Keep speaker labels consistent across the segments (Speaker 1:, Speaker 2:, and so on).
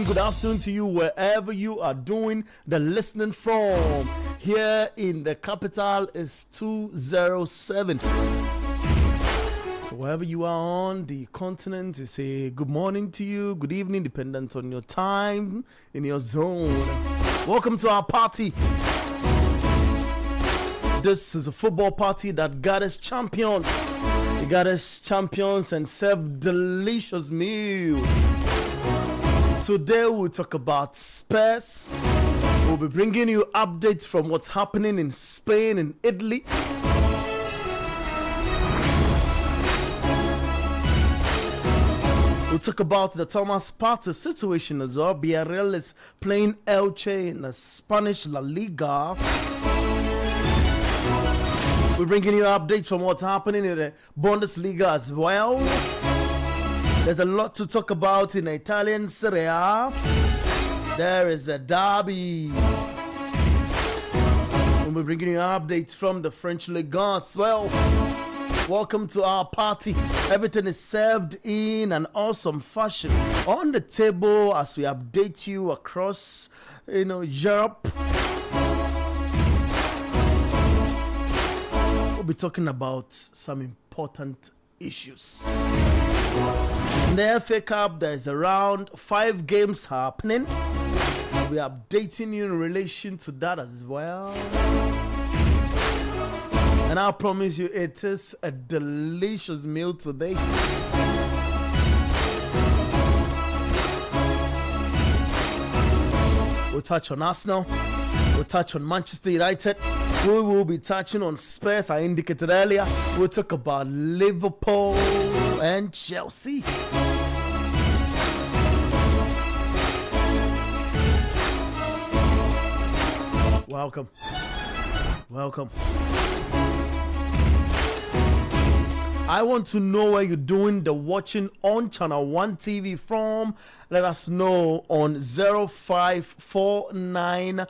Speaker 1: good afternoon to you wherever you are doing the listening from. Here in the capital is 207. So wherever you are on the continent, we say good morning to you, good evening, dependent on your time in your zone. Welcome to our party. This is a football party that gathers champions. It gathers champions and serve delicious meals. Today we'll talk about Spurs. We'll be bringing you updates from what's happening in Spain and Italy. We'll talk about the Thomas Partey situation as well. Villarreal is playing Elche in the Spanish La Liga. We're bringing you updates from what's happening in the Bundesliga as well. There's a lot to talk about in the Italian Serie A. There is a derby. We'll be bringing you updates from the French Ligue 1 as well. Welcome to our party. Everything is served in an awesome fashion on the table as we update you across, Europe. We'll be talking about some important issues. In the FA Cup, there's around 5 games happening. We're updating you in relation to that as well. And I promise you, it is a delicious meal today. We'll touch on Arsenal. We'll touch on Manchester United. We will be touching on Spurs, I indicated earlier. We'll talk about Liverpool and Chelsea. Welcome. I want to know where you're doing the watching on Channel 1 TV from. Let us know on 0549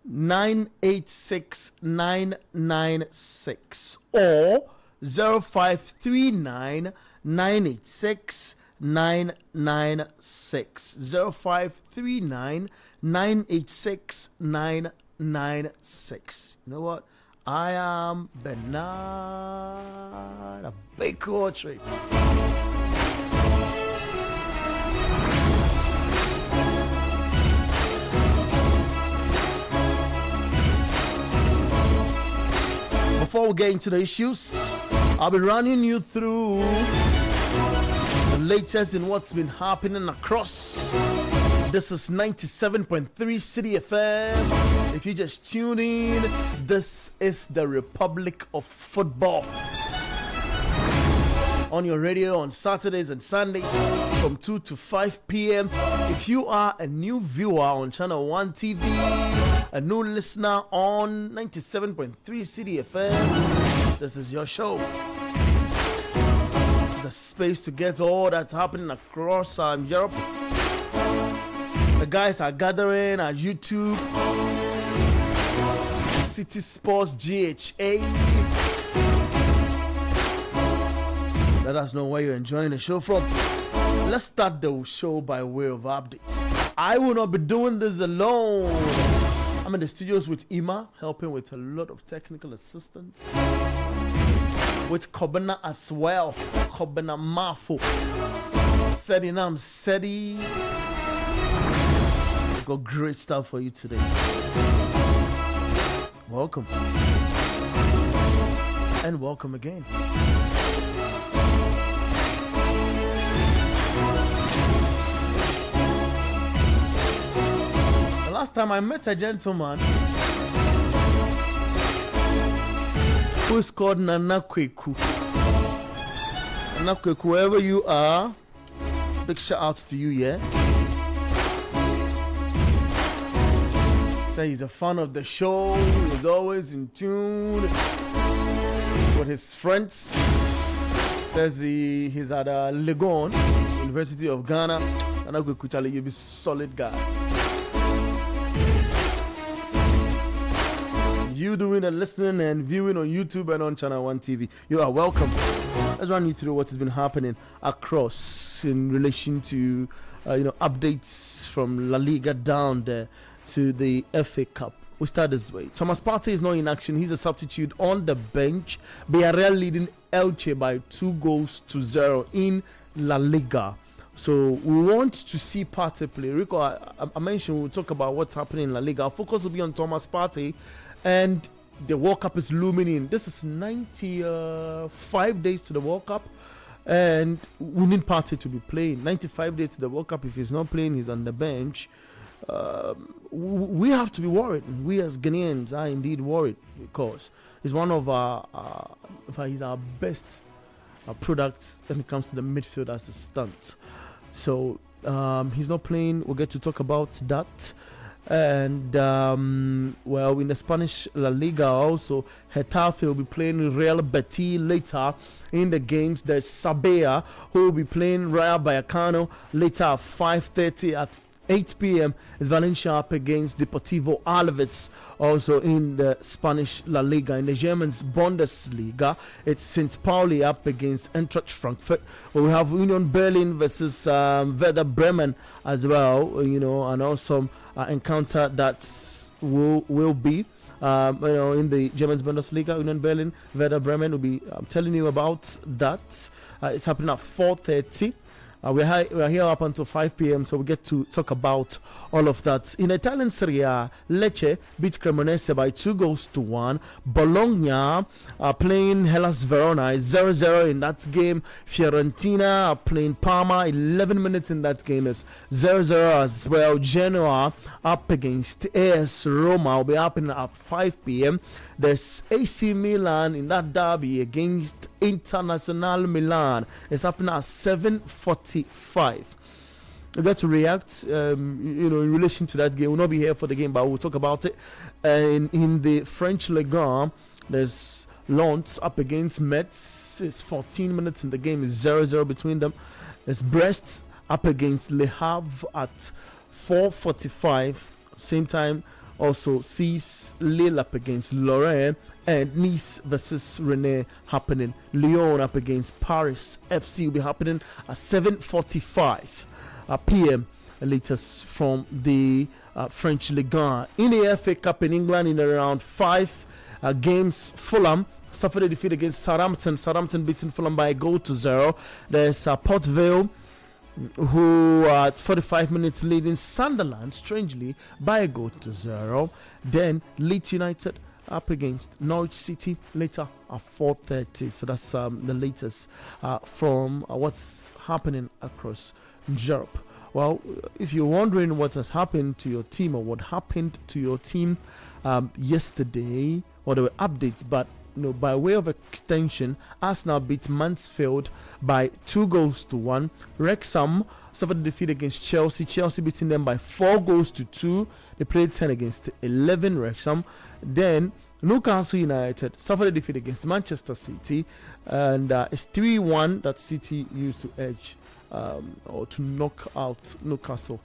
Speaker 1: 986 996 or 0539 986 996 0539 986 996. You know what? I am Bernard, a big country. Before we get into the issues, I'll be running you through the latest in what's been happening across. This is 97.3 City FM. If you just tune in, this is the Republic of Football. On your radio on Saturdays and Sundays from 2 to 5 p.m. If you are a new viewer on Channel 1 TV, a new listener on 97.3 City FM, this is your show. It's a space to get all that's happening across Europe. The guys are gathering at YouTube, City Sports GHA. Let us know where you're enjoying the show from. Let's start the show by way of updates. I will not be doing this alone. I'm in the studios with Ima, helping with a lot of technical assistance. With Kobena as well. Kobena Mafo. Sedi. Got great stuff for you today. Welcome. And welcome again. The last time I met a gentleman who is called Nana Kweku. Nana Kweku, wherever you are, big shout out to you, yeah? He's a fan of the show. He's always in tune with his friends. Says he's at Legon, University of Ghana. And I'm going to tell you, you'll be a solid guy. You doing and listening and viewing on YouTube and on Channel 1 TV, you are welcome. let's run you through what has been happening across in relation to updates from La Liga down there to the FA Cup. We start this way. Thomas Partey is not in action. He's a substitute on the bench. Villarreal leading Elche by 2-0 in La Liga. So we want to see Partey play. Rico, I mentioned we'll talk about what's happening in La Liga. Our focus will be on Thomas Partey, and the World Cup is looming in. This is 95 days to the World Cup, and we need Partey to be playing. 95 days to the World Cup. If he's not playing, he's on the bench. We have to be worried. We as Ghanaians are indeed worried because he's one of he's our best products when it comes to the midfield as a stunt. So he's not playing. We'll get to talk about that. And in the Spanish La Liga also, Getafe will be playing Real Betis later in the games. There's Sabella who will be playing Rayo Vallecano later at 5:30. At 8 p.m. is Valencia up against Deportivo Alaves. Also in the Spanish La Liga. In the German Bundesliga, it's St. Pauli up against Eintracht Frankfurt. We have Union Berlin versus Werder Bremen as well. And also encounter that will be in the German Bundesliga. Union Berlin, Werder Bremen will be telling you about that. It's happening at 4:30. We're here up until 5 p.m. so we get to talk about all of that. In Italian Serie A, Lecce beat Cremonese by 2-1. Bologna are playing Hellas Verona 0-0 in that game. Fiorentina are playing Parma. 11 minutes in that game is 0-0 as well. Genoa up against AS Roma will be happening at 5 p.m. There's AC Milan in that derby against International Milan. It's happening at 7:45. We got to react, in relation to that game. We'll not be here for the game, but we'll talk about it. And in the French Ligue 1, there's Lens up against Metz. It's 14 minutes in the game. It's 0-0 between them. There's Brest up against Le Havre at 4:45. Same time. Also sees Lille up against Lorraine, and Nice versus Rennes happening. Lyon up against Paris FC will be happening at 7:45 p.m. latest from the French Ligue 1. In the FA Cup in England, in around 5 games, Fulham suffered a defeat against Southampton. Southampton beating Fulham by 1-0. There's Port Vale, who at 45 minutes leading Sunderland, strangely, by 1-0. Then Leeds United up against Norwich City later at 4:30. So that's the latest from what's happening across Europe. Well, if you're wondering what has happened to your team or what happened to your team yesterday, well, there were updates, but by way of extension, Arsenal beat Mansfield by 2-1. Wrexham suffered a defeat against Chelsea. Chelsea beating them by 4-2. They played 10 against 11. Wrexham. Then Newcastle United suffered a defeat against Manchester City, and it's 3-1 that City used to edge or to knock out Newcastle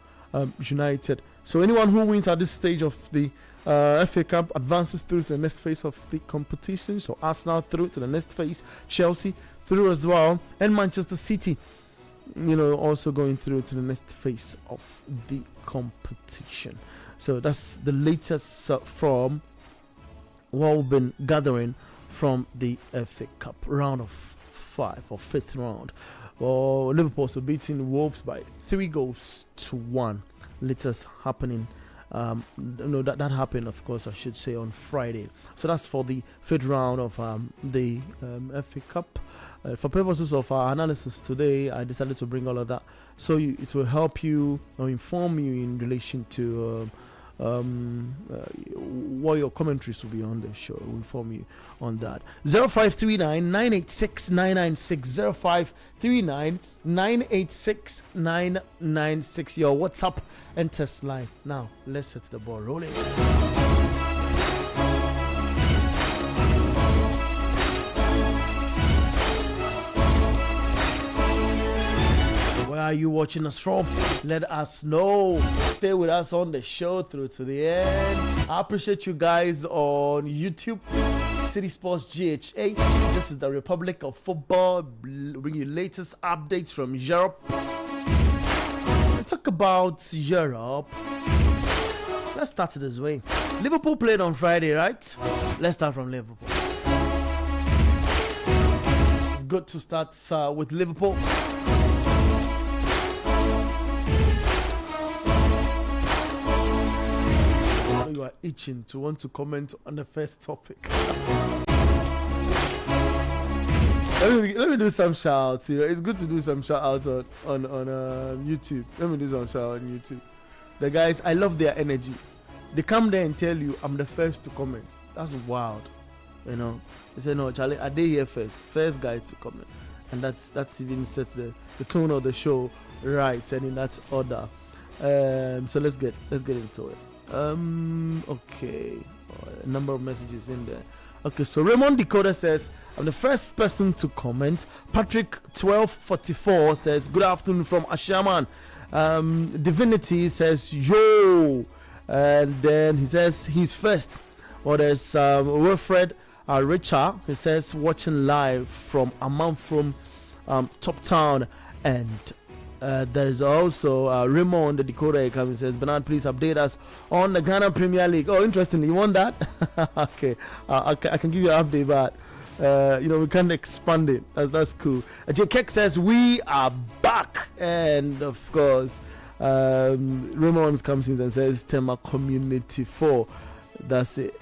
Speaker 1: United. So anyone who wins at this stage of the FA Cup advances through to the next phase of the competition. So Arsenal through to the next phase, Chelsea through as well, and Manchester City, also going through to the next phase of the competition. So that's the latest from what we've been gathering from the FA Cup round of 5 or 5th round. Well, Liverpool also beating Wolves by 3-1. Latest happening. That happened, of course, I should say, on Friday. So that's for the 5th round of the FA Cup. For purposes of our analysis today, I decided to bring all of that so it will help you or inform you in relation to what your commentaries will be on the show. We'll inform you on that. 0539 986 996 0539 986 996. Your WhatsApp and test lines. Now let's hit the ball rolling. are you watching us from? Let us know. Stay with us on the show through to the end. I appreciate you guys on YouTube. City Sports GHA. This is the Republic of Football. Bring you latest updates from Europe. Let's talk about Europe. Let's start it this way. Liverpool played on Friday, right? Let's start from Liverpool. It's good to start with Liverpool. You are itching to want to comment on the first topic. Let me do some shouts. You know, it's good to do some shout outs on YouTube. Let me do some shout out on YouTube. The guys, I love their energy. They come there and tell you I'm the first to comment. That's wild. You know, they say no, Charlie, are they here first guy to comment, and that's even set the tone of the show right and in that order. So let's get into it. Okay, a number of messages in there. Okay, so Raymond Decoder says, I'm the first person to comment. Patrick 1244 says, good afternoon from Ashaman. Divinity says, yo. And then he says he's first. Well, there's Wilfred Richard. He says, watching live from Amman from Top Town. And there's also Raymond the Decoder comes and says, Bernard, please update us on the Ghana Premier League. Oh, interestingly, you want that? Okay, I can give you an update, but we can't expand it. That's cool. J. Keck says we are back, and of course, Raymond comes in and says Tema Community 4. That's it.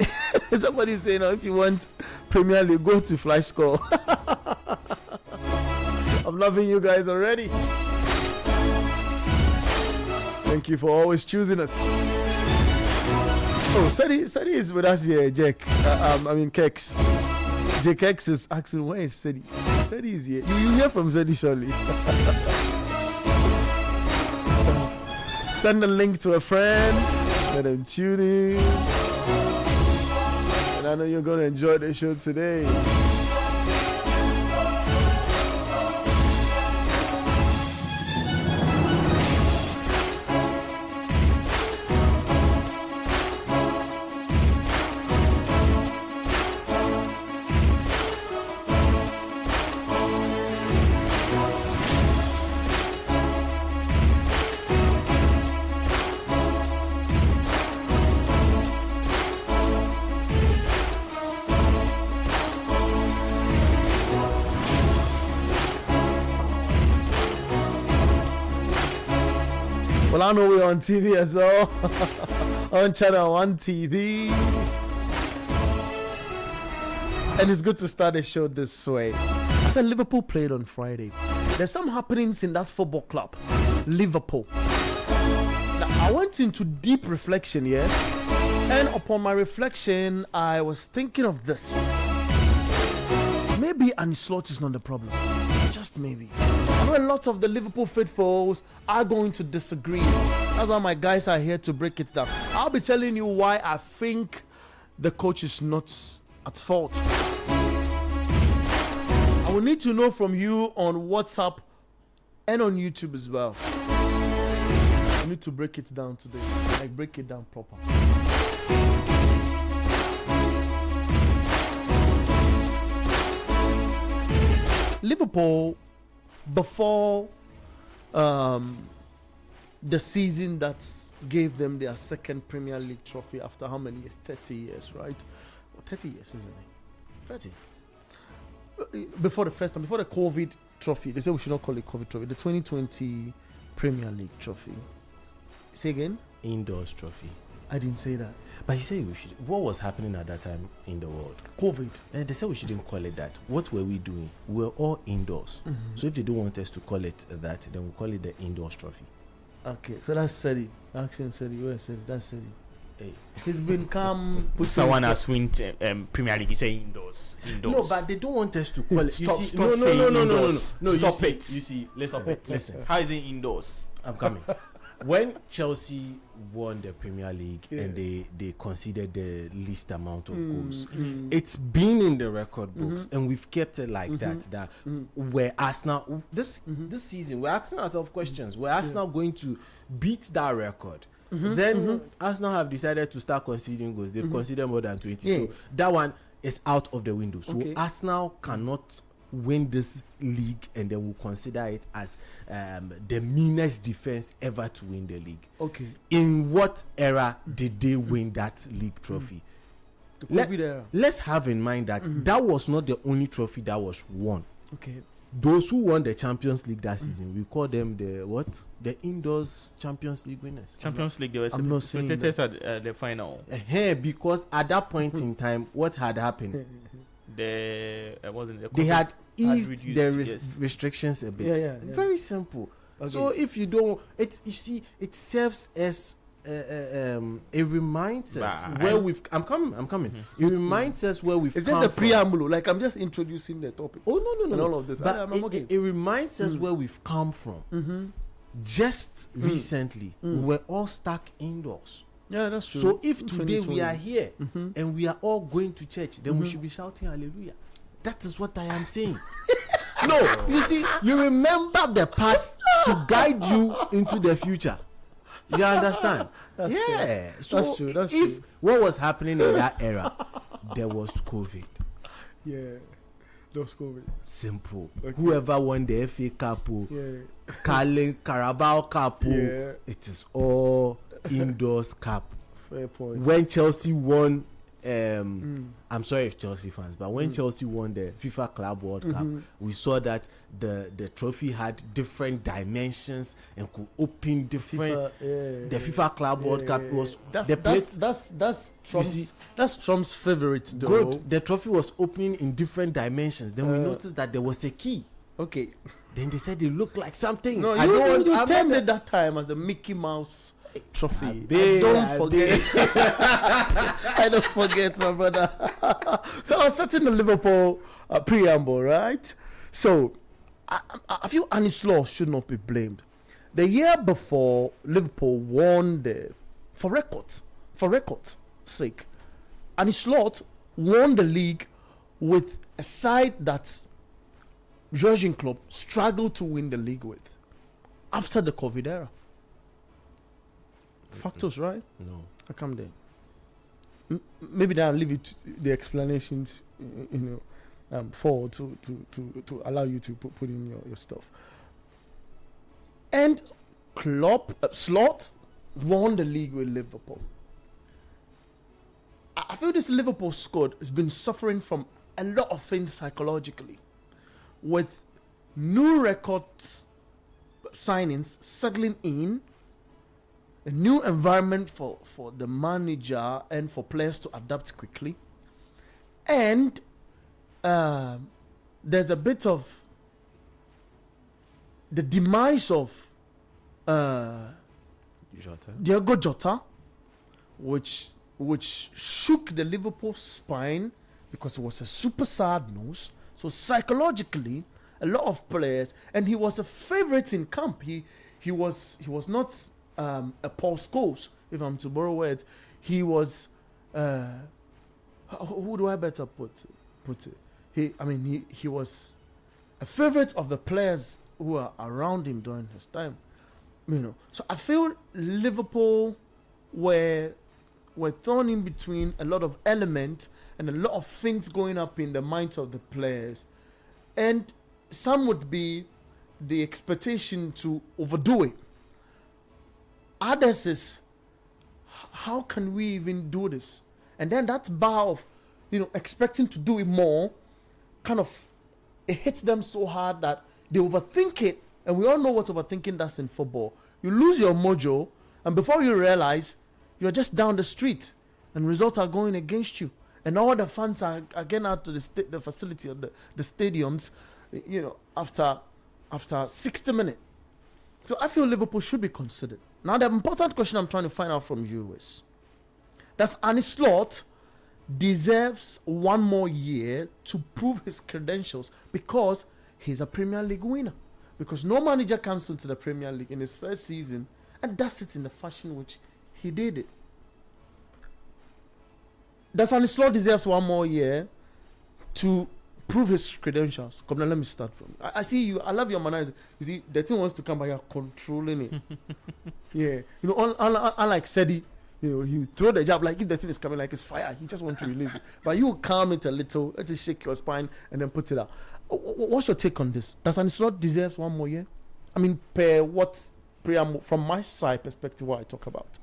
Speaker 1: Somebody saying, if you want Premier League, go to Flash Score. I'm loving you guys already. Thank you for always choosing us. Oh, Sadi is with us here, Jack. Kex. Jake Kex is asking, where is Sadi? Sadi is here. You hear from Sadi surely. Send a link to a friend. Let them tune in. And I know you're going to enjoy the show today. Well, I know we're on TV as well. On Channel 1 TV. And it's good to start the show this way. I said Liverpool played on Friday. There's some happenings in that football club, Liverpool. Now, I went into deep reflection here. And upon my reflection, I was thinking of this. Maybe Ancelotti is not the problem. Just maybe. I know a lot of the Liverpool faithfuls are going to disagree. That's why my guys are here to break it down. I'll be telling you why I think the coach is not at fault. I will need to know from you on WhatsApp and on YouTube as well. I need to break it down today. Like break it down proper. Liverpool, before the season that gave them their second Premier League trophy after how many years? 30 years, right? 30 years, isn't it? 30. Before the first time, before the COVID trophy, they said we should not call it COVID trophy, the 2020 Premier League trophy. Say again?
Speaker 2: Indoors trophy.
Speaker 1: I didn't say that.
Speaker 2: But you said we should. What was happening at that time in the world?
Speaker 1: COVID.
Speaker 2: And they said we shouldn't call it that. What were we doing? We were all indoors.
Speaker 1: Mm-hmm.
Speaker 2: So if they don't want us to call it that, then we'll call it the indoors trophy.
Speaker 1: Okay, so that's Sedi. Action Sedi. Where Sedi? That's Sedi.
Speaker 2: Hey.
Speaker 1: He's been calm.
Speaker 3: Someone has win Premier League. He say indoors.
Speaker 2: No, but they don't want us to call it.
Speaker 3: Stop
Speaker 2: No.
Speaker 3: Stop
Speaker 2: You
Speaker 3: it.
Speaker 2: see, listen.
Speaker 3: How is it indoors?
Speaker 2: I'm coming. when Chelsea won the Premier League and they conceded the least amount of goals, it's been in the record books, and we've kept it like that. Where Arsenal this season, we're asking ourselves questions. We're Arsenal going to beat that record? Then Arsenal have decided to start conceding goals. They've conceded more than 20. So that one is out of the window. So Arsenal cannot win this league, and then we'll consider it as the meanest defense ever to win the league.
Speaker 1: Okay.
Speaker 2: In what era did they win that league trophy?
Speaker 1: The COVID era.
Speaker 2: Let's have in mind that that was not the only trophy that was won.
Speaker 1: Okay.
Speaker 2: Those who won the Champions League that season, we call them the indoors Champions League winners.
Speaker 3: Champions League, they were
Speaker 1: I'm not saying
Speaker 3: spectators at the final.
Speaker 2: Because at that point in time, what had happened?
Speaker 3: They
Speaker 2: had eased
Speaker 3: reduced,
Speaker 2: the restrictions a bit.
Speaker 1: Yeah.
Speaker 2: Very simple.
Speaker 1: Okay.
Speaker 2: So if you don't, it serves as it reminds us where we've. I'm coming. It reminds us where we've.
Speaker 1: Is
Speaker 2: come
Speaker 1: this a
Speaker 2: from.
Speaker 1: preamble? Like I'm just introducing the topic.
Speaker 2: Oh no!
Speaker 1: All of this.
Speaker 2: But
Speaker 1: I'm okay.
Speaker 2: it reminds us where we've come from. Just recently, we were all stuck indoors.
Speaker 1: Yeah, that's true.
Speaker 2: So if today we
Speaker 1: 2020.
Speaker 2: are here and we are all going to church, then we should be shouting hallelujah. That is what I am saying. No, you see, you remember the past to guide you into the future. You understand?
Speaker 1: That's
Speaker 2: So
Speaker 1: true. That's
Speaker 2: if
Speaker 1: true.
Speaker 2: what was happening in that era, there was COVID.
Speaker 1: Yeah. Those COVID.
Speaker 2: Simple.
Speaker 1: Okay.
Speaker 2: Whoever won the FA Cup, Carabao Cup, it is all indoors cup.
Speaker 1: Fair point.
Speaker 2: When Chelsea won, I'm sorry if Chelsea fans, but when Chelsea won the FIFA Club World Cup, we saw that the trophy had different dimensions and could open different. The FIFA Club World Cup was
Speaker 1: that's Trump's favorite though.
Speaker 2: good. The trophy was opening in different dimensions. Then we noticed that there was a key.
Speaker 1: Okay.
Speaker 2: Then they said it looked like something.
Speaker 1: No,
Speaker 2: I'm
Speaker 1: you termed
Speaker 2: not-
Speaker 1: it that time as the Mickey Mouse trophy.
Speaker 2: I
Speaker 1: Don't forget. I don't forget, my brother. So I was setting the Liverpool preamble, right? So I feel Arne Slot should not be blamed. The year before, Liverpool won for record's sake, Arne Slot won the league with a side that Jurgen Klopp struggled to win the league with after the COVID era. Factors, right?
Speaker 2: No.
Speaker 1: I come there. Maybe then I'll leave it to the explanations, for to allow you to put in your stuff. And Slot won the league with Liverpool. I feel this Liverpool squad has been suffering from a lot of things psychologically, with new records signings settling in, a new environment for the manager and for players to adapt quickly, and there's a bit of the demise of Diogo Jota, which shook the Liverpool spine because it was a super sad news. So psychologically, a lot of players, and he was a favorite in camp. He was not a Paul Scholes, if I'm to borrow words. He was who do I better put it? He was a favorite of the players who were around him during his time. So I feel Liverpool were thrown in between a lot of elements and a lot of things going up in the minds of the players. And some would be the expectation to overdo it. Others is, how can we even do this? And then that bar of, expecting to do it more, kind of, it hits them so hard that they overthink it. And we all know what overthinking does in football. You lose your mojo, and before you realize, you're just down the street, and results are going against you. And all the fans are getting out to the facility of the stadiums, after 60 minutes. So I feel Liverpool should be considered. Now, the important question I'm trying to find out from you is, does Arne Slot deserves one more year to prove his credentials because he's a Premier League winner? Because no manager comes into the Premier League in his first season and does it in the fashion which he did it. Does Slot deserves one more year to prove his credentials? Come now, let me start from. I see you. I love your manners. You see, the thing wants to come by, you're controlling it. Yeah, you know, unlike Sedi, you know, he throw the jab like if the thing is coming like it's fire. He just want to release it, but you calm it a little, let it shake your spine, and then put it out. What's your take on this? Does Slot deserves one more year? I mean, per what from my side perspective, what I talk about.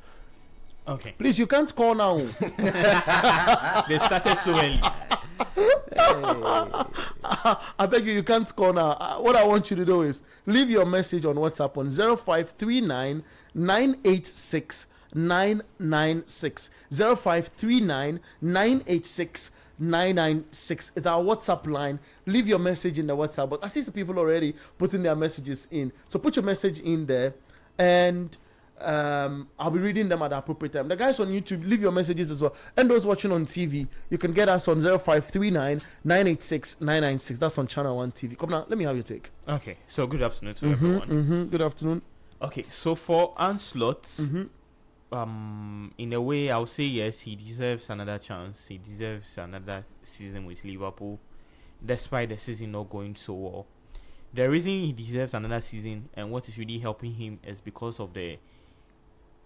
Speaker 3: Okay.
Speaker 1: Please, you can't call now.
Speaker 3: They started so early.
Speaker 1: I beg you, you can't call now. What I want you to do is leave your message on WhatsApp on 0539 986 996. 0539 986 996 is our WhatsApp line. Leave your message in the WhatsApp. But I see some people already putting their messages in. So put your message in there, and I'll be reading them at the appropriate time. The guys on YouTube, leave your messages as well. And those watching on TV, you can get us on 0539 986 996. That's on Channel 1 TV. Come now, let me have your take.
Speaker 3: Okay, so good afternoon to everyone.
Speaker 1: Good afternoon.
Speaker 3: Okay, so for Anslot, in a way, I'll say yes, he deserves another chance. He deserves another season with Liverpool, despite the season not going so well. The reason he deserves another season and what is really helping him is because of the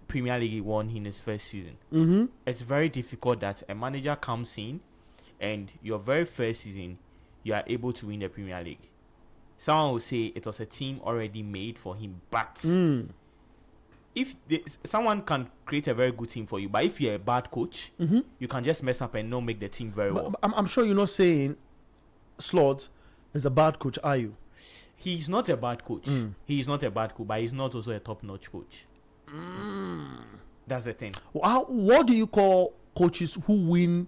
Speaker 3: Premier League he won in his first season. It's very difficult that a manager comes in and your very first season you are able to win the Premier League. Someone will say it was a team already made for him, but if someone can create a very good team for you, but if you're a bad coach, you can just mess up and not make the team very well.
Speaker 1: But I'm sure you're not saying Slot is a bad coach, are you?
Speaker 3: He's not a bad coach. He is not a bad coach, but he's not also a top-notch coach. That's the thing.
Speaker 1: What do you call coaches who win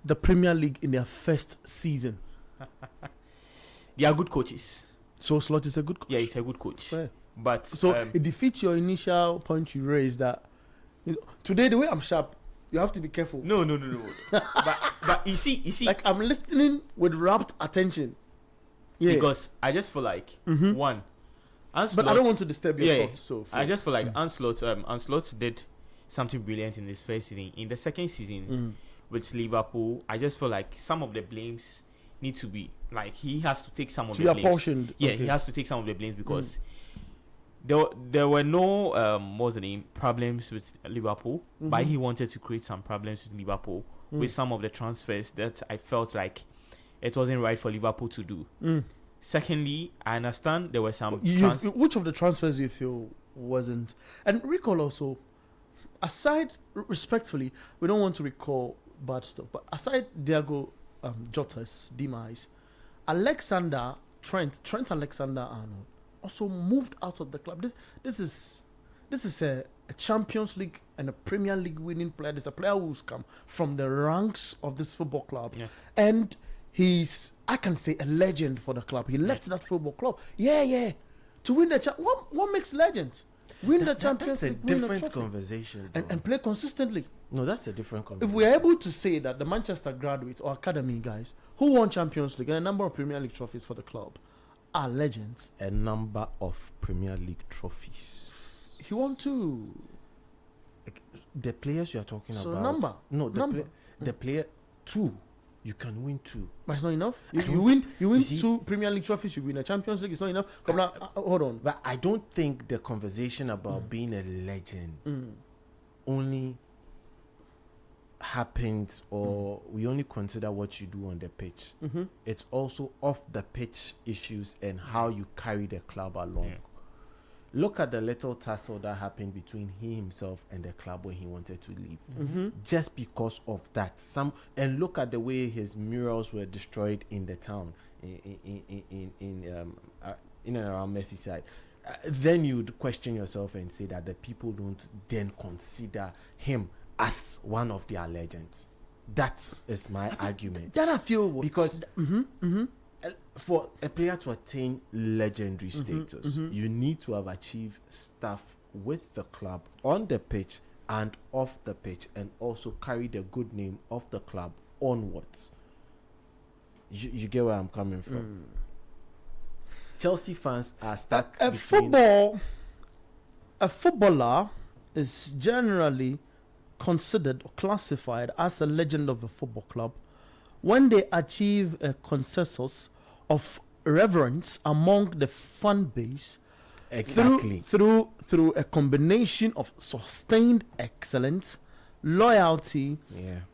Speaker 1: the Premier League in their first season?
Speaker 3: They are good coaches.
Speaker 1: So Slot is a good coach?
Speaker 3: Yeah, he's a good coach.
Speaker 1: Fair.
Speaker 3: But
Speaker 1: so it defeats your initial point you raised that, you know, today the way I'm sharp, you have to be careful.
Speaker 3: No. but you see,
Speaker 1: like I'm listening with rapt attention. Yeah.
Speaker 3: Because I just feel like one, Anslot,
Speaker 1: but I don't want to disturb your thoughts. So
Speaker 3: I just feel like Anslot did something brilliant in his first season. In the second season with Liverpool, I just feel like some of the blames need to be like he has to take some of the blames.
Speaker 1: Apportioned.
Speaker 3: Yeah, he has to take some of the blames because there were no what's the name problems with Liverpool, but he wanted to create some problems with Liverpool with some of the transfers that I felt like it wasn't right for Liverpool to do. Secondly, I understand there were some
Speaker 1: which of the transfers do you feel wasn't? And recall also, aside, respectfully, we don't want to recall bad stuff, but aside Diego Jota's demise, Trent Alexander-Arnold also moved out of the club. This is a Champions League and a Premier League winning player. There's a player who's come from the ranks of this football club, and he's, I can say, a legend for the club. He left that football club. To win the what makes legends? Win the Champions League.
Speaker 2: That's a different conversation.
Speaker 1: And play consistently.
Speaker 2: No, that's a different conversation.
Speaker 1: If we're able to say that the Manchester graduates or academy guys who won Champions League and a number of Premier League trophies for the club are legends.
Speaker 2: A number of Premier League trophies.
Speaker 1: He won 2.
Speaker 2: The players you are talking
Speaker 1: so
Speaker 2: about.
Speaker 1: Number.
Speaker 2: No, the player 2. You can win 2.
Speaker 1: But it's not enough. You win 2 Premier League trophies. You win a Champions League. It's not enough. Come now, hold on.
Speaker 2: But I don't think the conversation about being a legend only happens, or we only consider what you do on the pitch. It's also off the pitch issues and how you carry the club along. Look at the little tussle that happened between he himself and the club when he wanted to leave. Just because of that. And look at the way his murals were destroyed in the town, in and around Merseyside. Then you'd question yourself and say that the people don't then consider him as one of their legends. That is my argument.
Speaker 1: That I feel
Speaker 2: because for a player to attain legendary status, you need to have achieved stuff with the club on the pitch and off the pitch, and also carry the good name of the club onwards. You get where I'm coming from? Chelsea fans are stuck between
Speaker 1: football. a footballer is generally considered or classified as a legend of a football club when they achieve a consensus of reverence among the fan base
Speaker 2: Exactly.
Speaker 1: through a combination of sustained excellence, loyalty,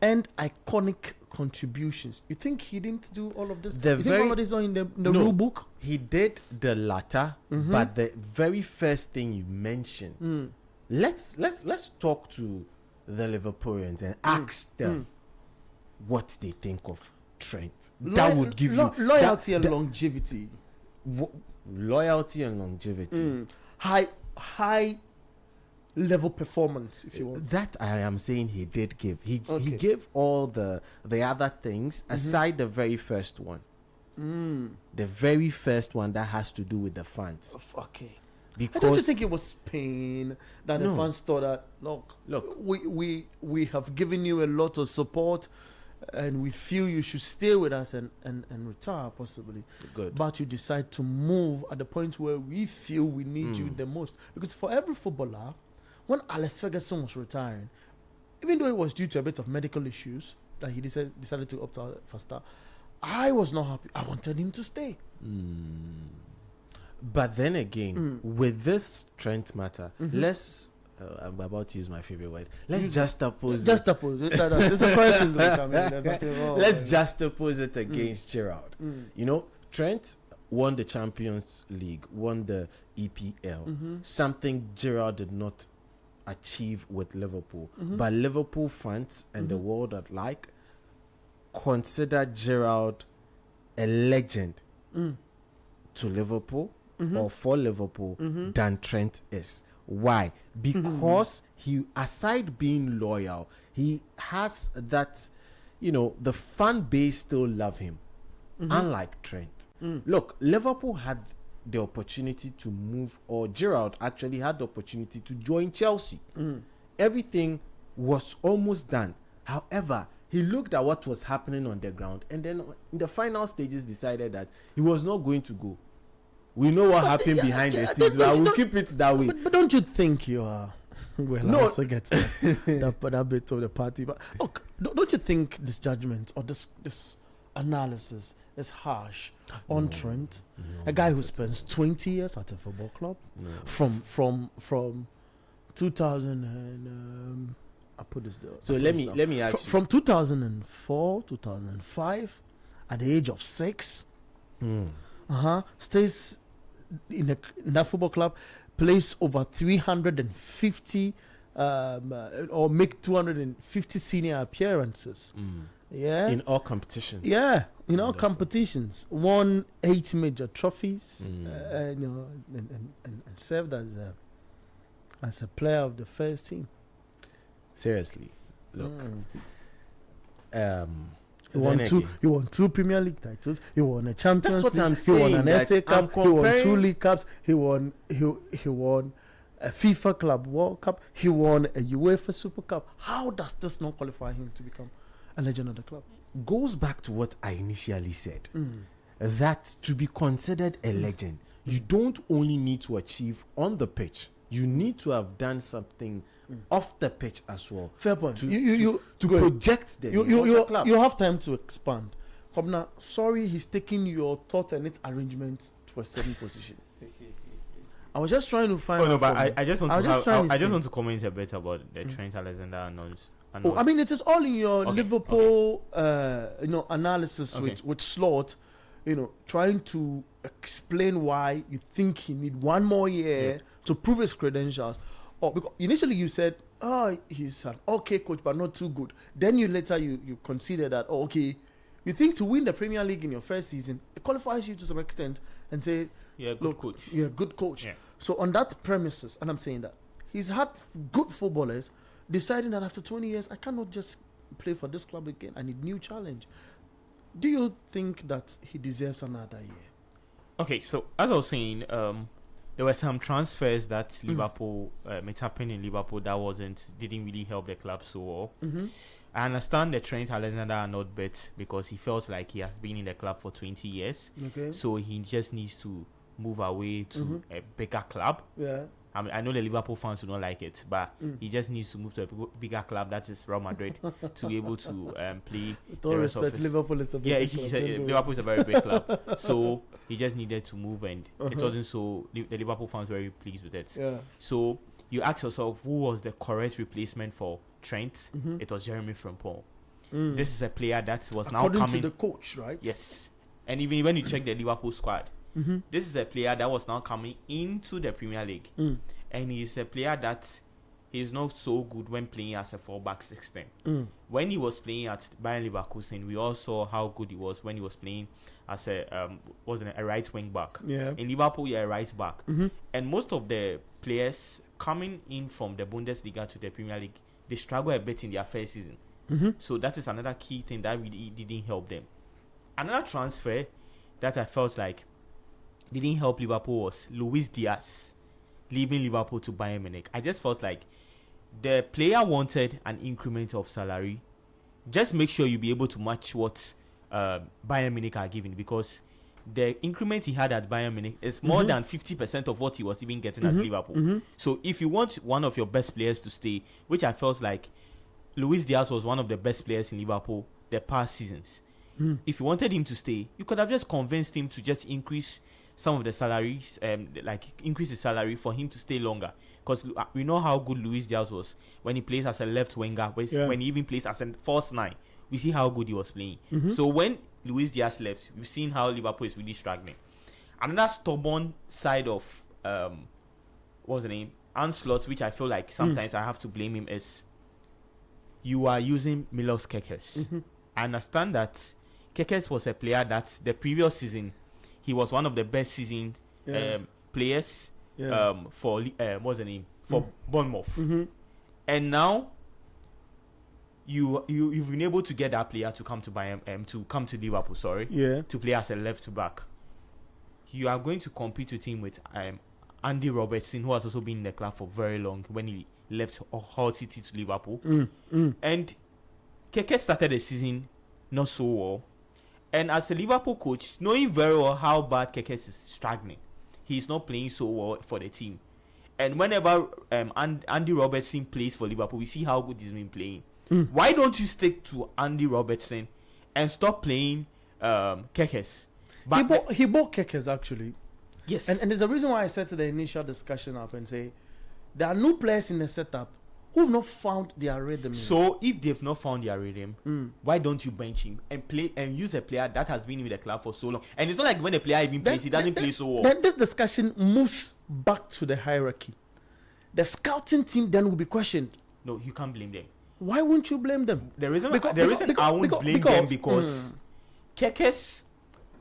Speaker 1: and iconic contributions. You think he didn't do all of this? You think all of this are in the rule book?
Speaker 2: He did the latter, but the very first thing you mentioned. Let's talk to the Liverpoolians and ask them what they think of Trent. That would give you
Speaker 1: loyalty and longevity.
Speaker 2: Loyalty and longevity.
Speaker 1: High level performance, if you want.
Speaker 2: That I am saying he did give. He gave all the other things aside the very first one. The very first one that has to do with the fans.
Speaker 1: Okay.
Speaker 2: Because
Speaker 1: don't you think it was pain that the fans thought that look, we have given you a lot of support and we feel you should stay with us and retire possibly.
Speaker 2: Good.
Speaker 1: But you decide to move at the point where we feel we need you the most. Because for every footballer, when Alex Ferguson was retiring, even though it was due to a bit of medical issues that he decided to opt out faster, I was not happy. I wanted him to stay.
Speaker 2: But then again, with this Trent matter, let's I'm about to use my favorite word. Let's juxtapose
Speaker 1: it. It's a correct English. I mean, there's nothing wrong.
Speaker 2: Let's juxtapose it against Gerrard. You know, Trent won the Champions League, won the EPL, something Gerrard did not achieve with Liverpool. But Liverpool fans and the world at like consider Gerrard a legend to Liverpool or for Liverpool than Trent is. Why? Because he, aside being loyal, he has that, the fan base still love him. Unlike Trent. Look, Liverpool had the opportunity to move, or Gerrard actually had the opportunity to join Chelsea. Everything was almost done. However, he looked at what was happening on the ground and then in the final stages decided that he was not going to go. We know what happened behind the scenes, but we'll keep it that way.
Speaker 1: But don't you think you are... Well,
Speaker 2: No.
Speaker 1: I also get that bit of the party. But look, don't you think this judgment or this analysis is harsh on Trent? A guy who spends 20 years at a football club from 2000 and... I put this there.
Speaker 2: So let me ask you.
Speaker 1: From 2004, 2005, at the age of 6, stays in that football club, plays over 350 or make 250 senior appearances. Yeah,
Speaker 2: In all competitions.
Speaker 1: yeah, in all competitions, won 8 major trophies, and served as a player of the first team.
Speaker 2: Seriously. Look.
Speaker 1: He won 2 Premier League titles. He won a Champions
Speaker 2: That's what
Speaker 1: League.
Speaker 2: I'm
Speaker 1: He won
Speaker 2: saying,
Speaker 1: an
Speaker 2: that
Speaker 1: FA Cup.
Speaker 2: I'm
Speaker 1: He won 2
Speaker 2: comparing-
Speaker 1: League Cups. He won a FIFA Club World Cup. He won a UEFA Super Cup. How does this not qualify him to become a legend of the club?
Speaker 2: Goes back to what I initially said. That to be considered a legend, you don't only need to achieve on the pitch. You need to have done something off the pitch as well.
Speaker 1: Fair point.
Speaker 2: To
Speaker 1: go ahead.
Speaker 2: project the name of the club.
Speaker 1: You have time to expand. Kobna, sorry, he's taking your thought and its arrangement to a certain position. I was just trying to find.
Speaker 3: Oh no,
Speaker 1: out
Speaker 3: but
Speaker 1: from-
Speaker 3: I just want
Speaker 1: was
Speaker 3: to
Speaker 1: just trying to
Speaker 3: I just
Speaker 1: say-
Speaker 3: want to comment a bit about the Trent Alexander-Arnold.
Speaker 1: Oh, I mean, it is all in your
Speaker 3: Okay,
Speaker 1: Liverpool, analysis
Speaker 3: Okay.
Speaker 1: with Slot, trying to explain why you think he need one more year to prove his credentials. Or because initially you said, oh, he's an okay coach, but not too good. Then you consider that, you think to win the Premier League in your first season, it qualifies you to some extent and say,
Speaker 3: Yeah, good
Speaker 1: look,
Speaker 3: coach.
Speaker 1: you're a good coach.
Speaker 3: Yeah.
Speaker 1: So on that premises, and I'm saying that, he's had good footballers deciding that after 20 years, I cannot just play for this club again. I need new challenge. Do you think that he deserves another year?
Speaker 3: Okay, so as I was saying, there were some transfers that Liverpool it happened in Liverpool that didn't really help the club so well. I understand the Trent Alexander-Arnold bit because he feels like he has been in the club for 20 years.
Speaker 1: Okay.
Speaker 3: So he just needs to move away to a bigger club.
Speaker 1: Yeah.
Speaker 3: I mean, I know the Liverpool fans do not like it, but he just needs to move to a bigger club, that is Real Madrid, to be able to play.
Speaker 1: With all respect, Liverpool is a big club.
Speaker 3: Liverpool is a very big club, so he just needed to move, and it wasn't so. The Liverpool fans were very pleased with it.
Speaker 1: Yeah.
Speaker 3: So you ask yourself, who was the correct replacement for Trent? It was Jeremy Frimpong. This is a player that was
Speaker 1: according
Speaker 3: now coming
Speaker 1: to the coach, right?
Speaker 3: Yes, and even when you check the Liverpool squad. This is a player that was now coming into the Premier League, and he's a player that he's not so good when playing as a 4-back system. When he was playing at Bayern Leverkusen, we all saw how good he was when he was playing as a right wing back.
Speaker 1: Yeah.
Speaker 3: In Liverpool, you're a right back, and most of the players coming in from the Bundesliga to the Premier League, they struggle a bit in their first season. So that is another key thing that really didn't help them. Another transfer that I felt like didn't help Liverpool was Luis Diaz leaving Liverpool to Bayern Munich. I just felt like the player wanted an increment of salary. Just make sure you be able to match what Bayern Munich are giving, because the increment he had at Bayern Munich is more than 50% of what he was even getting at Liverpool. So if you want one of your best players to stay, which I felt like Luis Diaz was one of the best players in Liverpool the past seasons, if you wanted him to stay, you could have just convinced him to just increase some of the salaries, increase his salary for him to stay longer. Because we know how good Luis Diaz was when he plays as a left winger, when he even plays as a false 9. We see how good he was playing. So when Luis Diaz left, we've seen how Liverpool is really struggling. Another stubborn side of what's the name? Ancelotti, which I feel like sometimes I have to blame him, is you are using Milos Kekes. I understand that Kekes was a player that the previous season he was one of the best seasoned players for what's the name? For Bournemouth. And now you've been able to get that player to come to Bayern, to come to Liverpool, to play as a left back. You are going to compete with him with Andy Robertson, who has also been in the club for very long when he left Hull City to Liverpool. And Keke started the season not so well. And as a Liverpool coach, knowing very well how bad Keke is struggling, he's not playing so well for the team. And whenever Andy Robertson plays for Liverpool, we see how good he's been playing. Why don't you stick to Andy Robertson and stop playing Kekes?
Speaker 1: He bought Kekes actually.
Speaker 3: Yes.
Speaker 1: And there's a reason why I set the initial discussion up and say there are no players in the setup who have not found their rhythm.
Speaker 3: So if they've not found their rhythm, why don't you bench him and play and use a player that has been with the club for so long? And it's not like when a player even plays, he doesn't play so well.
Speaker 1: Then this discussion moves back to the hierarchy. The scouting team then will be questioned.
Speaker 3: No, you can't blame them.
Speaker 1: Why won't you blame them?
Speaker 3: The reason I won't blame them because Kekes,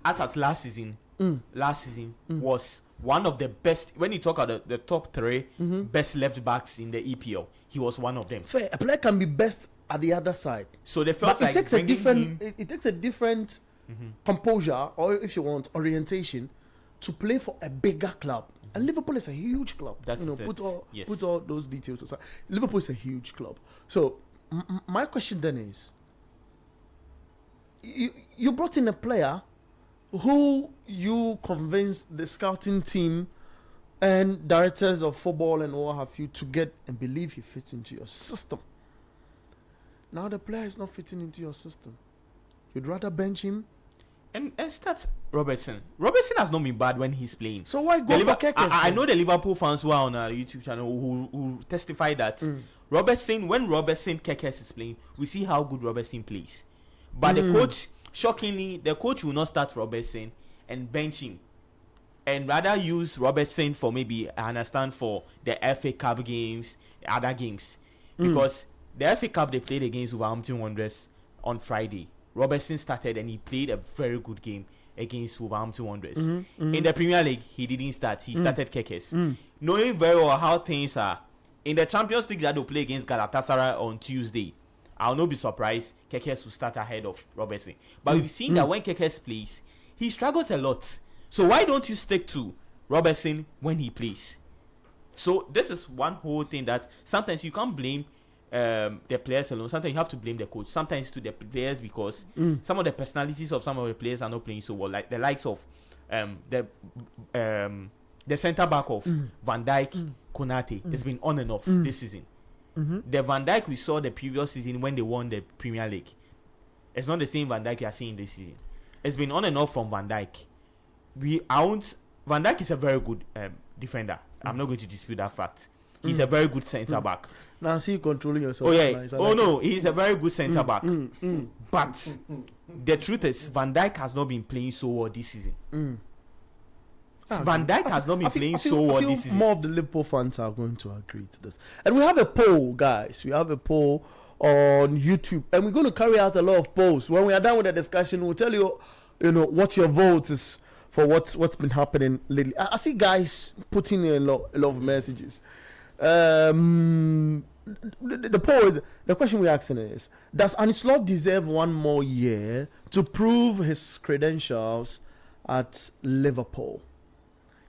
Speaker 3: as at last season, was one of the best. When you talk about the top 3 best left backs in the EPL, he was one of them.
Speaker 1: Fair. A player can be best at the other side.
Speaker 3: So they felt like
Speaker 1: it takes a different composure, or if you want, orientation, to play for a bigger club. And Liverpool is a huge club. Put all those details aside. Liverpool is a huge club. So my question then is, you brought in a player who you convinced the scouting team and directors of football and what have you to get and believe he fits into your system. Now the player is not fitting into your system. You'd rather bench him
Speaker 3: and start Robertson. Robertson has not been bad when he's playing.
Speaker 1: So why go for Kekes?
Speaker 3: I know the Liverpool fans who are on our YouTube channel who testify that Robertson, when Robertson Kekes is playing, we see how good Robertson plays. But the coach, shockingly, the coach will not start Robertson and bench him, and rather use Robertson for maybe, I understand, for the FA Cup games, other games. Because the FA Cup they played against Wolverhampton Wanderers on Friday, Robertson started and he played a very good game against Wolverhampton Wanderers. In the Premier League, he didn't start. He started Kekes. Knowing very well how things are. In the Champions League that they'll play against Galatasaray on Tuesday, I'll not be surprised Kekes will start ahead of Robertson. But we've seen that when Kekes plays, he struggles a lot. So why don't you stick to Robertson when he plays? So this is one whole thing that sometimes you can't blame the players alone. Sometimes you have to blame the coach. Sometimes to the players, because some of the personalities of some of the players are not playing so well. Like the likes of the centre back of Van Dijk, Konate, has been on and off this season. The Van Dijk we saw the previous season when they won the Premier League, it's not the same Van Dijk we are seeing this season. It's been on and off from Van Dijk. Van Dijk is a very good defender. I'm not going to dispute that fact. He's a very good centre back.
Speaker 1: Now I see you controlling yourself.
Speaker 3: Oh yeah.
Speaker 1: Nice.
Speaker 3: No, he's a very good centre back. But the truth is, Van Dijk has not been playing so well this season. Van Dijk has not been playing so well this season.
Speaker 1: More of the Liverpool fans are going to agree to this. And we have a poll, guys. We have a poll on YouTube, and we're going to carry out a lot of polls. When we are done with the discussion, we'll tell you, what your vote is for what's been happening lately. I see guys putting in a lot of messages. The poll is, the question we're asking is, does Ancelotti deserve one more year to prove his credentials at Liverpool?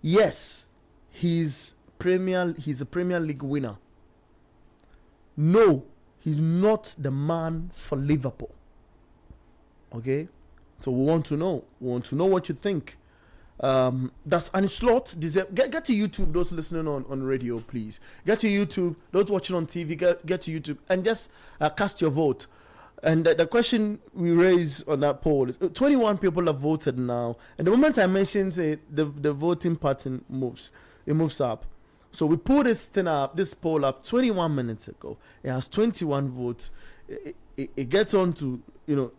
Speaker 1: Yes, he's a Premier League winner. No, he's not the man for Liverpool. Okay, so we want to know what you think. Does Ancelotti deserve? Get to YouTube, those listening on radio, please. Get to YouTube, those watching on TV, get to YouTube and just cast your vote. And the question we raise on that poll is 21 people have voted now. And the moment I mentioned it, the voting pattern moves up. So we put this poll up 21 minutes ago. It has 21 votes. It gets on to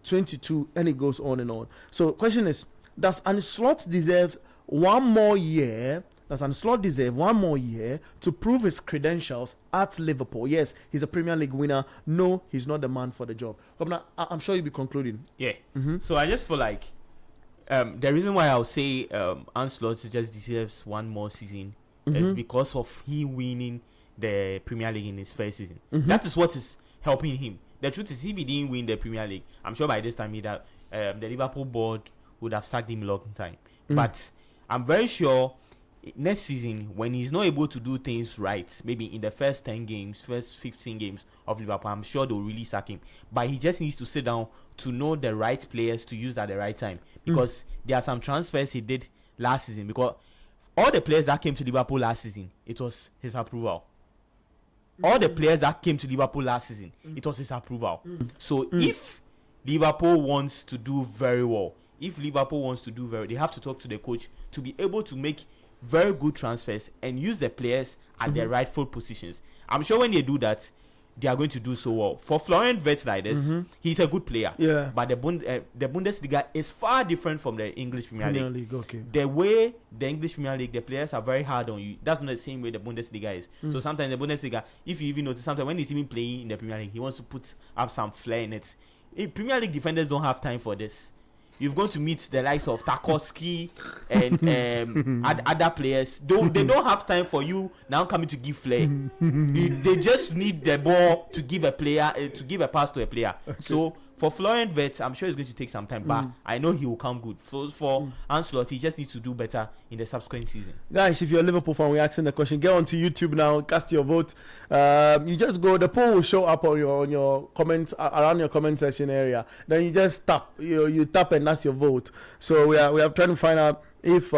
Speaker 1: 22, and it goes on and on. So the question is, does Ancelotti deserve one more year? Does Ancelotti deserve one more year to prove his credentials at Liverpool? Yes, he's a Premier League winner. No, he's not the man for the job. I'm sure you'll be concluding.
Speaker 3: Yeah. So I just feel like the reason why I'll say Ancelotti just deserves one more season is because of he winning the Premier League in his first season. That is what is helping him. The truth is, if he didn't win the Premier League, I'm sure by this time the Liverpool board would have sacked him a long time. But I'm very sure next season, when he's not able to do things right, maybe in the first 10 games, first 15 games of Liverpool, I'm sure they'll really sack him. But he just needs to sit down to know the right players to use at the right time. Because there are some transfers he did last season. Because all the players that came to Liverpool last season, it was his approval. All the players that came to Liverpool last season, it was his approval. So if Liverpool wants to do very well, they have to talk to the coach to be able to make very good transfers and use the players at their rightful positions. I'm sure when they do that, they are going to do so well. For Florian Wirtz like this, he's a good player. Yeah. But the Bundesliga is far different from the English Premier League.
Speaker 1: Okay.
Speaker 3: The way the English Premier League, the players are very hard on you. That's not the same way the Bundesliga is. So sometimes the Bundesliga, if you even notice, sometimes when he's even playing in the Premier League, he wants to put up some flair in it. Premier League defenders don't have time for this. You've gone to meet the likes of Tarkowski and other players. They don't have time for you now coming to give flair. They just need the ball to give a player to give a pass to a player. Okay. So for Florian Wirtz, I'm sure it's going to take some time, but I know he will come good. So for Ancelotti, he just needs to do better in the subsequent season.
Speaker 1: Guys, if you're a Liverpool fan, we're asking the question. Get onto YouTube now, cast your vote. You just go. The poll will show up on your comments around your comment section area. Then you just tap. You tap and that's your vote. So we are trying to find out if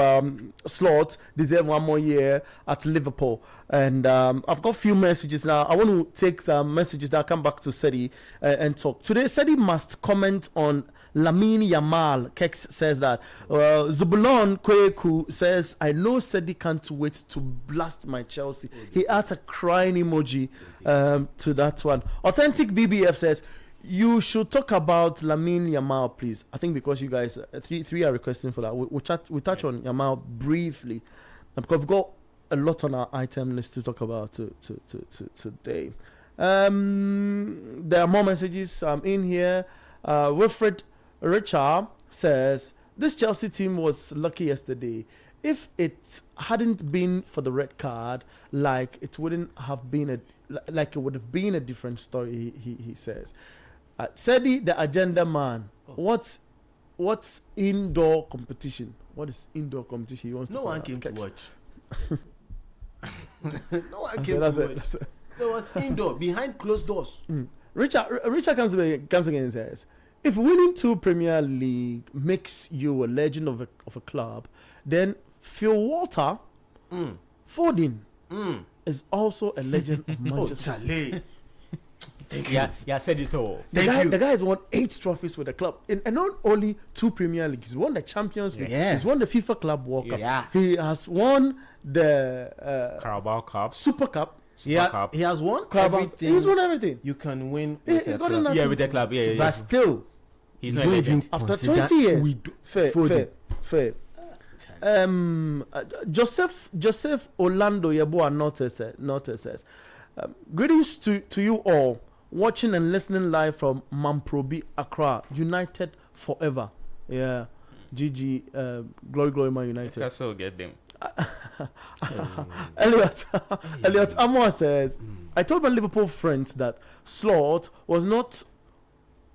Speaker 1: Slot deserve one more year at Liverpool. And I've got a few messages now. I want to take some messages that come back to Sedi and talk. Today, Sedi must comment on Lamine Yamal. Kex says that. Zubulon Kweku says, I know Sedi can't wait to blast my Chelsea. He adds a crying emoji to that one. Authentic BBF says, you should talk about Lamine Yamal, please. I think because you guys three are requesting for that. We touch on Yamal briefly because we've got a lot on our item list to talk about today. There are more messages in here. Wilfred Richard says this Chelsea team was lucky yesterday. If it hadn't been for the red card, it would have been a different story. He says. Sedi, the agenda man. What's indoor competition? What is indoor competition? He wants
Speaker 2: no
Speaker 1: to
Speaker 2: one came to watch. No one came to watch. So it was indoor, behind closed doors.
Speaker 1: Richard comes again and says, if winning 2 Premier League makes you a legend of a club, then Phil Walter Foden is also a legend of Manchester City.
Speaker 2: Charlie.
Speaker 3: Yeah, said it all.
Speaker 1: The guy has won 8 trophies with the club, and not only 2 Premier Leagues. He's won the Champions League.
Speaker 2: Yeah.
Speaker 1: He's won the FIFA Club World Cup.
Speaker 2: Yeah.
Speaker 1: He has won the
Speaker 3: Carabao Cup.
Speaker 1: Super Cup.
Speaker 3: Cup.
Speaker 2: He has won
Speaker 1: Carabao.
Speaker 2: everything.
Speaker 1: He's won everything.
Speaker 2: You can win.
Speaker 1: He's
Speaker 2: with a
Speaker 1: got
Speaker 2: club.
Speaker 1: enough.
Speaker 3: Yeah, with the club. Yeah,
Speaker 2: But still,
Speaker 3: he's
Speaker 2: you
Speaker 3: not a
Speaker 2: don't
Speaker 3: legend.
Speaker 2: even
Speaker 1: After
Speaker 2: consider
Speaker 1: 20 years.
Speaker 2: we do-
Speaker 1: Fair. Joseph Orlando Yeboah Note says, greetings to you all watching and listening live from Mamprobi, Accra. United forever. Yeah. GG, glory, Man United.
Speaker 3: Castle get them.
Speaker 1: Elliot Amor says, I told my Liverpool friends that Slot was not.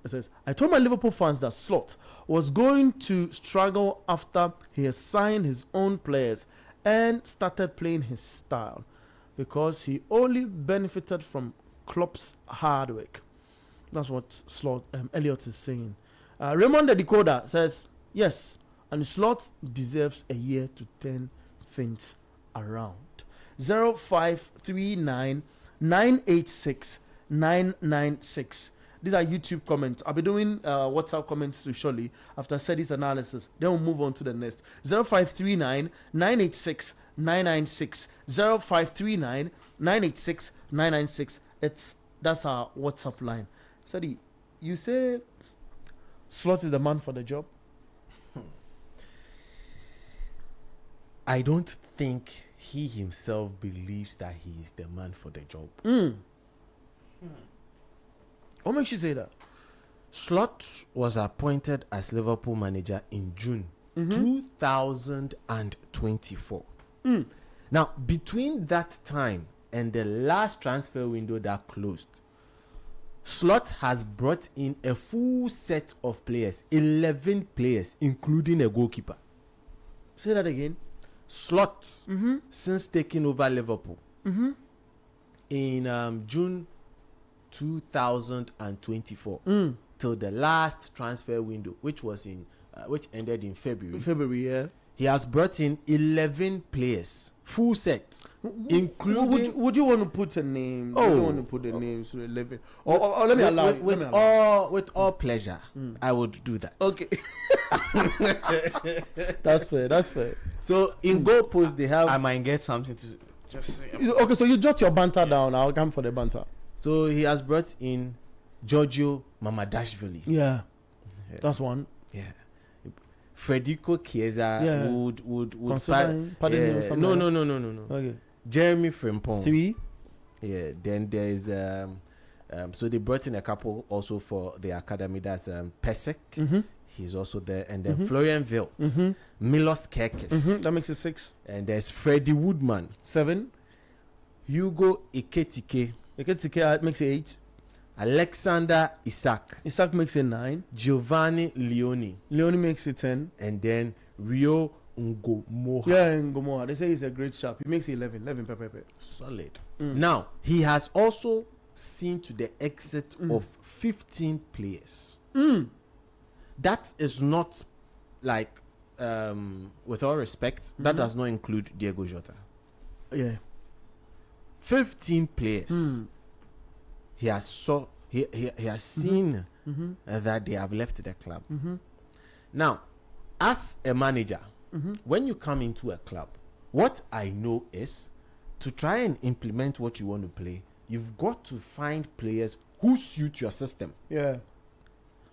Speaker 1: It says, I told my Liverpool fans that Slot was going to struggle after he has signed his own players and started playing his style, because he only benefited from Klopp's hard work. That's what Slot Elliot is saying. Raymond the Decoder says, yes, and Slot deserves a year to turn things around. 0539 986 996. These are YouTube comments. I'll be doing WhatsApp comments to Shirley after I said this analysis. Then we'll move on to the next. 0539 986 996. 0539 986 996. That's our WhatsApp line. Sadi, you say Slot is the man for the job?
Speaker 2: I don't think he himself believes that he is the man for the job.
Speaker 1: What makes you say that?
Speaker 2: Slot was appointed as Liverpool manager in June 2024. Now, between that time and the last transfer window that closed, Slot has brought in a full set of players, 11 players, including a goalkeeper.
Speaker 1: Say that again.
Speaker 2: Slot, since taking over Liverpool in June 2024 till the last transfer window, which ended in February.
Speaker 1: Yeah.
Speaker 2: He has brought in 11 players, full set, including.
Speaker 1: Would you want to put a name?
Speaker 2: Oh.
Speaker 1: You don't want to put the names to 11. Or let me allow you.
Speaker 2: with all pleasure, I would do that.
Speaker 1: Okay. That's fair.
Speaker 2: So in goalposts they have.
Speaker 3: I might get something to just say.
Speaker 1: Okay, so you jot your banter down. I'll come for the banter.
Speaker 2: So he has brought in Giorgio Mamadashvili.
Speaker 1: Yeah. That's one.
Speaker 2: Yeah. Federico Chiesa would
Speaker 1: Considering pardon him or something
Speaker 2: no.
Speaker 1: Okay.
Speaker 2: Jeremy Frimpong.
Speaker 1: 3.
Speaker 2: Yeah. Then there is so they brought in a couple also for the academy. That's Pesek. He's also there, and then Florian Wirtz, Milos Kerkez.
Speaker 1: That makes it 6.
Speaker 2: And there's Freddie Woodman,
Speaker 1: 7.
Speaker 2: Hugo Ekitike,
Speaker 1: Ekitike makes it 8.
Speaker 2: Alexander Isak,
Speaker 1: Isak makes it 9.
Speaker 2: Giovanni Leoni,
Speaker 1: makes it 10.
Speaker 2: and then Rio Ngomoha.
Speaker 1: Yeah, Ngomoha. They say he's a great chap. He makes it 11. 11 per.
Speaker 2: Solid. Now, he has also seen to the exit of 15 players. That is not like, with all respect, that does not include Diego Jota.
Speaker 1: Yeah.
Speaker 2: 15 players. He has seen that they have left the club. Now, as a manager, when you come into a club, what I know is to try and implement what you want to play, you've got to find players who suit your system.
Speaker 1: Yeah.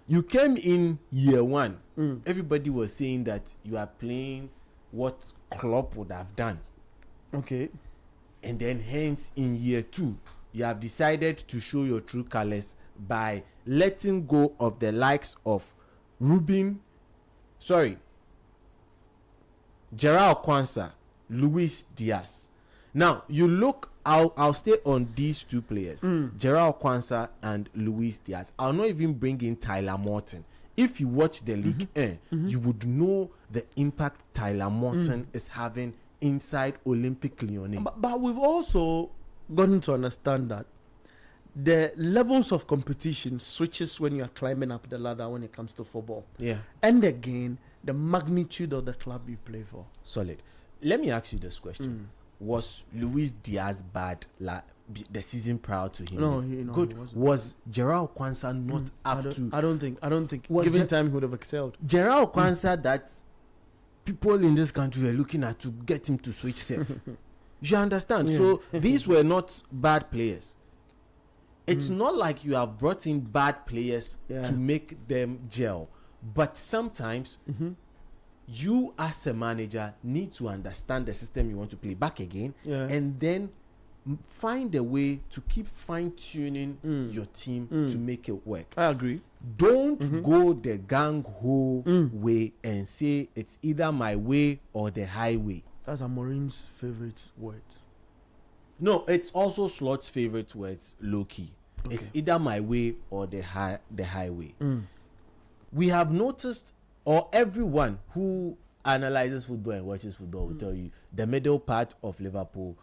Speaker 2: You came in year 1. Everybody was saying that you are playing what Klopp would have done.
Speaker 1: Okay.
Speaker 2: And then hence in year 2, you have decided to show your true colors by letting go of the likes of Gerald Kwanzaa, Luis Diaz. Now, you look, I'll stay on these 2 players, Gerald Kwanzaa and Luis Diaz. I'll not even bring in Tyler Morton. If you watch the League 1, you would know the impact Tyler Morton is having inside Olympique Lyonnais.
Speaker 1: But we've also gotten to understand that the levels of competition switches when you are climbing up the ladder when it comes to football.
Speaker 2: Yeah.
Speaker 1: And again, the magnitude of the club you play for.
Speaker 2: Solid. let me ask you this question: was Luis Diaz bad the season prior to him?
Speaker 1: No,
Speaker 2: good.
Speaker 1: He wasn't.
Speaker 2: Was Gerald Kwanzaa not
Speaker 1: I don't think.
Speaker 2: Was
Speaker 1: Given time, he would have excelled.
Speaker 2: Gerald Kwanzaa that people in this country were looking at to get him to switch self. You understand?
Speaker 1: Yeah.
Speaker 2: So these were not bad players. It's not like you have brought in bad players to make them gel, but sometimes you as a manager need to understand the system you want to play back again, and then find a way to keep fine-tuning your team to make it work.
Speaker 1: I agree.
Speaker 2: Don't go the gang-ho way and say it's either my way or the highway.
Speaker 1: That's Amorim's favorite word.
Speaker 2: No, it's also Slot's favorite words, low-key. Okay. It's either my way or the highway. We have noticed, or everyone who analyzes football and watches football will tell you, the middle part of Liverpool,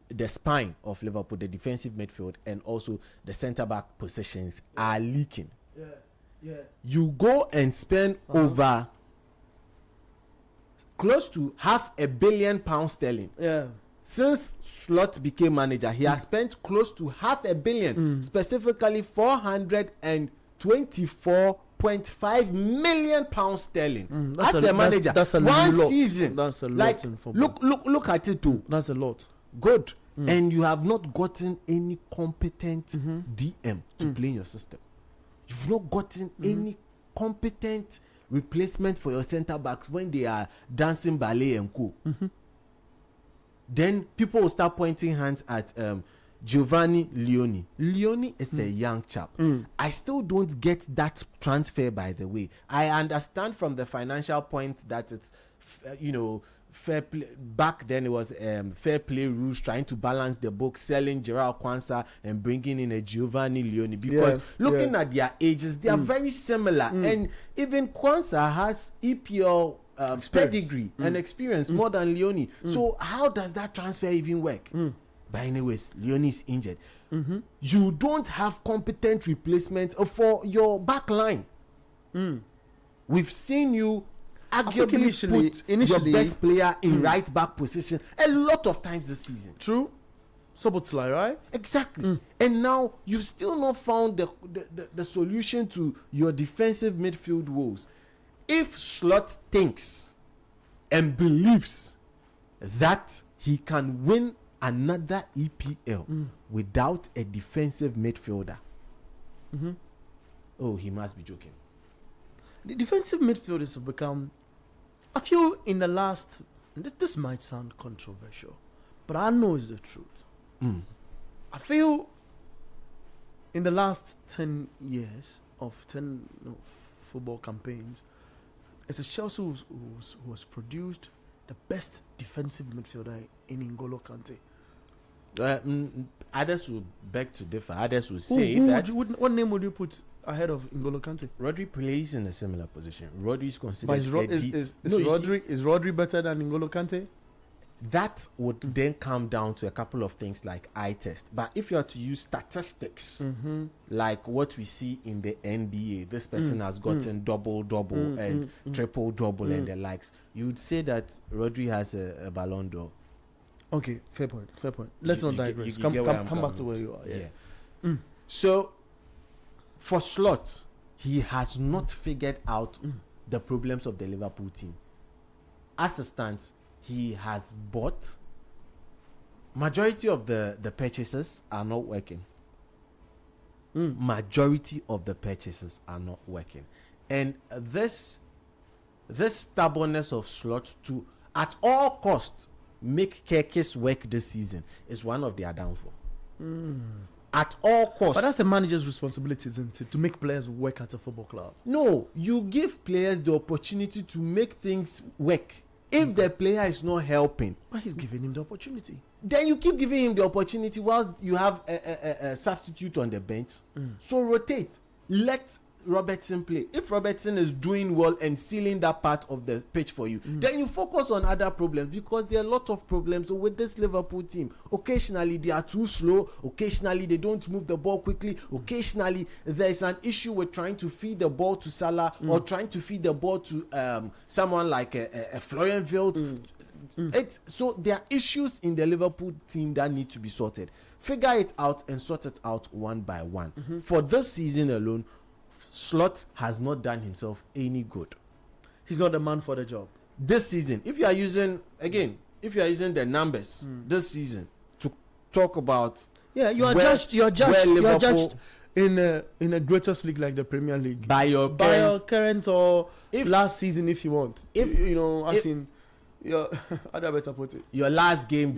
Speaker 2: the spine of Liverpool, the defensive midfield, and also the centre-back positions are leaking. You go and spend over close to £500 million. Since Slot became manager, he has spent close to £500 million, specifically £424.5 million sterling. As a manager,
Speaker 1: that's a
Speaker 2: one
Speaker 1: lot.
Speaker 2: season.
Speaker 1: That's a lot
Speaker 2: like,
Speaker 1: in football.
Speaker 2: Look at it too.
Speaker 1: That's a lot.
Speaker 2: Good. And you have not gotten any competent DM to play in your system. You've not gotten any competent replacement for your centre backs when they are dancing ballet and co. Then people will start pointing hands at Giovanni Leone. Leone is a young chap. I still don't get that transfer, by the way. I understand from the financial point that it's, fair play. Back then it was fair play rules, trying to balance the book, selling Gerald Kwanzaa and bringing in a Giovanni Leone, because looking at their ages, they are very similar. And even Kwanzaa has EPL pedigree and experience more than Leone. So how does that transfer even work? But anyways, Leone is injured. You don't have competent replacements for your back line. We've seen you arguably put your best player in right back position a lot of times this season.
Speaker 1: True. Sobotlai, right?
Speaker 2: Exactly. And now you've still not found the solution to your defensive midfield woes. If Slot thinks and believes that he can win another EPL without a defensive midfielder, oh, he must be joking.
Speaker 1: The defensive midfielders have become, I feel in the last, this might sound controversial, but I know it's the truth. I feel in the last 10 years of 10 football campaigns, it's Chelsea who has produced the best defensive midfielder in N'Golo Kante.
Speaker 2: Others will beg to differ. Others will say that.
Speaker 1: What name would you put ahead of N'Golo Kante?
Speaker 2: Rodri plays in a similar position. Rodri is considered.
Speaker 1: But is Rodri better than N'Golo Kante?
Speaker 2: That would then come down to a couple of things like eye test. But if you are to use statistics, like what we see in the NBA, this person has gotten double and triple double and the likes, you would say that Rodri has a Ballon d'Or.
Speaker 1: Okay, fair point. Let's not digress. Come back to where you are.
Speaker 2: So, for Slot, he has not figured out the problems of the Liverpool team. As it stands, he has bought. Majority of the purchases are not working. Majority of the purchases are not working. And this stubbornness of Slot to, at all costs, make Kirkis work this season is one of their downfall. At all costs.
Speaker 1: But that's the manager's responsibility, isn't it? To make players work at a football club.
Speaker 2: No, you give players the opportunity to make things work. If the player is not helping,
Speaker 1: but he's giving him the opportunity.
Speaker 2: Then you keep giving him the opportunity whilst you have a substitute on the bench. So rotate. Let Robertson play. If Robertson is doing well and sealing that part of the pitch for you, then you focus on other problems, because there are a lot of problems with this Liverpool team. Occasionally they are too slow. Occasionally they don't move the ball quickly. Occasionally there is an issue with trying to feed the ball to Salah or trying to feed the ball to someone like a Florian Wirtz. So there are issues in the Liverpool team that need to be sorted. Figure it out and sort it out one by one. For this season alone, Slot has not done himself any good.
Speaker 1: He's not the man for the job.
Speaker 2: This season, if you are using the numbers this season to talk about,
Speaker 1: you are judged in a greatest league like the Premier League
Speaker 2: by your
Speaker 1: current or last season, if you want. How do I better put it?
Speaker 2: Your last game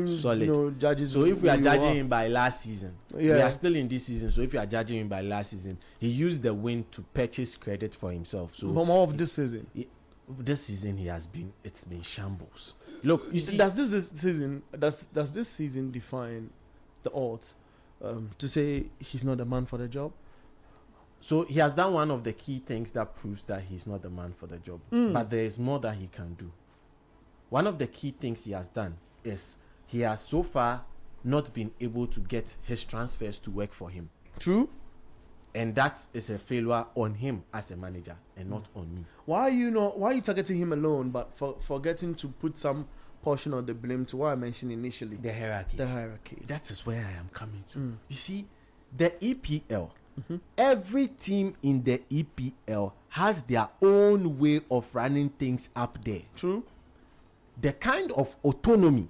Speaker 2: solid.
Speaker 1: Judges.
Speaker 2: So if we are judging him by last season, we are still in this season. So if you are judging him by last season, he used the win to purchase credit for himself. So
Speaker 1: more of this season.
Speaker 2: This season it's been shambles. Look, you see,
Speaker 1: does this season define the odds to say he's not the man for the job?
Speaker 2: So he has done one of the key things that proves that he's not the man for the job. But there is more that he can do. One of the key things he has done is he has so far not been able to get his transfers to work for him.
Speaker 1: True.
Speaker 2: And that is a failure on him as a manager and not on me.
Speaker 1: Why are you targeting him alone but forgetting to put some portion of the blame to what I mentioned initially?
Speaker 2: The hierarchy. That is where I am coming to. You see, the EPL, every team in the EPL has their own way of running things up there.
Speaker 1: True.
Speaker 2: The kind of autonomy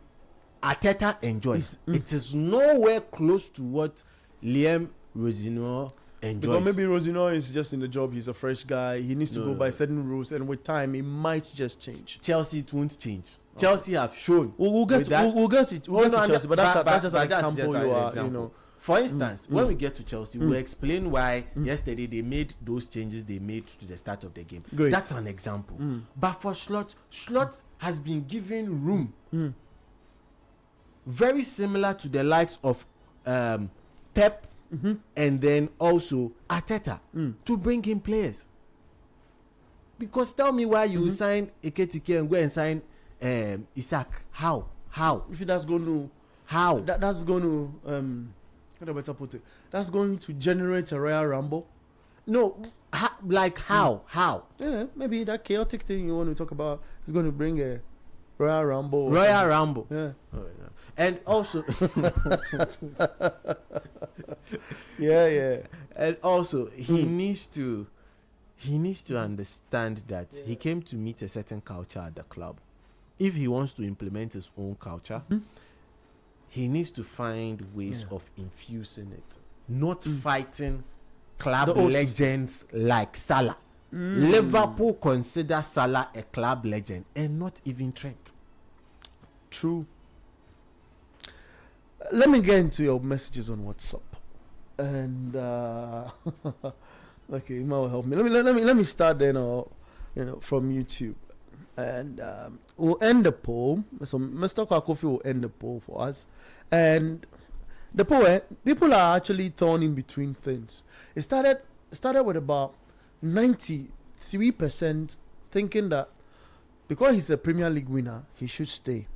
Speaker 2: Arteta enjoys, it is nowhere close to what Liam Rosinho enjoys.
Speaker 1: Because maybe Rosinho is just in the job. He's a fresh guy. He needs to go by certain rules, and with time, it might just change.
Speaker 2: Chelsea, it won't change. Okay. Chelsea have shown.
Speaker 1: We'll get it. We'll get to Chelsea, but that's just an example.
Speaker 2: For instance, when we get to Chelsea, we'll explain why yesterday they made those changes they made to the start of the game.
Speaker 1: Great.
Speaker 2: That's an example. But for Slot has been given room. Very similar to the likes of Pep and then also Arteta to bring in players. Because tell me why you sign Ekitike and go and sign Isaac. How?
Speaker 1: If that's going to...
Speaker 2: How?
Speaker 1: That's going to... how do I better put it? That's going to generate a Royal Rumble.
Speaker 2: No, how?
Speaker 1: Yeah, maybe that chaotic thing you want to talk about is going to bring a Royal Rumble.
Speaker 2: Royal Rumble.
Speaker 1: Yeah.
Speaker 2: Oh, yeah. And also,
Speaker 1: yeah.
Speaker 2: And also, he needs to understand that he came to meet a certain culture at the club. If he wants to implement his own culture, he needs to find ways of infusing it, not fighting club legends like Salah. Liverpool consider Salah a club legend and not even Trent.
Speaker 1: True. Let me get into your messages on WhatsApp, and okay, you might help me. Let me start then, from YouTube, and we'll end the poll. So Mr. Kwakofi will end the poll for us, and the poll, people are actually torn in between things. It started with about 93% thinking that because he's a Premier League winner, he should stay.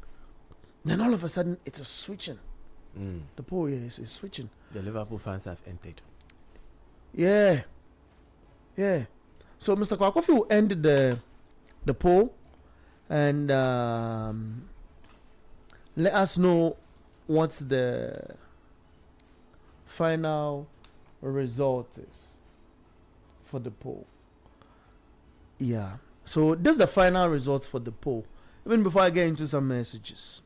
Speaker 1: Then all of a sudden, it's a switching. The poll is switching.
Speaker 2: The Liverpool fans have entered.
Speaker 1: Yeah. So Mr. Kwakofi will end the poll and let us know what the final result is for the poll. Yeah. So this is the final result for the poll. Even before I get into some messages.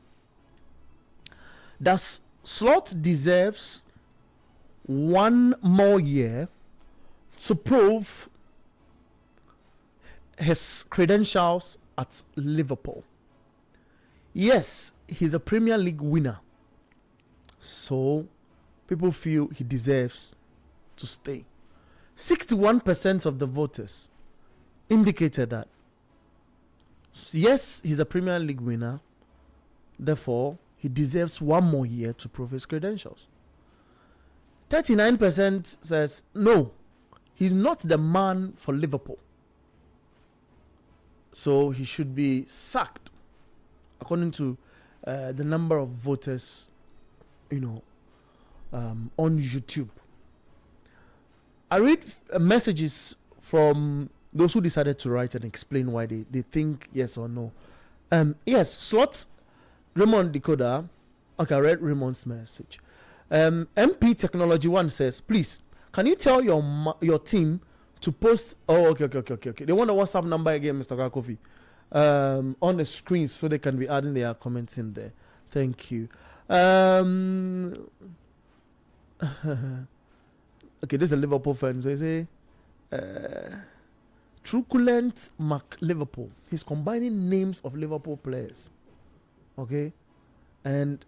Speaker 1: Does Slot deserves one more year to prove his credentials at Liverpool? Yes, he's a Premier League winner. So people feel he deserves to stay. 61% of the voters indicated that yes, he's a Premier League winner. Therefore, he deserves one more year to prove his credentials. 39% says no, he's not the man for Liverpool. So he should be sacked, according to the number of voters, on YouTube. I read messages from those who decided to write and explain why they think yes or no. Yes, slots. Raymond Decoder. Okay, I read Raymond's message. MP Technology One says, please, can you tell your team to post? Oh, okay. They want a WhatsApp number again, Mr. Kakofi, on the screen so they can be adding their comments in there. Thank you. Okay, this is a Liverpool fan. So he say, Truculent Mac Liverpool. He's combining names of Liverpool players. Okay, and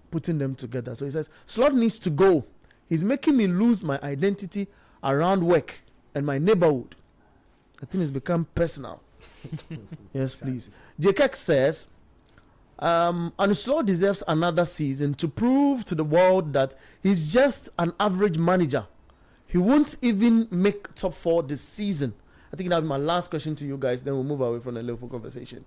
Speaker 1: putting them together. So he says, Slot needs to go. He's making me lose my identity around work and my neighborhood. I think it's become personal. Yes, please. J.K. says, and Slot deserves another season to prove to the world that he's just an average manager. He won't even make top 4 this season. I think that'll be my last question to you guys. Then we'll move away from the Liverpool conversation.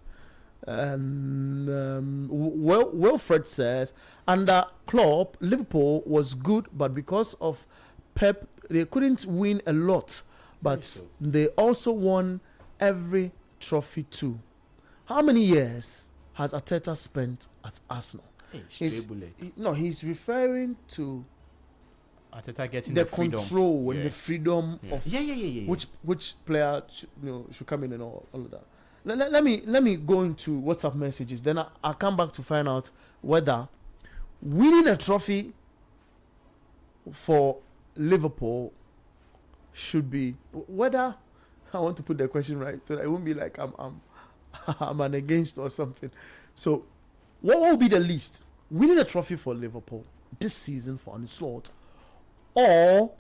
Speaker 1: Wilfred says, under Klopp, Liverpool was good, but because of Pep, they couldn't win a lot. But they also won every trophy too. How many years has Arteta spent at Arsenal? He's referring to
Speaker 3: Arteta getting
Speaker 1: the
Speaker 3: freedom.
Speaker 1: control and the freedom of
Speaker 2: Yeah.
Speaker 1: which player should come in and all of that. Let me go into WhatsApp messages. Then I'll come back to find out whether winning a trophy for Liverpool should be, whether I want to put the question right so that it won't be like I'm an against or something. So what will be the least? Winning a trophy for Liverpool this season for Arne Slot, or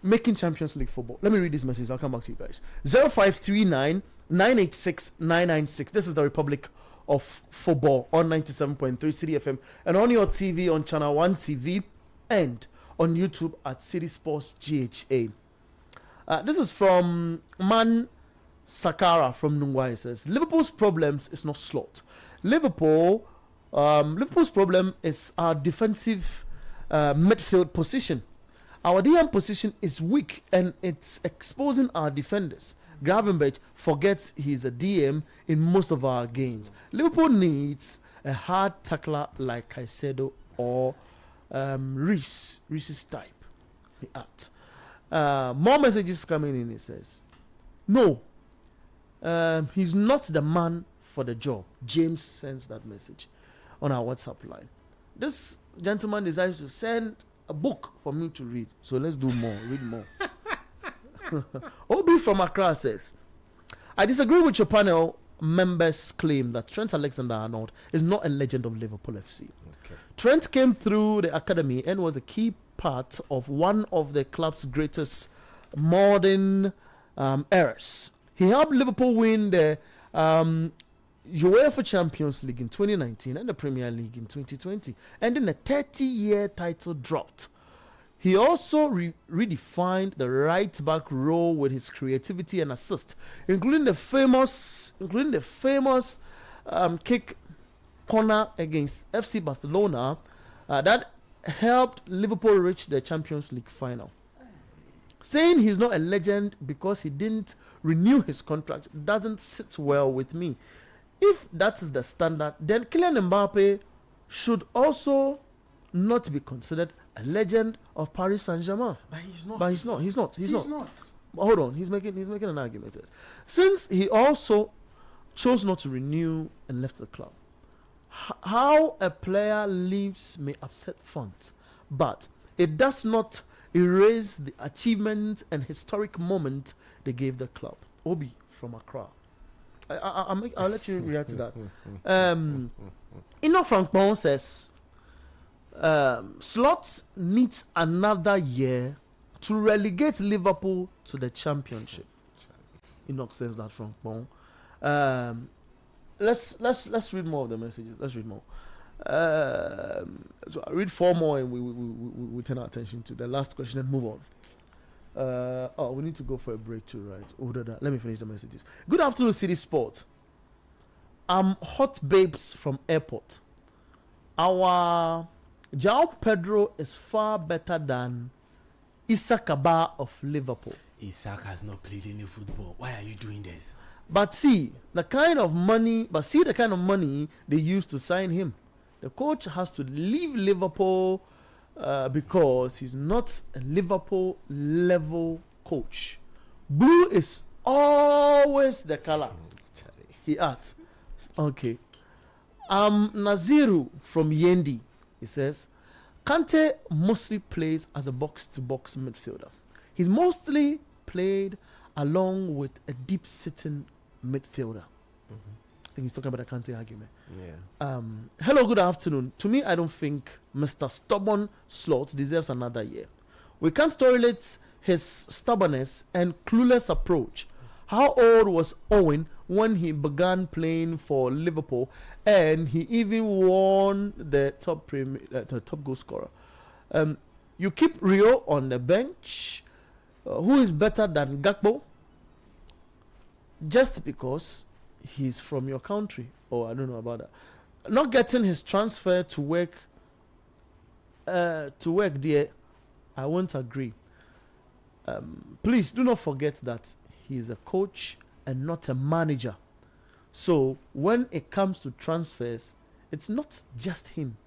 Speaker 1: making Champions League football? Let me read this message. I'll come back to you guys. 0539 986 996. This is the Republic of Football on 97.3 City FM and on your TV on Channel 1 TV and on YouTube at City Sports GHA. This is from Man Sakara from Nungwa. He says, Liverpool's problems is not Slot. Liverpool's problem is our defensive midfield position. Our DM position is weak and it's exposing our defenders. Gravenberch forgets he's a DM in most of our games. Liverpool needs a hard tackler like Caicedo or Reece's type. More messages coming in. He says, no, he's not the man for the job. James sends that message on our WhatsApp line. This gentleman decides to send a book for me to read. So let's do more. Read more. Obi from Accra says, I disagree with your panel members' claim that Trent Alexander-Arnold is not a legend of Liverpool FC. Okay. Trent came through the academy and was a key part of one of the club's greatest modern eras. He helped Liverpool win the UEFA Champions League in 2019 and the Premier League in 2020, ending a 30-year title drought. He also redefined the right-back role with his creativity and assist, including the famous kick corner against FC Barcelona that helped Liverpool reach the Champions League final. Saying he's not a legend because he didn't renew his contract doesn't sit well with me. If that is the standard, then Kylian Mbappe should also not be considered a legend of Paris Saint-Germain.
Speaker 2: But he's not.
Speaker 1: He's not. Hold on. He's making an argument. Since he also chose not to renew and left the club. How a player leaves may upset fans, but it does not erase the achievements and historic moment they gave the club. Obi from Accra. I'll let you react to that. Enoch Frank says, Slot needs another year to relegate Liverpool to the Championship. Enoch says that, Frank Bon. Let's read more of the messages. Let's read more. So I'll read 4 more and we turn our attention to the last question and move on. We need to go for a break too, right? Let me finish the messages. Good afternoon, City Sport. I'm Hot Babes from Airport. Our João Pedro is far better than Issa Kaba of Liverpool.
Speaker 2: Isaac has not played any football. Why are you doing this?
Speaker 1: But see the kind of money they used to sign him. The coach has to leave Liverpool because he's not a Liverpool level coach. Blue is always the color. He adds. Okay. Naziru from Yendi. He says, Kante mostly plays as a box-to-box midfielder. He's mostly played along with a deep-sitting midfielder. I think he's talking about the Kante argument.
Speaker 2: Yeah.
Speaker 1: Hello, good afternoon. To me, I don't think Mr. Stubborn Slot deserves another year. We can't tolerate his stubbornness and clueless approach. How old was Owen when he began playing for Liverpool, and he even won the top goal scorer? You keep Rio on the bench. Who is better than Gakpo? Just because he's from your country. Oh, I don't know about that. Not getting his transfer to work there, I won't agree. Please do not forget that he is a coach and not a manager. So when it comes to transfers, it's not just him.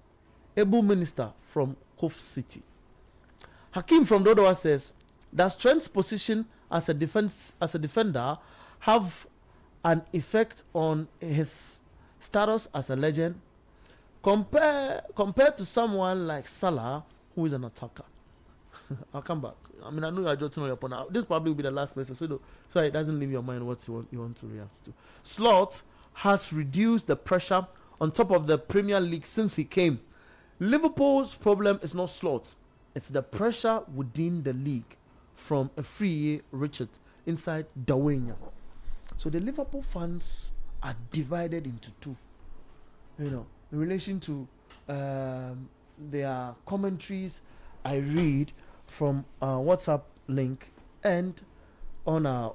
Speaker 1: Able Minister from Cove City. Hakim from Dodowa says, does Trent's position as a defender have an effect on his status as a legend compared to someone like Salah, who is an attacker? I'll come back. I mean, I know you're jotting on your point. This probably will be the last message, so it doesn't leave your mind what you want to react to. Slot has reduced the pressure on top of the Premier League since he came. Liverpool's problem is not Slot. It's the pressure within the league from a free Richard inside Dawenya. So the Liverpool fans are divided into two. You know, in relation to their commentaries, I read from our WhatsApp link and on our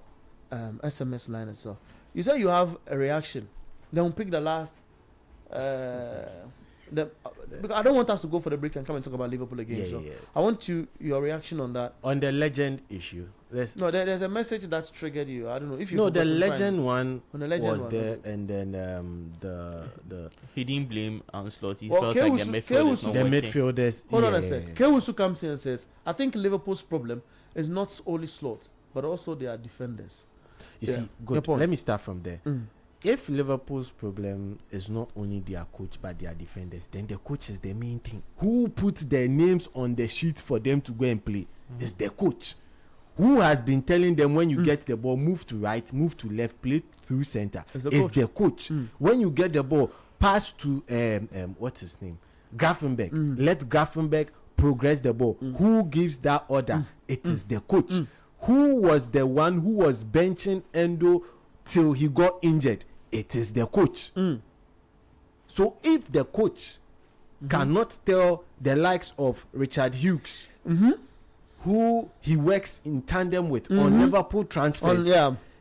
Speaker 1: SMS line itself. You said you have a reaction. Then we'll pick the last. Because I don't want us to go for the break and come and talk about Liverpool again.
Speaker 2: Yeah.
Speaker 1: I want your reaction on that.
Speaker 2: On the legend issue.
Speaker 1: There's a message that's triggered you. I don't know if you.
Speaker 2: No, the legend one
Speaker 1: on the legend
Speaker 2: was
Speaker 1: one,
Speaker 2: there, and then the
Speaker 3: He didn't blame Anslot. He
Speaker 1: Well,
Speaker 3: felt like the midfielders not
Speaker 2: the
Speaker 3: working.
Speaker 2: midfielders.
Speaker 1: Hold on a sec. Kewusu comes in and says, I think Liverpool's problem is not only Slot, but also their defenders.
Speaker 2: You
Speaker 1: Yeah.
Speaker 2: see,
Speaker 1: Your
Speaker 2: good.
Speaker 1: point.
Speaker 2: Let me start from there. If Liverpool's problem is not only their coach but their defenders, then the coach is the main thing. Who puts their names on the sheet for them to go and play? Is the coach. Who has been telling them when you get the ball, move to right, move to left, play through center?
Speaker 1: It's the
Speaker 2: Is
Speaker 1: coach.
Speaker 2: the coach. When you get the ball, pass to what's his name? Grafenberg. Let Grafenberg progress the ball. Who gives that order? It is the coach. Who was the one who was benching Endo till he got injured? It is the coach. So if the coach cannot tell the likes of Richard Hughes, who he works in tandem with on Liverpool transfers,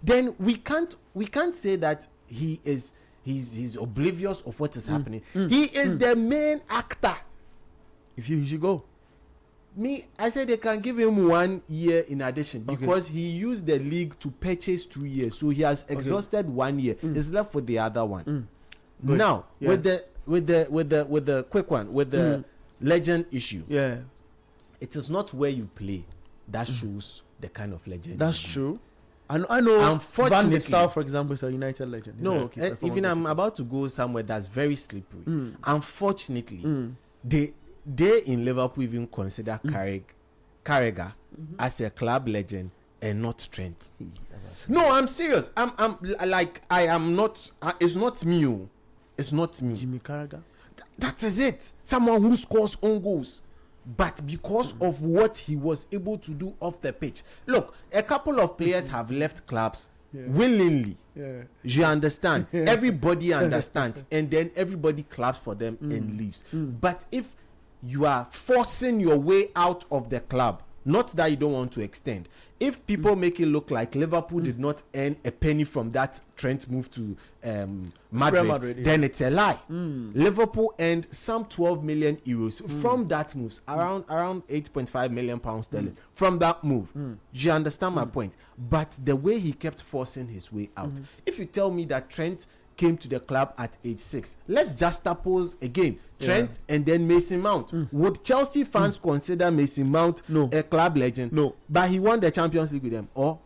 Speaker 2: then we can't say that he's oblivious of what is happening. He is the main actor.
Speaker 1: If you should go.
Speaker 2: I said they can give him 1 year in addition because he used the league to purchase 2 years, so he has exhausted 1 year. It's left for the other one. Now with the quick one, with the legend issue, it is not where you play that shows the kind of legend.
Speaker 1: That's true. I know.
Speaker 2: Unfortunately,
Speaker 1: Van der Sar, for example, is a United legend.
Speaker 2: No, even I'm about to go somewhere that's very slippery. Unfortunately, they in Liverpool even consider Carragher as a club legend and not Trent. No, I'm serious. I am not. It's not me. It's not me.
Speaker 1: Jimmy Carragher.
Speaker 2: That is it. Someone who scores own goals. But because of what he was able to do off the pitch. Look, a couple of players have left clubs willingly. You understand? Everybody understands. And then everybody claps for them and leaves. But if you are forcing your way out of the club, not that you don't want to extend, if people make it look like Liverpool did not earn a penny from that Trent move to Madrid, then it's a lie. Liverpool earned some 12 million euros from that move, around 8.5 million pounds sterling from that move. Do you understand my point? But the way he kept forcing his way out, if you tell me that Trent came to the club at age 6, let's juxtapose again Trent and then Mason Mount. Would Chelsea fans consider Mason Mount a club legend?
Speaker 1: No.
Speaker 2: But he won the Champions League with them, or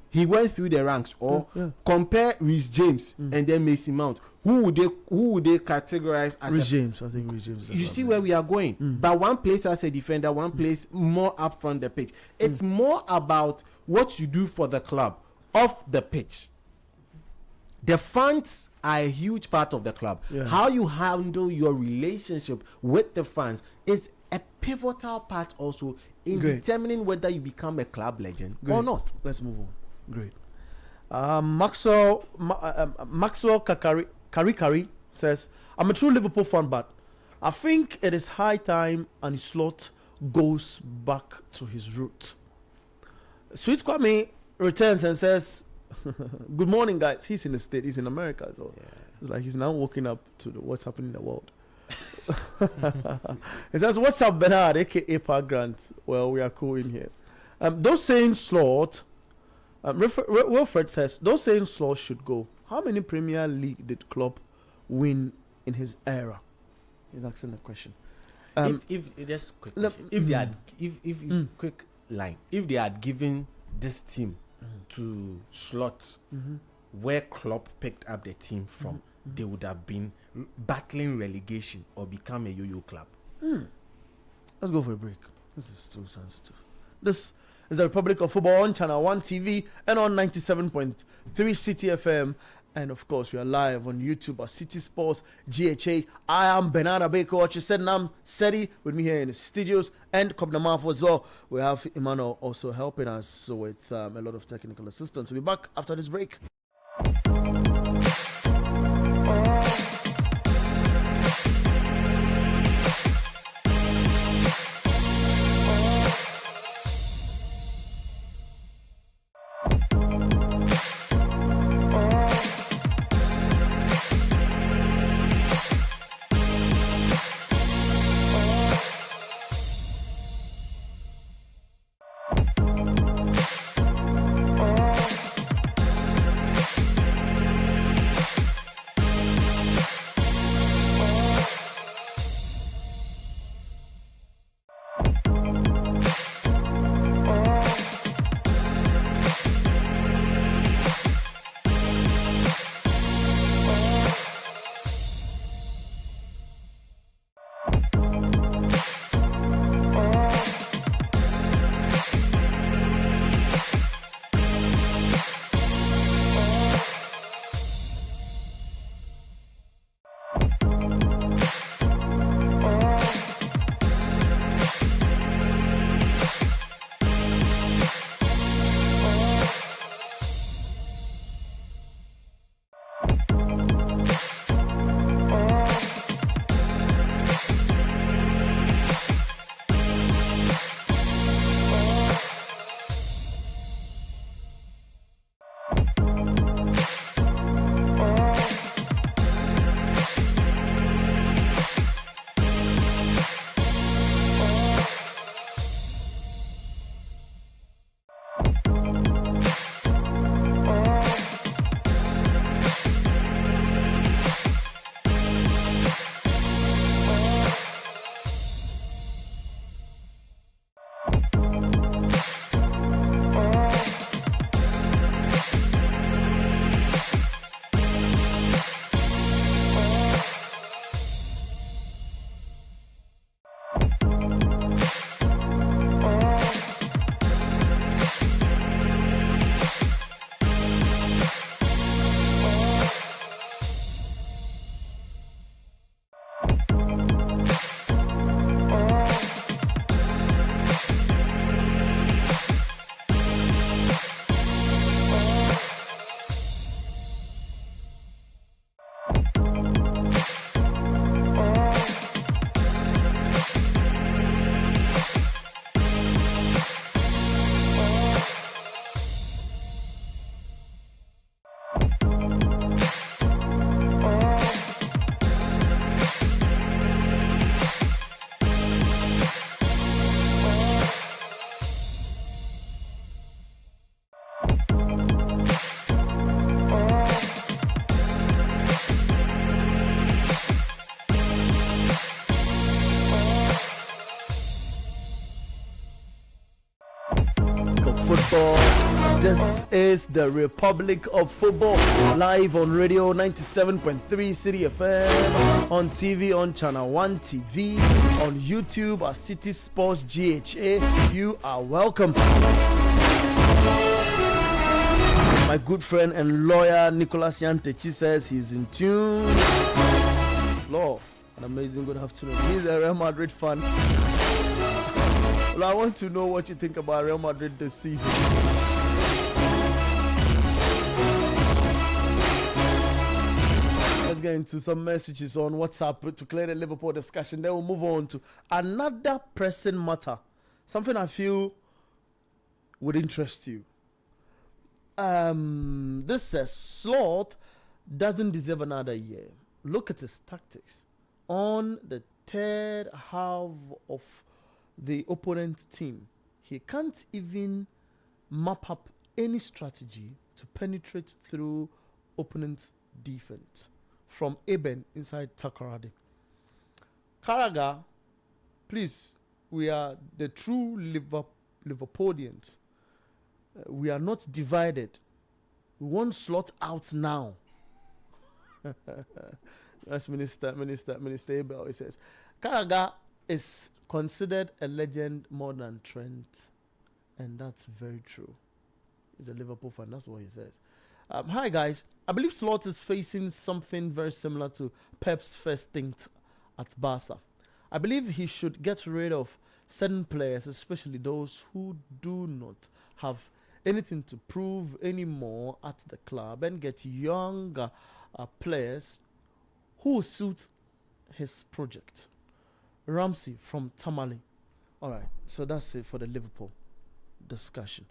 Speaker 2: he went through the ranks, or compare Reece James and then Mason Mount. Who would they categorize as
Speaker 1: Reece James? I think Reece James.
Speaker 2: You see where we are going. But one plays as a defender, one plays more up from the pitch. It's more about what you do for the club off the pitch. The fans are a huge part of the club. How you handle your relationship with the fans is a pivotal part also in determining whether you become a club legend or not.
Speaker 1: Let's move on. Great. Maxwell Kari says, I'm a true Liverpool fan, but I think it is high time Ancelotti goes back to his root. Sweet Kwame returns and says, good morning, guys. He's in the States. He's in America. So it's like he's now waking up to what's happening in the world. He says, what's up, Bernard, a.k.a. Park Grant? Well, we are cool in here. Those saying slot, Wilfred says, those saying slot should go. How many Premier League did Klopp win in his era? He's asking the question.
Speaker 2: Just quick question. Quick line. If they had given this team to Slot where Klopp picked up the team from, they would have been battling relegation or become a yo-yo club.
Speaker 1: Let's go for a break. This is too sensitive. This is the Republic of Football on Channel 1 TV and on 97.3 City FM. And of course, we are live on YouTube at City Sports GHA. I am Bernard Abeko. You said I'm Seti with me here in the studios, and Kobnamafo as well. We have Emmanuel also helping us with a lot of technical assistance. We'll be back after this break. This is the Republic of Football, live on radio 97.3 City FM, on TV on Channel 1 TV, on YouTube at City Sports GHA. You are welcome. My good friend and lawyer Nicholas Yantechi says he's in tune. Lord, an amazing good afternoon. He's a Real Madrid fan. Well, I want to know what you think about Real Madrid this season. Let's get into some messages on WhatsApp to clear the Liverpool discussion. Then we'll move on to another pressing matter. Something I feel would interest you. This says Slot doesn't deserve another year. Look at his tactics on the third half of the opponent team. He can't even map up any strategy to penetrate through opponent's defense. From Eben inside Takoradi. Karaga, please, we are the true Liverpoolians. We are not divided. We want Slot out now. That's Minister Abel. He says, Karaga is considered a legend more than Trent. And that's very true. He's a Liverpool fan. That's what he says. Hi, guys. I believe Slot is facing something very similar to Pep's first stint at Barca. I believe he should get rid of certain players, especially those who do not have anything to prove anymore at the club, and get younger players who suit his project. Ramsey from Tamale. All right, so that's it for the Liverpool discussion.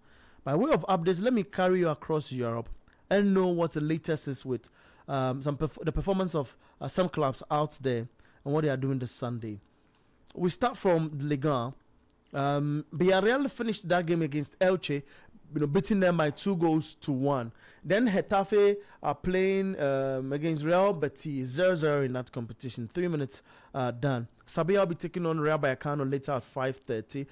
Speaker 1: By way of updates, let me carry you across Europe and know what the latest is with the performance of some clubs out there and what they are doing this Sunday. We start from Ligue 1. Villarreal finished that game against Elche, beating them by 2-1. Then Getafe are playing against Real Betis 0-0 in that competition. 3 minutes done. Sabia will be taking on Real Vallecano later at 5:30.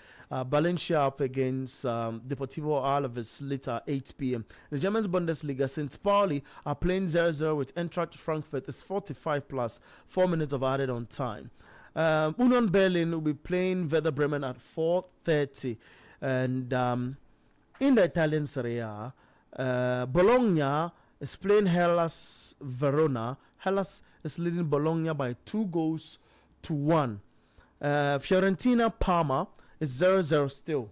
Speaker 1: Valencia up against Deportivo Alaves later at 8 p.m. The German Bundesliga, St. Pauli are playing 0-0 with Eintracht Frankfurt. It's 45 plus 4 minutes of added on time. Union Berlin will be playing Werder Bremen at 4:30. And in the Italian Serie A, Bologna is playing Hellas Verona. Hellas is leading Bologna by 2-1. Fiorentina Parma is 0-0 still.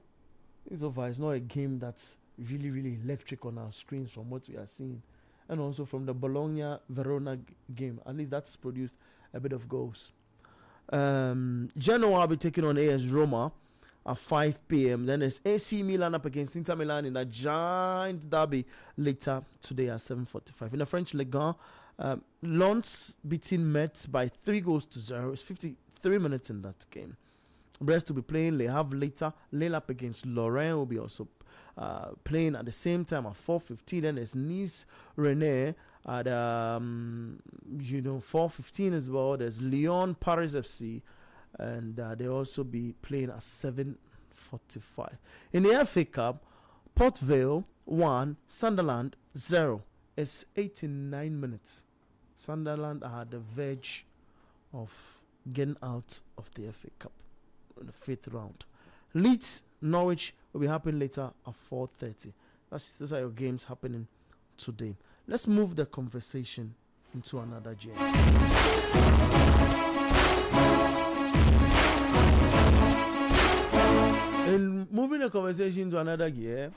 Speaker 1: It's over. It's not a game that's really, really electric on our screens from what we are seeing. And also from the Bologna Verona game. At least that's produced a bit of goals. Genoa will be taking on AS Roma at 5 p.m. Then there's AC Milan up against Inter Milan in a giant derby later today at 7:45. In the French Ligue 1, Lens beating Metz by 3-0. It's 53 minutes in that game. Brest will be playing Le Havre later. Lille up against Lorient will be also playing at the same time at 4:15. Then there's Nice Rennes at 4:15 as well. There's Lyon Paris FC. And they'll also be playing at 7:45. In the FA Cup, Port Vale 1, Sunderland 0. It's 89 minutes. Sunderland are at the verge of getting out of the FA Cup in the 5th round. Leeds, Norwich will be happening later at 4:30. Those are your games happening today. Let's move the conversation into another game. And moving the conversation to another gear,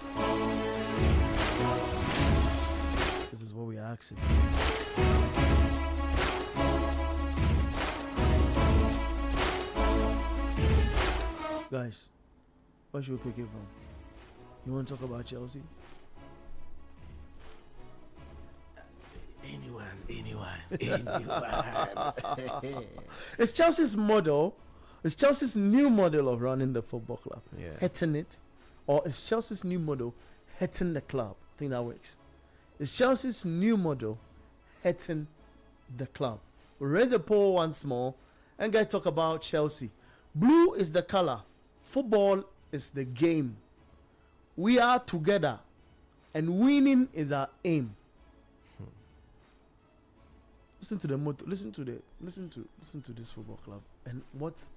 Speaker 1: this is what we're asking. Guys, what should we pick it from? You want to talk about Chelsea? Anyone. It's Chelsea's model. It's Chelsea's new model of running the football club.
Speaker 2: Yeah.
Speaker 1: Hitting it. Or it's Chelsea's new model hitting the club. I think that works. It's Chelsea's new model hitting the club. We'll raise a poll once more and get talk about Chelsea. Blue is the color. Football is the game. We are together. and winning is our aim. Listen to the motto. Listen to this football club and what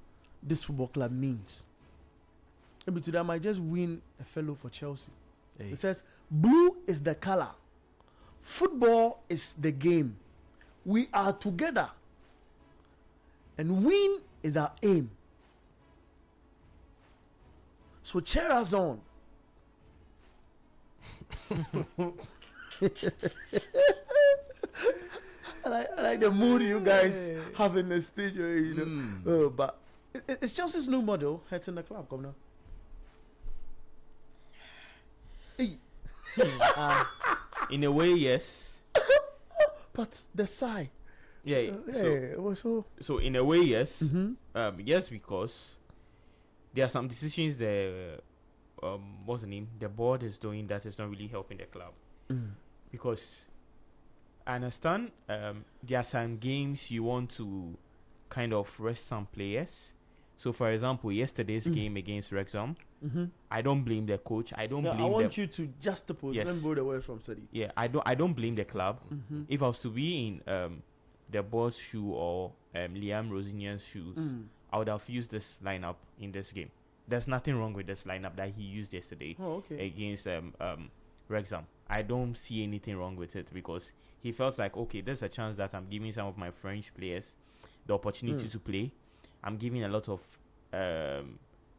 Speaker 1: this football club means. Maybe today I might just win a fellow for Chelsea.
Speaker 2: Hey.
Speaker 1: It says, blue is the color. Football is the game. We are together. And win is our aim. So cheer us on. I like the mood you guys have in the studio, you know. But it's Chelsea's new model heading the club, Governor. Hey.
Speaker 3: In a way, yes.
Speaker 1: But the sigh.
Speaker 3: Yeah. So in a way, yes. Yes, because there are some decisions the what's the name? The board is doing that is not really helping the club. Because I understand there are some games you want to kind of rest some players. So, for example, yesterday's game against Wrexham, I don't blame the coach. I want
Speaker 1: you to juxtapose. Yes. Let me go the way from City.
Speaker 3: Yeah, I don't blame the club. If I was to be in the board's shoe or Liam Rosinian's shoes, I would have used this lineup in this game. There's nothing wrong with this lineup that he used yesterday against Wrexham. I don't see anything wrong with it because he felt like, okay, there's a chance that I'm giving some of my French players the opportunity to play. I'm giving a lot of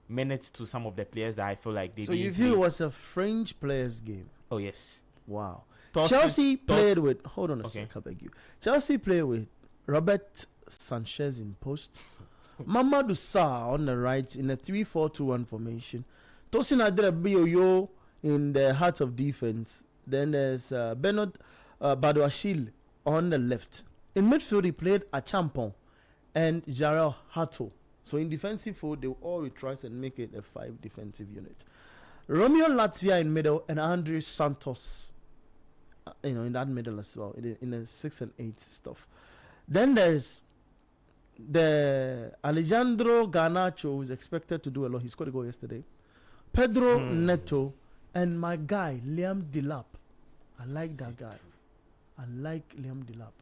Speaker 3: minutes to some of the players that I feel like they.
Speaker 1: So you feel it was a French players' game?
Speaker 3: Oh yes.
Speaker 1: Wow. Chelsea played with. Hold on a sec, I beg you. Chelsea played with Robert Sanchez in post, Mamadou Sarr on the right in a 3-4-2-1 formation. Tosin Adrebioyo in the heart of defense. Then there's Bernard Badouachil on the left. In midfield, he played Achampong and Jarrell Hato. So in defensive fold, they will all retreat and make it a 5 defensive unit. Romeo Latvia in middle and Andre Santos, in that middle as well, in the 6 and 8 stuff. Then there's the Alejandro Garnacho, who is expected to do a lot. He scored a goal yesterday. Pedro Neto and my guy Liam Delap. I like that guy. I like Liam Delap.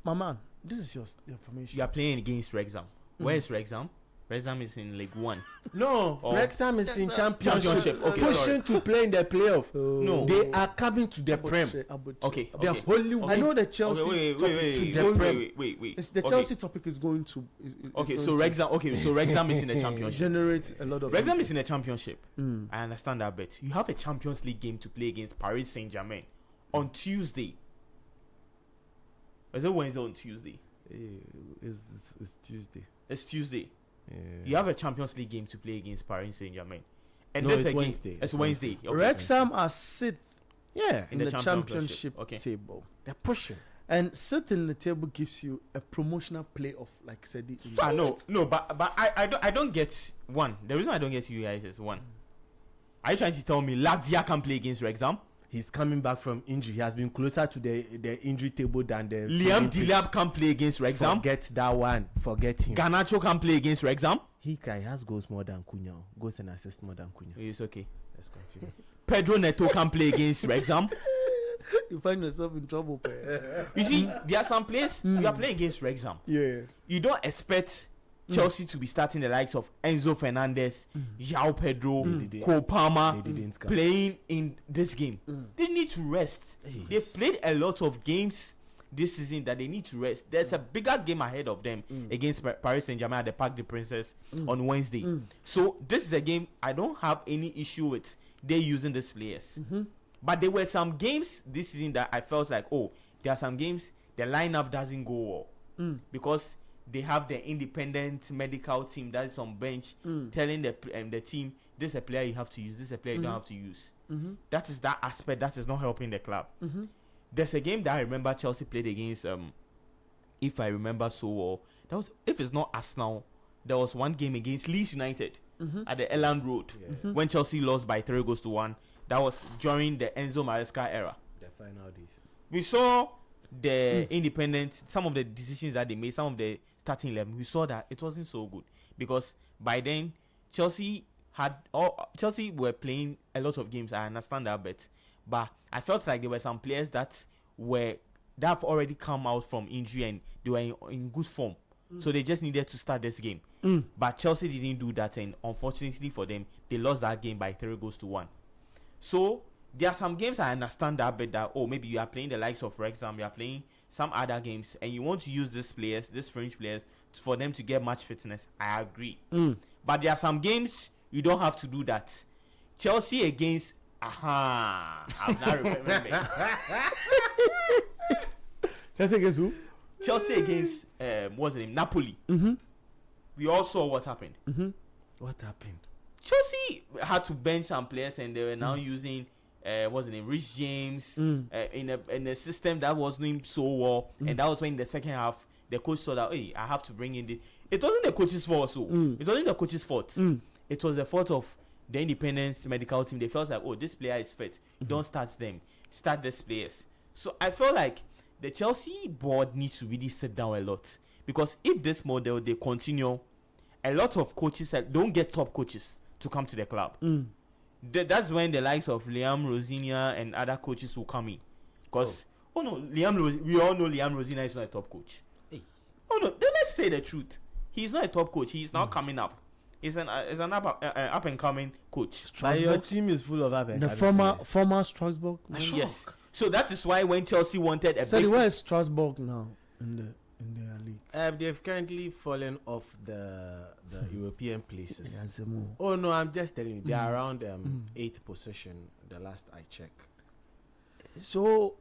Speaker 1: My man, this is your information.
Speaker 3: You are playing against Wrexham. Where is Wrexham? Wrexham is in League 1.
Speaker 2: No, Wrexham is in championship.
Speaker 3: Okay,
Speaker 2: pushing to play in the playoff.
Speaker 3: No,
Speaker 2: they are coming to the Prem.
Speaker 3: Okay,
Speaker 2: they are only.
Speaker 1: I know the Chelsea.
Speaker 3: Wait.
Speaker 1: It's the Chelsea topic is going to.
Speaker 3: Wrexham. Okay, so Wrexham is in the championship.
Speaker 1: Generates a lot of.
Speaker 3: Wrexham is in the championship. I understand that bit. You have a Champions League game to play against Paris Saint-Germain on Tuesday. Is it Wednesday on Tuesday?
Speaker 2: It's Tuesday.
Speaker 3: It's Tuesday.
Speaker 2: Yeah.
Speaker 3: You have a Champions League game to play against Paris Saint-Germain. And
Speaker 2: no,
Speaker 3: it's
Speaker 2: Wednesday.
Speaker 3: It's Wednesday. Okay.
Speaker 1: Wrexham are sixth in the championship table.
Speaker 2: They're pushing.
Speaker 1: And sitting in the table gives you a promotional playoff, like said it.
Speaker 3: But I don't get one. The reason I don't get you guys is one. Are you trying to tell me Latvia can play against Wrexham?
Speaker 2: He's coming back from injury. He has been closer to the injury table than the.
Speaker 3: Liam Delap can play against Wrexham.
Speaker 2: Forget that one. Forget him.
Speaker 3: Garnacho can play against Wrexham.
Speaker 2: He has goals more than Cunha. Goals and assists more than Cunha.
Speaker 3: It's okay.
Speaker 2: Let's continue.
Speaker 3: Pedro Neto can play against Wrexham.
Speaker 1: You find yourself in trouble,
Speaker 3: You see, there are some players you are playing against Wrexham.
Speaker 1: Yeah.
Speaker 3: You don't expect Chelsea to be starting the likes of Enzo Fernandez, João Pedro, Cole Palmer playing in this game. They need to rest. They've played a lot of games this season that they need to rest. There's a bigger game ahead of them against Paris Saint-Germain at the Parc des Princes on Wednesday. So this is a game I don't have any issue with. They're using these players. But there were some games this season that I felt like, there are some games the lineup doesn't go well because they have the independent medical team that is on bench telling the team, this is a player you have to use, this is a player you don't have to use. That is that aspect that is not helping the club. There's a game that I remember Chelsea played against, if I remember so well, that was, if it's not Arsenal, there was one game against Leeds United at the Elland Road when Chelsea lost by 3-1. That was during the Enzo Maresca era.
Speaker 2: The final days.
Speaker 3: We saw the independent, some of the decisions that they made, some of the starting 11, we saw that it wasn't so good because by then Chelsea Chelsea were playing a lot of games. I understand that bit, but I felt like there were some players that have already come out from injury and they were in good form. So they just needed to start this game. But Chelsea didn't do that, and unfortunately for them, they lost that game by 3-1. So there are some games I understand that bit, that maybe you are playing the likes of Wrexham, you are playing some other games, and you want to use these French players, for them to get match fitness. I agree. But there are some games you don't have to do that. Chelsea against I'm not remembering.
Speaker 1: Chelsea against who?
Speaker 3: Chelsea against what's the name? Napoli. We all saw what happened.
Speaker 2: What happened?
Speaker 3: Chelsea had to bench some players, and they were now using what's the name? Rich James in a system that was doing so well, and that was when in the second half the coach saw that, hey, I have to bring in the. It wasn't the coach's fault, it wasn't the coach's fault. It was the fault of the Independence medical team. They felt like, this player is fit. Don't start them. Start these players. So I felt like the Chelsea board needs to really sit down a lot, because if this model they continue, a lot of coaches don't get top coaches to come to the club. That's when the likes of Liam Rosinia and other coaches will come in, because we all know Liam Rosinia is not a top coach. Hey. Then let's say the truth. He's not a top coach. He's now coming up. He's an up and coming coach.
Speaker 2: But your team is full of up and coming.
Speaker 1: The former Strasbourg.
Speaker 3: Yes. So that is why when Chelsea wanted
Speaker 1: where is Strasbourg now in their league?
Speaker 2: They've currently fallen off the European places. Oh no, I'm just telling you, they're around 8th position. The last I checked.
Speaker 1: So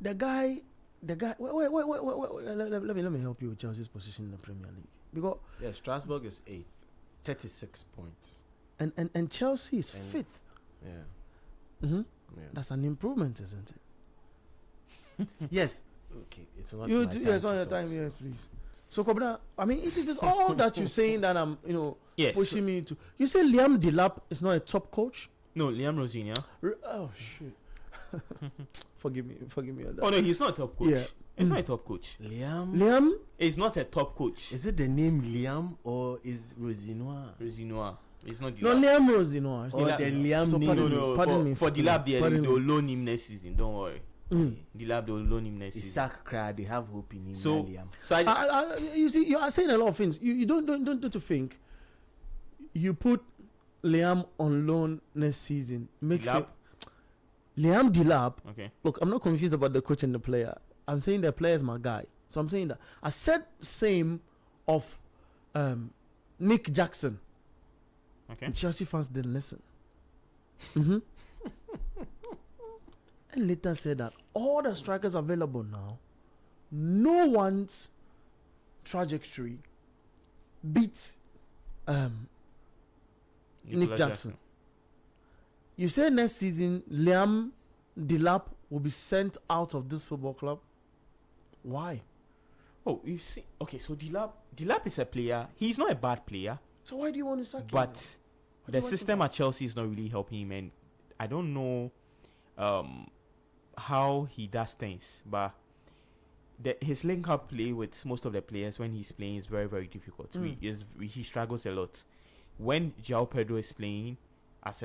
Speaker 1: the guy. Wait, let me help you with Chelsea's position in the Premier League, because
Speaker 2: Strasbourg is 8th, 36 points,
Speaker 1: and Chelsea is 5th.
Speaker 2: Yeah.
Speaker 1: That's an improvement, isn't it?
Speaker 2: Yes. Okay, it's not.
Speaker 1: Yes, on your time. Yes, please. So, Kobna, I mean, it is all that you're saying that I'm, pushing me to. You say Liam Delap is not a top coach?
Speaker 3: No, Liam Rosinia.
Speaker 1: Oh shit. Forgive me on that.
Speaker 3: Oh no, he's not a top coach.
Speaker 1: Yeah.
Speaker 3: He's not a top coach.
Speaker 2: Liam
Speaker 3: is not a top coach.
Speaker 2: Is it the name Liam or is Rosinoir?
Speaker 3: It's not Delap.
Speaker 1: No, Liam Rosinoir.
Speaker 2: Or the Liam name.
Speaker 3: Pardon me. For Delap, they'll loan him next season. Don't worry. Delap, they'll loan him next season.
Speaker 2: Isaac Crowd, they have hope in him.
Speaker 3: So
Speaker 1: you see, you are saying a lot of things. You don't think you put Liam on loan next season makes
Speaker 3: Delap?
Speaker 1: it. Liam Delap.
Speaker 3: Okay.
Speaker 1: Look, I'm not confused about the coach and the player. I'm saying the player is my guy. So I'm saying that. I said same of Nick Jackson.
Speaker 3: Okay.
Speaker 1: Chelsea fans didn't listen. And later said that all the strikers available now, no one's trajectory beats Nick Jackson. You say next season Liam Delap will be sent out of this football club. Why?
Speaker 3: Oh, you see. Okay, so Delap is a player. He's not a bad player.
Speaker 1: So why do you want to sack him?
Speaker 3: But the system at Chelsea is not really helping him, and I don't know how he does things. But his link-up play with most of the players when he's playing is very, very difficult. He struggles a lot. When João Pedro is playing as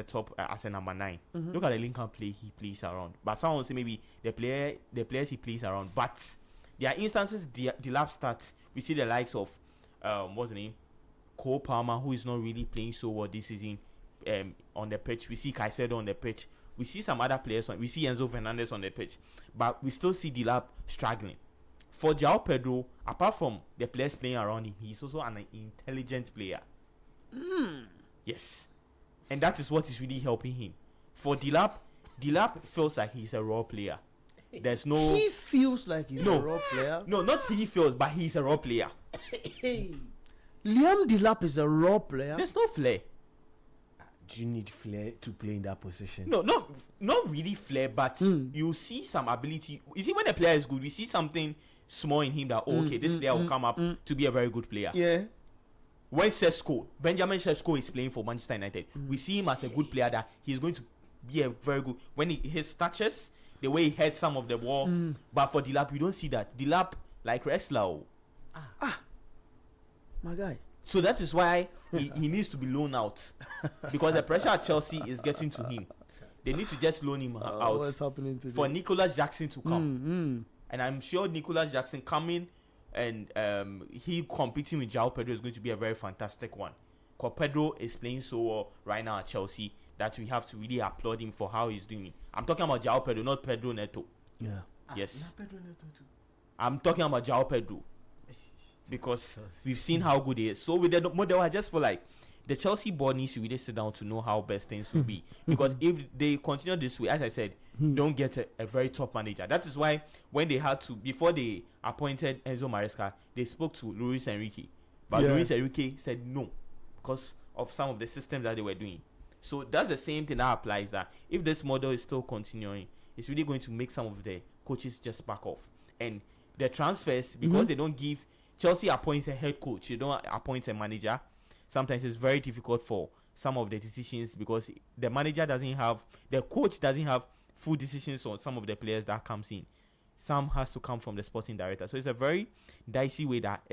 Speaker 3: a number 9, look at the link-up play he plays around. But someone will say maybe the players he plays around. But there are instances Delap starts. We see the likes of what's the name? Cole Palmer, who is not really playing so well this season on the pitch. We see Caicedo on the pitch. We see some other players. We see Enzo Fernandez on the pitch. But we still see Delap struggling. For João Pedro, apart from the players playing around him, he's also an intelligent player. Yes. And that is what is really helping him. For Delap feels like he's a raw player. There's no...
Speaker 1: He feels like he's a raw player?
Speaker 3: No, not he feels, but he's a raw player.
Speaker 1: Liam Delap is a raw player?
Speaker 3: There's no flair.
Speaker 2: Do you need flair to play in that position?
Speaker 3: No, not really flair, but you see some ability. You see, when a player is good, we see something small in him that, this player will come up to be a very good player.
Speaker 1: Yeah.
Speaker 3: When Benjamin Sesko is playing for Manchester United, we see him as a good player that he's going to be a very good... When his touches, the way he heads some of the ball. But for Delap, you don't see that. Delap, like wrestler.
Speaker 1: My guy.
Speaker 3: So that is why he needs to be loaned out, because the pressure at Chelsea is getting to him. They need to just loan him out.
Speaker 1: What's happening today?
Speaker 3: For Nicolas Jackson to come. And I'm sure Nicolas Jackson coming and he competing with João Pedro is going to be a very fantastic one. Because Pedro is playing so well right now at Chelsea that we have to really applaud him for how he's doing. I'm talking about João Pedro, not Pedro Neto.
Speaker 1: Yeah.
Speaker 3: Yes. I'm talking about João Pedro. Because we've seen how good he is. So with the model, I just feel like the Chelsea board needs to really sit down to know how best things will be. Because if they continue this way, as I said, don't get a very top manager. That is why when they had to, before they appointed Enzo Maresca, they spoke to Luis Enrique. But Luis Enrique said no because of some of the systems that they were doing. So that's the same thing that applies, that if this model is still continuing, it's really going to make some of the coaches just back off. And the transfers, because they don't give, Chelsea appoints a head coach, they don't appoint a manager. Sometimes it's very difficult for some of the decisions because the manager doesn't have, the coach doesn't have full decisions on some of the players that comes in. Some has to come from the sporting director. So it's a very dicey way that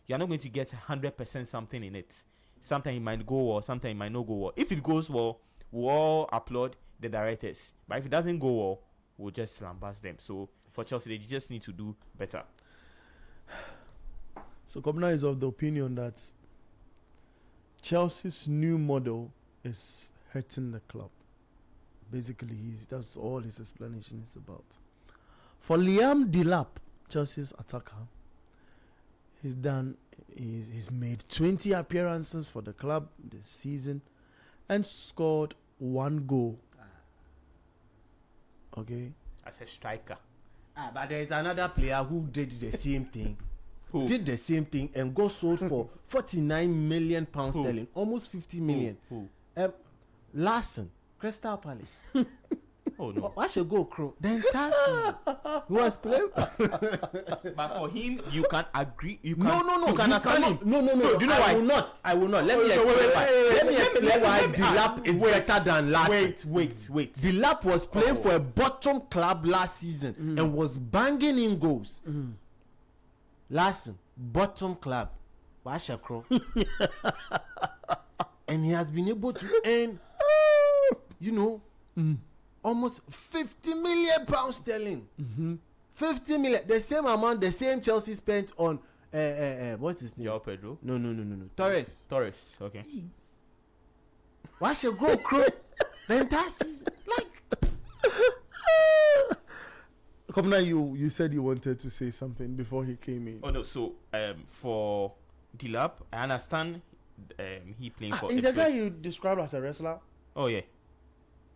Speaker 3: you're not going to get 100% something in it. Sometimes it might go well, sometimes it might not go well. If it goes well, we'll all applaud the directors. But if it doesn't go well, we'll just lambast them. So for Chelsea, they just need to do better.
Speaker 1: So Kobna is of the opinion that Chelsea's new model is hurting the club. Basically, that's all his explanation is about. For Liam Delap, Chelsea's attacker, he's made 20 appearances for the club this season and scored 1 goal. Okay?
Speaker 3: As a striker.
Speaker 2: But there is another player who did the same thing.
Speaker 3: Who?
Speaker 2: Did the same thing and got sold for 49 million pounds sterling, almost 50 million.
Speaker 3: Who?
Speaker 2: Larson, Crystal Palace.
Speaker 3: Oh no.
Speaker 2: Why should go crow? The entire season. He was playing.
Speaker 3: But for him, you can agree. You can.
Speaker 2: No.
Speaker 3: You can understand him.
Speaker 2: No.
Speaker 3: Do you know why?
Speaker 2: I will not. Let me explain why. Let me explain why Delap is better than Larson.
Speaker 3: Wait.
Speaker 2: Delap was playing for a bottom club last season and was banging in goals. Larson, bottom club. Washakro. And he has been able to earn, almost 50 million pounds sterling. 50 million. The same amount, the same Chelsea spent on, what's his name?
Speaker 3: João Pedro.
Speaker 2: No.
Speaker 3: Torres. Okay.
Speaker 2: Washakro, crow. The entire season.
Speaker 1: Kobna, you said you wanted to say something before he came in.
Speaker 3: Oh no, so for Delap, I understand he playing for
Speaker 1: Is the guy you described as a wrestler?
Speaker 3: Oh yeah.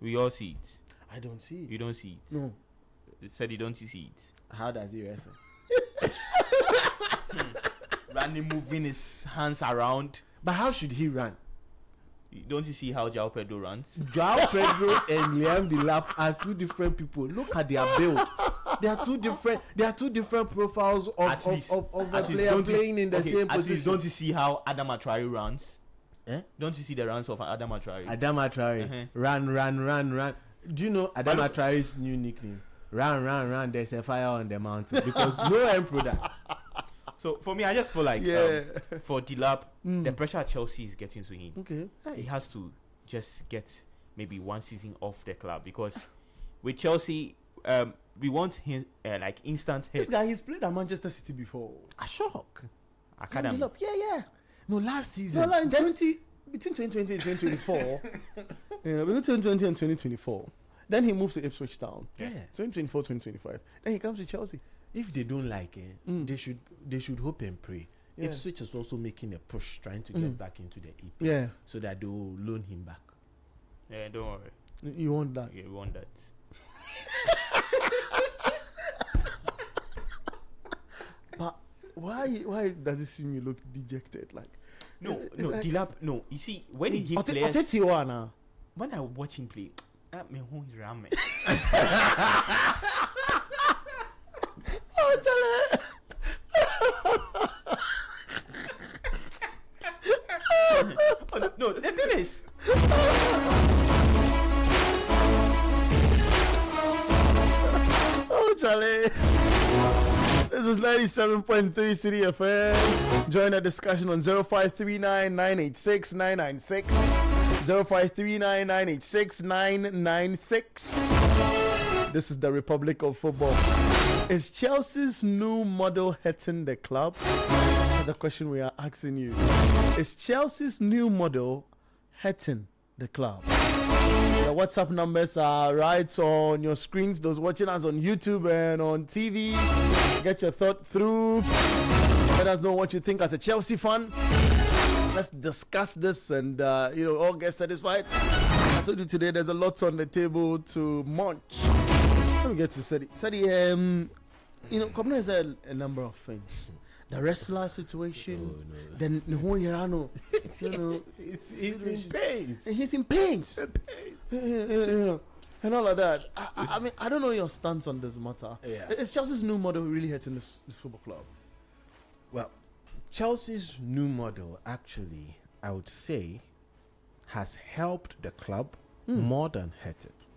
Speaker 3: We all see it.
Speaker 1: I don't see it.
Speaker 3: You don't see it.
Speaker 1: No.
Speaker 3: It said you don't see it.
Speaker 2: How does he wrestle?
Speaker 3: Running, moving his hands around.
Speaker 2: But how should he run?
Speaker 3: Don't you see how João Pedro runs?
Speaker 2: João Pedro and Liam Delap are two different people. Look at their build. They are two different profiles of a player playing in the same
Speaker 3: at least
Speaker 2: position.
Speaker 3: don't you see how Adama Traore runs? Don't you see the runs of Adama Traore?
Speaker 2: Adama Traore. Run. Do you know Adama Traore's new nickname? Run. There's a fire on the mountain because no end product.
Speaker 3: So for me, I just feel like for Delap, the pressure at Chelsea is getting to him.
Speaker 1: Okay.
Speaker 3: He has to just get maybe 1 season off the club because with Chelsea, we want him like instant hits.
Speaker 1: This guy, he's played at Manchester City before.
Speaker 2: A shock.
Speaker 3: Academy.
Speaker 1: Yeah.
Speaker 2: No, last season.
Speaker 1: No, between 2020 and 2024. Between 2020 and 2024. Then he moves to Ipswich Town.
Speaker 2: Yeah.
Speaker 1: 2024, 2025. Then he comes to Chelsea.
Speaker 2: If they don't like it, they should hope and pray.
Speaker 1: Yeah.
Speaker 2: Ipswich is also making a push, trying to get back into the EP.
Speaker 1: Yeah.
Speaker 2: So that they will loan him back.
Speaker 3: Yeah, don't worry.
Speaker 1: You want that?
Speaker 3: Yeah, we want that.
Speaker 1: But why does it seem you look dejected? Like
Speaker 3: No,
Speaker 1: like,
Speaker 3: Delap. No, you see when he gives players. When I watch him play, that man who is ramen. No, the thing is.
Speaker 1: Oh, Charlie. This is 97.3 City FM. Join the discussion on 0539-986-996. 0539-986-996. This is the Republic of Football. Is Chelsea's new model hitting the club? That's the question we are asking you. Is Chelsea's new model hitting the club? The WhatsApp numbers are right on your screens. Those watching us on YouTube and on TV, get your thought through. Let us know what you think as a Chelsea fan. Let's discuss this and all get satisfied. I told you today there's a lot on the table to munch. Let me get to Sadi. Sadi, Kobna is a number of things. The wrestler situation, then the whole Irano,
Speaker 2: he's in pains.
Speaker 1: He's in pains. And all of that. I mean, I don't know your stance on this matter.
Speaker 2: Yeah.
Speaker 1: Is Chelsea's new model really hitting this football club?
Speaker 2: Well, Chelsea's new model, actually, I would say, has helped the club more than hurt it.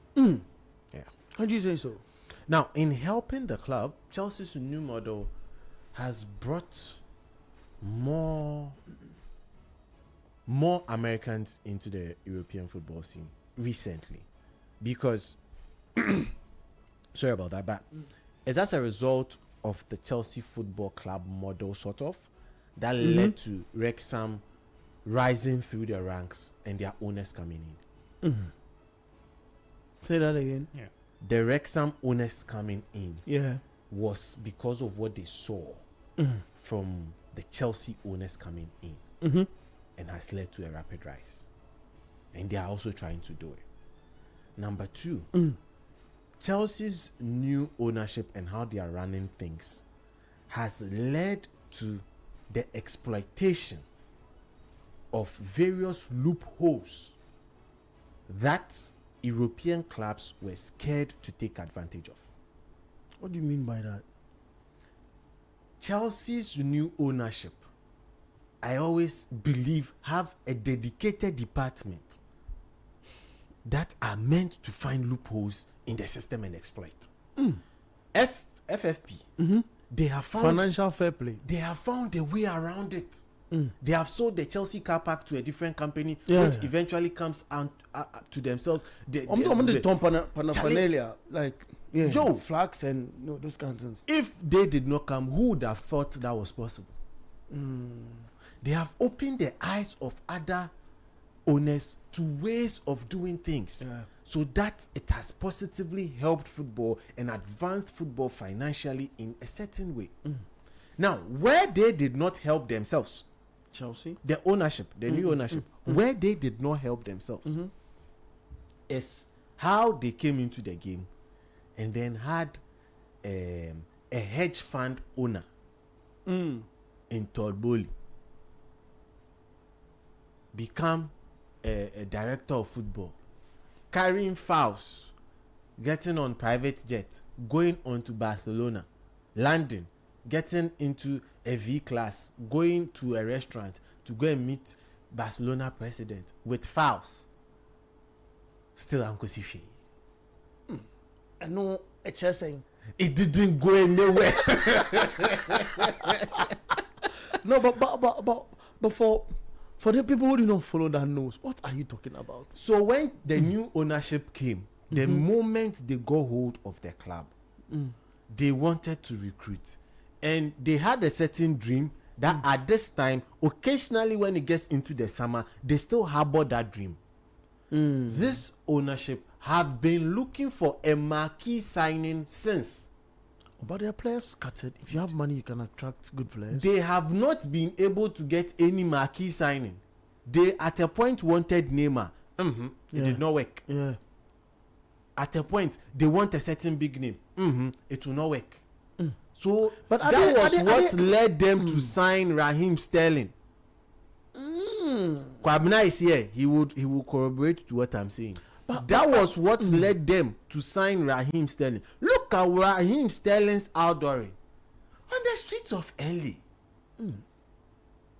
Speaker 2: Yeah.
Speaker 1: How do you say so?
Speaker 2: Now, in helping the club, Chelsea's new model has brought more Americans into the European football scene recently, because sorry about that, but it's as a result of the Chelsea Football Club model, sort of, that led to Wrexham rising through the ranks and their owners coming in.
Speaker 1: Say that again.
Speaker 3: Yeah.
Speaker 2: The Wrexham owners coming in was because of what they saw from the Chelsea owners coming in, and has led to a rapid rise. And they are also trying to do it. Number two, Chelsea's new ownership and how they are running things has led to the exploitation of various loopholes that European clubs were scared to take advantage of.
Speaker 1: What do you mean by that?
Speaker 2: Chelsea's new ownership, I always believe, have a dedicated department that are meant to find loopholes in the system and exploit. FFP, they have found
Speaker 1: financial fair play.
Speaker 2: They have found a way around it. They have sold the Chelsea car park to a different company,
Speaker 1: Yeah.
Speaker 2: which eventually comes out to themselves.
Speaker 1: I'm talking paraphernalia, like
Speaker 2: Yo.
Speaker 1: flags and those kinds of things.
Speaker 2: If they did not come, who would have thought that was possible? They have opened the eyes of other owners to ways of doing things, so that it has positively helped football and advanced football financially in a certain way. Now, where they did not help themselves,
Speaker 1: Chelsea,
Speaker 2: the ownership, the new ownership, where they did not help themselves is how they came into the game and then had a hedge fund owner in Torboli become a director of football, carrying fouls, getting on private jet, going on to Barcelona, landing, getting into a V class, going to a restaurant to go and meet Barcelona president with fouls. Still Uncle Sifi.
Speaker 1: I know a Chelsea.
Speaker 2: It didn't go anywhere.
Speaker 1: No, but for the people who do not follow that news, what are you talking about?
Speaker 2: So when the new ownership came, the moment they got hold of the club, they wanted to recruit. And they had a certain dream that at this time, occasionally when it gets into the summer, they still harbor that dream. This ownership have been looking for a marquee signing since.
Speaker 1: But their players scattered. If you have money, you can attract good players.
Speaker 2: They have not been able to get any marquee signing. They at a point wanted Neymar. It did not work.
Speaker 1: Yeah.
Speaker 2: At a point, they want a certain big name. It will not work. So
Speaker 1: But
Speaker 2: that was what led them to sign Raheem Sterling. Kwabena is here. He will corroborate to what I'm saying. But that was what led them to sign Raheem Sterling. Look at Raheem Sterling's outdooring on the streets of LA.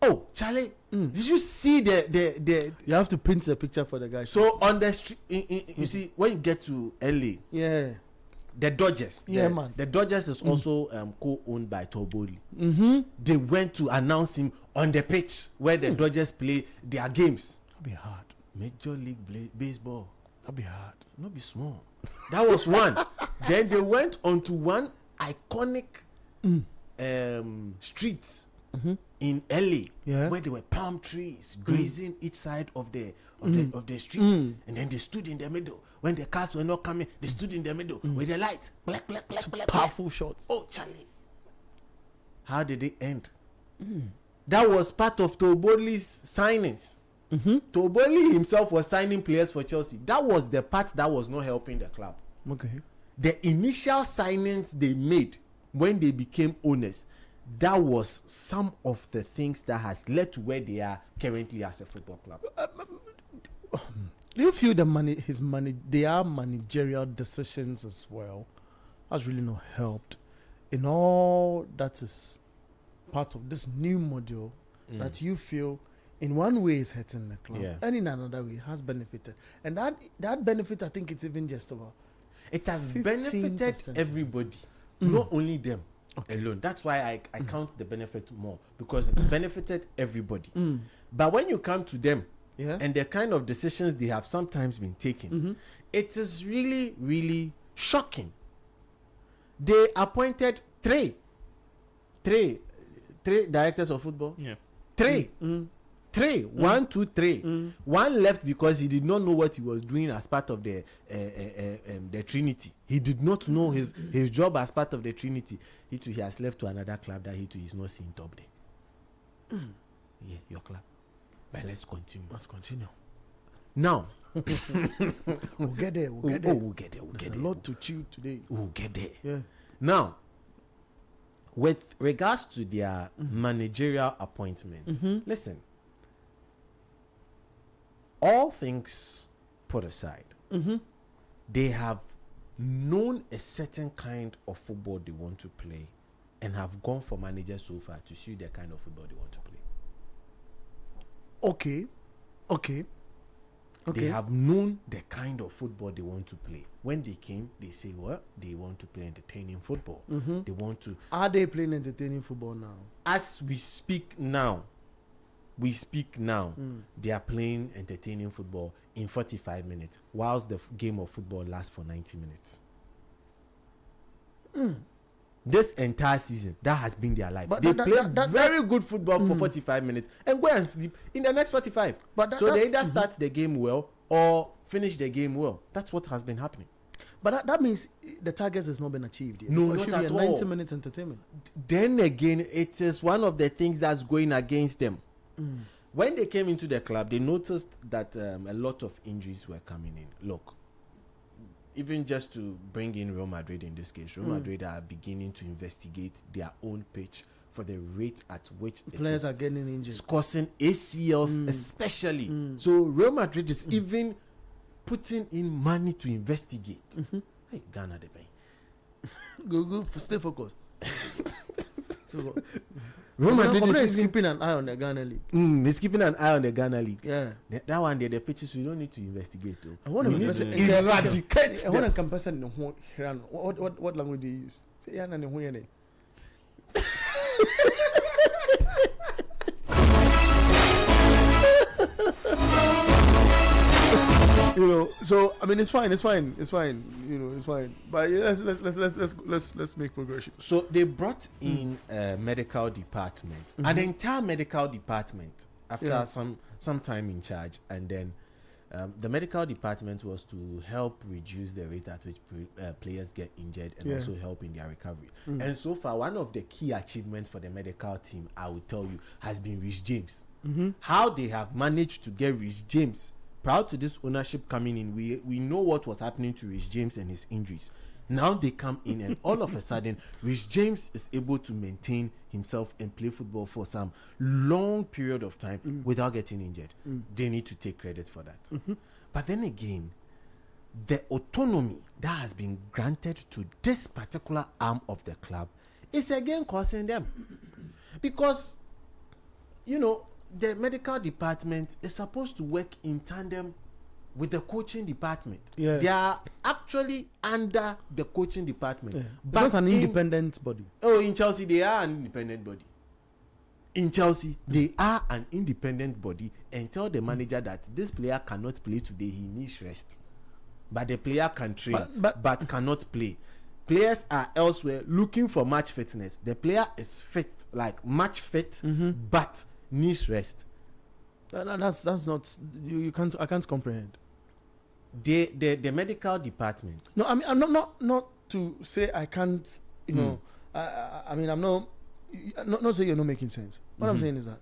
Speaker 2: Oh, Charlie, did you see the?
Speaker 1: You have to paint the picture for the guy.
Speaker 2: So on the street, you see, when you get to LA, the Dodgers.
Speaker 1: Yeah, man.
Speaker 2: The Dodgers is also co-owned by Toboli.
Speaker 1: Mm-hmm.
Speaker 2: They went to announce him on the pitch where the Dodgers play their games.
Speaker 1: That'd be hard.
Speaker 2: Major League Baseball.
Speaker 1: That'd be hard.
Speaker 2: Not be small. That was one. Then they went on to one iconic street in LA where there were palm trees grazing each side of the streets, and then they stood in the middle. When the cars were not coming, they stood in the middle with the light. Black.
Speaker 1: Powerful shots.
Speaker 2: Oh, Charlie. How did it end? That was part of Toboli's signings. Toboli himself was signing players for Chelsea. That was the part that was not helping the club.
Speaker 1: Okay.
Speaker 2: The initial signings they made when they became owners, that was some of the things that has led to where they are currently as a football club.
Speaker 1: Do you feel their managerial decisions as well has really not helped in all that is part of this new module that you feel in one way is hurting the club and in another way has benefited? And that benefit, I think it's even just about
Speaker 2: it has benefited everybody, not only them alone. That's why I count the benefit more, because it's benefited everybody. But when you come to them and the kind of decisions they have sometimes been taking, it is really, really shocking. They appointed three directors of football. Three. 1, 2, 3. One left because he did not know what he was doing as part of the Trinity. He did not know his job as part of the Trinity. He has left to another club that he too is not seen top there. Yeah, your club. But let's continue. Now,
Speaker 1: we'll get there.
Speaker 2: We'll get there.
Speaker 1: There's a lot to chew today.
Speaker 2: We'll get there.
Speaker 1: Yeah.
Speaker 2: Now, with regards to their managerial appointments, listen. All things put aside, they have known a certain kind of football they want to play and have gone for managers so far to see the kind of football they want to play.
Speaker 1: Okay.
Speaker 2: They have known the kind of football they want to play. When they came, they say, well, they want to play entertaining football. They want to...
Speaker 1: Are they playing entertaining football now?
Speaker 2: As we speak now, they are playing entertaining football in 45 minutes, whilst the game of football lasts for 90 minutes. This entire season, that has been their life. But they play very good football for 45 minutes and go and sleep in the next 45. So they either start the game well or finish the game well. That's what has been happening.
Speaker 1: But that means the target has not been achieved yet.
Speaker 2: No,
Speaker 1: it
Speaker 2: not
Speaker 1: should
Speaker 2: at
Speaker 1: be a
Speaker 2: all.
Speaker 1: 90-minute entertainment.
Speaker 2: Then again, it is one of the things that's going against them. When they came into the club, they noticed that a lot of injuries were coming in. Look, even just to bring in Real Madrid in this case, Real Madrid are beginning to investigate their own pitch for the rate at which
Speaker 1: players are getting injured.
Speaker 2: It's causing ACLs especially. So Real Madrid is even putting in money to investigate. Hey, Ghana, the pay.
Speaker 1: Go, stay focused.
Speaker 2: Real Madrid
Speaker 1: is keeping an eye on the Ghana League.
Speaker 2: He's keeping an eye on the Ghana League.
Speaker 1: Yeah.
Speaker 2: That one there, the pitches we don't need to investigate.
Speaker 1: I want to
Speaker 2: eradicate them.
Speaker 1: I want to compare what language do you use? Say yeah, so I mean, it's fine. It's fine. But yeah, let's make progression.
Speaker 2: So they brought in a medical department, an entire medical department after some time in charge, and then the medical department was to help reduce the rate at which players get injured and also help in their recovery. And so far, one of the key achievements for the medical team, I will tell you, has been Rich James. How they have managed to get Rich James. Prior to this ownership coming in, we know what was happening to Rich James and his injuries. Now they come in and all of a sudden, Rich James is able to maintain himself and play football for some long period of time without getting injured. They need to take credit for that. But then again, the autonomy that has been granted to this particular arm of the club is again causing them. Because, the medical department is supposed to work in tandem with the coaching department.
Speaker 1: Yeah.
Speaker 2: They are actually under the coaching department.
Speaker 1: Yeah.
Speaker 2: But
Speaker 1: It's not an independent body.
Speaker 2: Oh, in Chelsea, they are an independent body. In Chelsea, they are an independent body and tell the manager that this player cannot play today, he needs rest. But the player can train, but cannot play. Players are elsewhere looking for match fitness. The player is fit, like match fit, but needs rest.
Speaker 1: That's not you can't. I can't comprehend.
Speaker 2: The medical department.
Speaker 1: No, I mean I'm not to say I can't. You know, I mean I'm not saying you're not making sense. What I'm saying is that,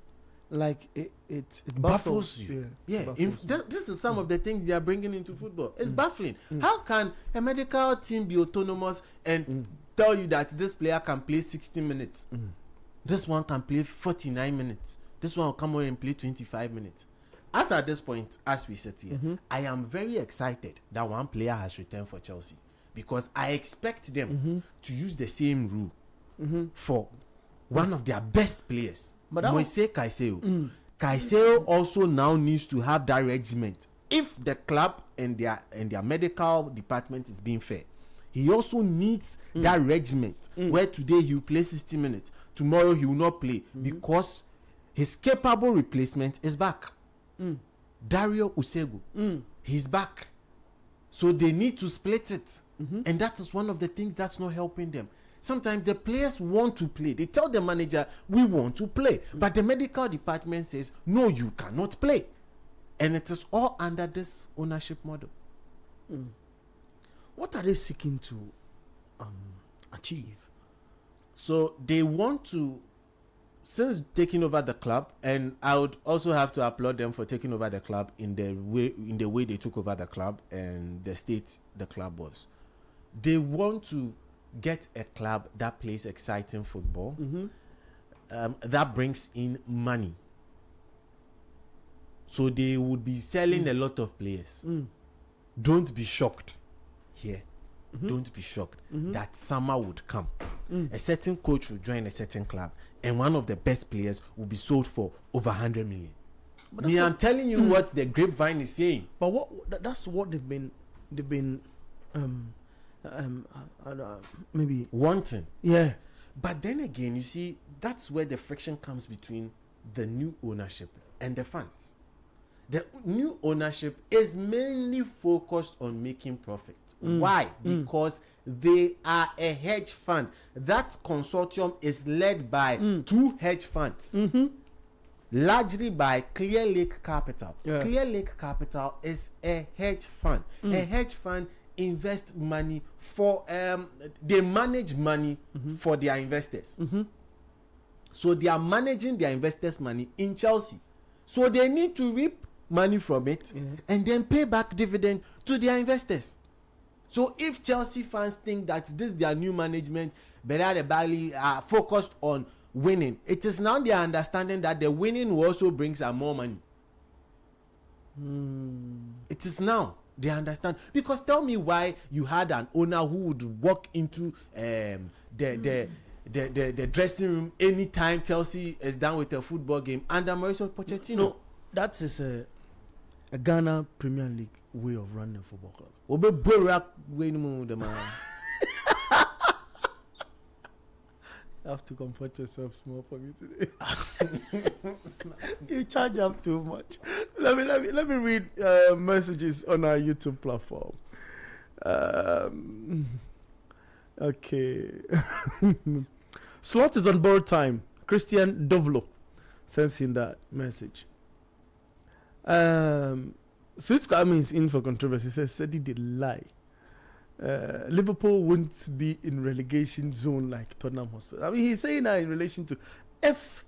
Speaker 1: like, it
Speaker 2: baffles you. Yeah.
Speaker 1: Baffles me.
Speaker 2: This is some of the things they are bringing into football. It's baffling. How can a medical team be autonomous and tell you that this player can play 60 minutes? This one can play 49 minutes. This one will come on and play 25 minutes. As at this point, as we sit here, I am very excited that one player has returned for Chelsea, because I expect them to use the same rule for one of their best players, Moise Caicedo. Caicedo also now needs to have that regiment. If the club and their medical department is being fair, he also needs that regiment where today he will play 60 minutes, tomorrow he will not play, because his capable replacement is back. Dario Usego, he's back. So they need to split it. And that is one of the things that's not helping them. Sometimes the players want to play. They tell the manager, we want to play. But the medical department says, no, you cannot play. And it is all under this ownership model.
Speaker 1: What are they seeking to achieve?
Speaker 2: So they want to, since taking over the club, and I would also have to applaud them for taking over the club in the way they took over the club and the state the club was. They want to get a club that plays exciting football, that brings in money. So they would be selling a lot of players. Don't be shocked here. Don't be shocked that summer would come. A certain coach will join a certain club, and one of the best players will be sold for over 100 million. I'm telling you what the grapevine is saying.
Speaker 1: But that's what they've been maybe
Speaker 2: wanting.
Speaker 1: Yeah.
Speaker 2: But then again, you see, that's where the friction comes between the new ownership and the fans. The new ownership is mainly focused on making profit. Why? Because they are a hedge fund. That consortium is led by two hedge funds, largely by Clear Lake Capital. Clear Lake Capital is a hedge fund. A hedge fund invest money for they manage money for their investors. So they are managing their investors' money in Chelsea. So they need to reap money from it and then pay back dividend to their investors. So if Chelsea fans think that this their new management, Berard Bali, are focused on winning, it is now their understanding that the winning will also bring some more money. It is now they understand. Because tell me why you had an owner who would walk into the dressing room anytime Chelsea is done with a football game under Mauricio Pochettino.
Speaker 1: No, that is a Ghana Premier League way of running a football club. You have to comfort yourself small for me today. You charge up too much. Let me read messages on our YouTube platform. Okay. Slot is on board time. Christian Dovlo sends in that message. Sweet Kwame is in for controversy. Says Sedi did lie. Liverpool won't be in relegation zone like Tottenham Hotspur. I mean, he's saying that in relation to F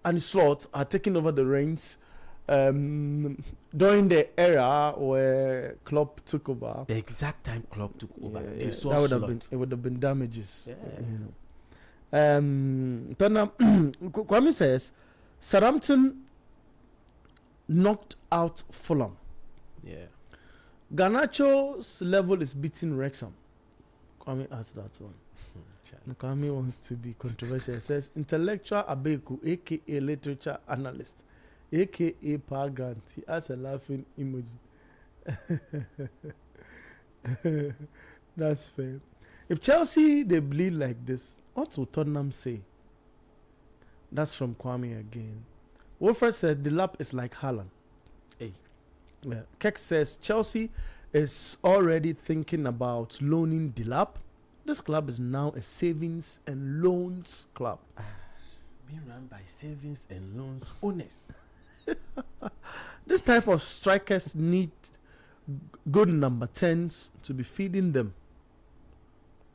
Speaker 1: and Slot are taking over the reins during the era where Klopp took over.
Speaker 2: The exact time Klopp took over, they saw
Speaker 1: that
Speaker 2: Slot.
Speaker 1: would have been damages. You know. Tottenham. Kwame says Southampton knocked out Fulham.
Speaker 2: Yeah.
Speaker 1: Garnacho's level is beating Wrexham. Kwame asked that one. Kwame wants to be controversial. He says intellectual Abeku, aka literature analyst, aka power grant. He has a laughing emoji. That's fair. If Chelsea they bleed like this, what will Tottenham say? That's from Kwame again. Wilfred said Delap is like Haaland.
Speaker 2: Hey.
Speaker 1: Yeah. Keck says Chelsea is already thinking about loaning Delap. This club is now a savings and loans club.
Speaker 2: Being run by savings and loans owners.
Speaker 1: This type of strikers need good number 10s to be feeding them.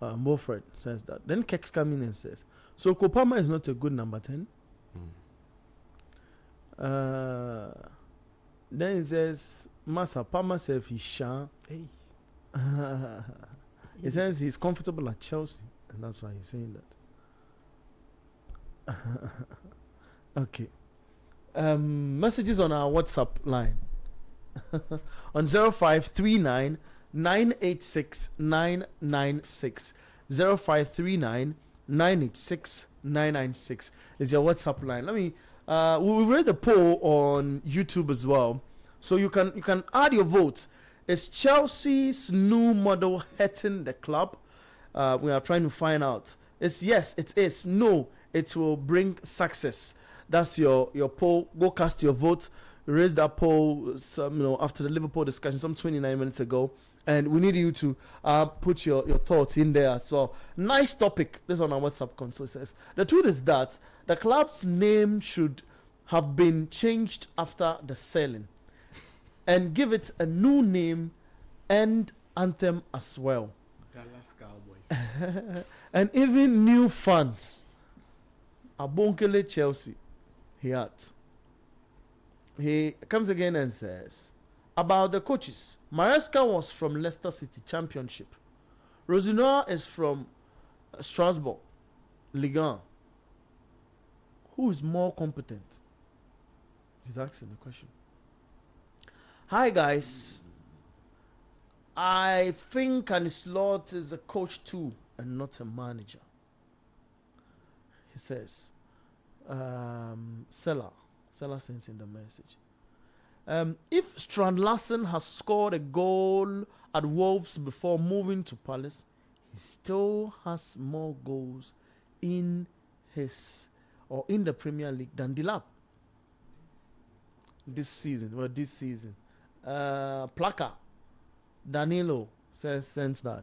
Speaker 1: Wilfred says that. Then Kex comes in and says, so Kopama is not a good number 10. Then he says, Masa Pama says he's shy.
Speaker 2: Hey.
Speaker 1: He says he's comfortable at Chelsea, and that's why he's saying that. Okay. Messages on our WhatsApp line on 0539 986 996. 0539 986 996 is your WhatsApp line. Let me we raised a poll on YouTube as well, so you can add your votes. Is Chelsea's new model hurting the club? We are trying to find out. It's yes, it is. No, it will bring success. That's your poll. Go cast your vote. We raised that poll after the Liverpool discussion some 29 minutes ago, and we need you to put your thoughts in there as well. Nice topic. This on our WhatsApp console says the truth is that the club's name should have been changed after the selling, and give it a new name and anthem as well.
Speaker 2: Dallas Cowboys.
Speaker 1: And even new fans. Abonkele Chelsea. He comes again and says about the coaches. Maresca was from Leicester City Championship. Rosinoa is from Strasbourg, Ligue 1. Who is more competent? He's asking the question. Hi guys. I think Ancelotti is a coach too and not a manager. He says. Seller sends in the message. If Strand Larsen has scored a goal at Wolves before moving to Palace, he still has more goals in the Premier League than Delap this season. Plaka Danilo sends that.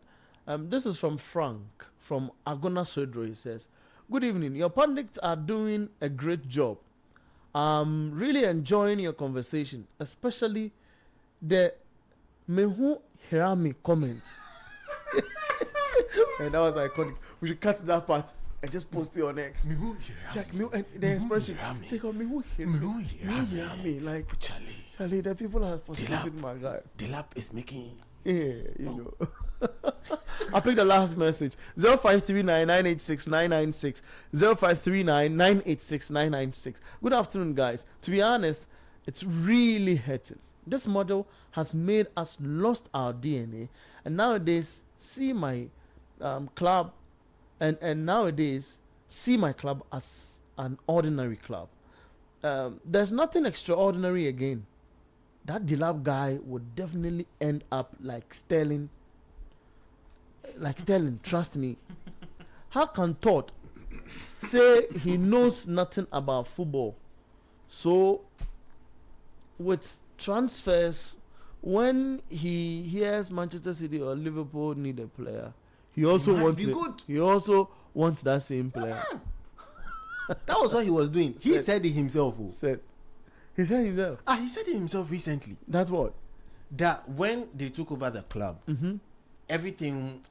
Speaker 1: This is from Frank from Agona Sodro. He says, good evening. Your pundits are doing a great job. I'm really enjoying your conversation, especially the Mehu Hirami comment. And that was iconic. We should cut that part and just post it on X. Mehu Hirami. And the expression. Take on Mehu Hirami. Like, Charlie, the people are frustrating my guy.
Speaker 2: Delap is making...
Speaker 1: Yeah, you know. I'll pick the last message. 0539 986 996. 0539 986 996. Good afternoon, guys. To be honest, it's really hurting. This model has made us lost our DNA, and nowadays see my club and nowadays see my club as an ordinary club. There's nothing extraordinary again. That Delap guy would definitely end up like Sterling. Trust me. How can Todd say he knows nothing about football? So, with transfers, when he hears Manchester City or Liverpool need a player, he also wants that same player.
Speaker 2: That was what he was doing. He said it himself.
Speaker 1: He said himself.
Speaker 2: He said it himself recently.
Speaker 1: That's what?
Speaker 2: That when they took over the club, everything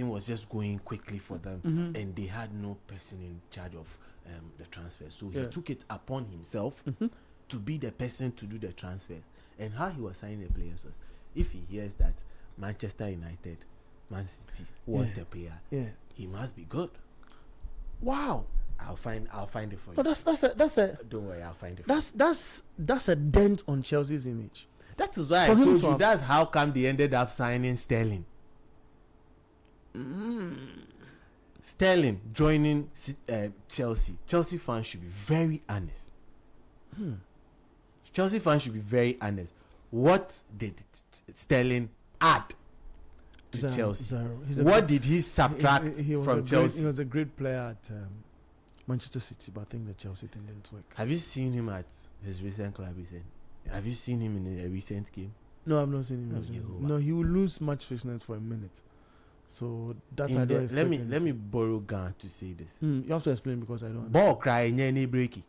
Speaker 2: was just going quickly for them, and they had no person in charge of the transfer. So he took it upon himself to be the person to do the transfer. And how he was signing the players was, if he hears that Manchester United, Man City want a player, he must be good.
Speaker 1: Wow.
Speaker 2: I'll find it for you.
Speaker 1: No, that's a.
Speaker 2: Don't worry, I'll find it for you.
Speaker 1: That's a dent on Chelsea's image.
Speaker 2: That is why I told you that's how come they ended up signing Sterling. Sterling joining Chelsea. Chelsea fans should be very honest. Chelsea fans should be very honest. what did Sterling add to
Speaker 1: Zero,
Speaker 2: Chelsea?
Speaker 1: zero.
Speaker 2: What did he subtract from Chelsea?
Speaker 1: He was a great player at Manchester City, but I think the Chelsea thing didn't work.
Speaker 2: Have you seen him at his recent club? Have you seen him in a recent game?
Speaker 1: No, I've not seen him. No, he will lose match fitness for a minute. So that's I don't expect.
Speaker 2: Let me borrow Gan to say this.
Speaker 1: You have to explain because I don't.
Speaker 2: Ball cry any breaky.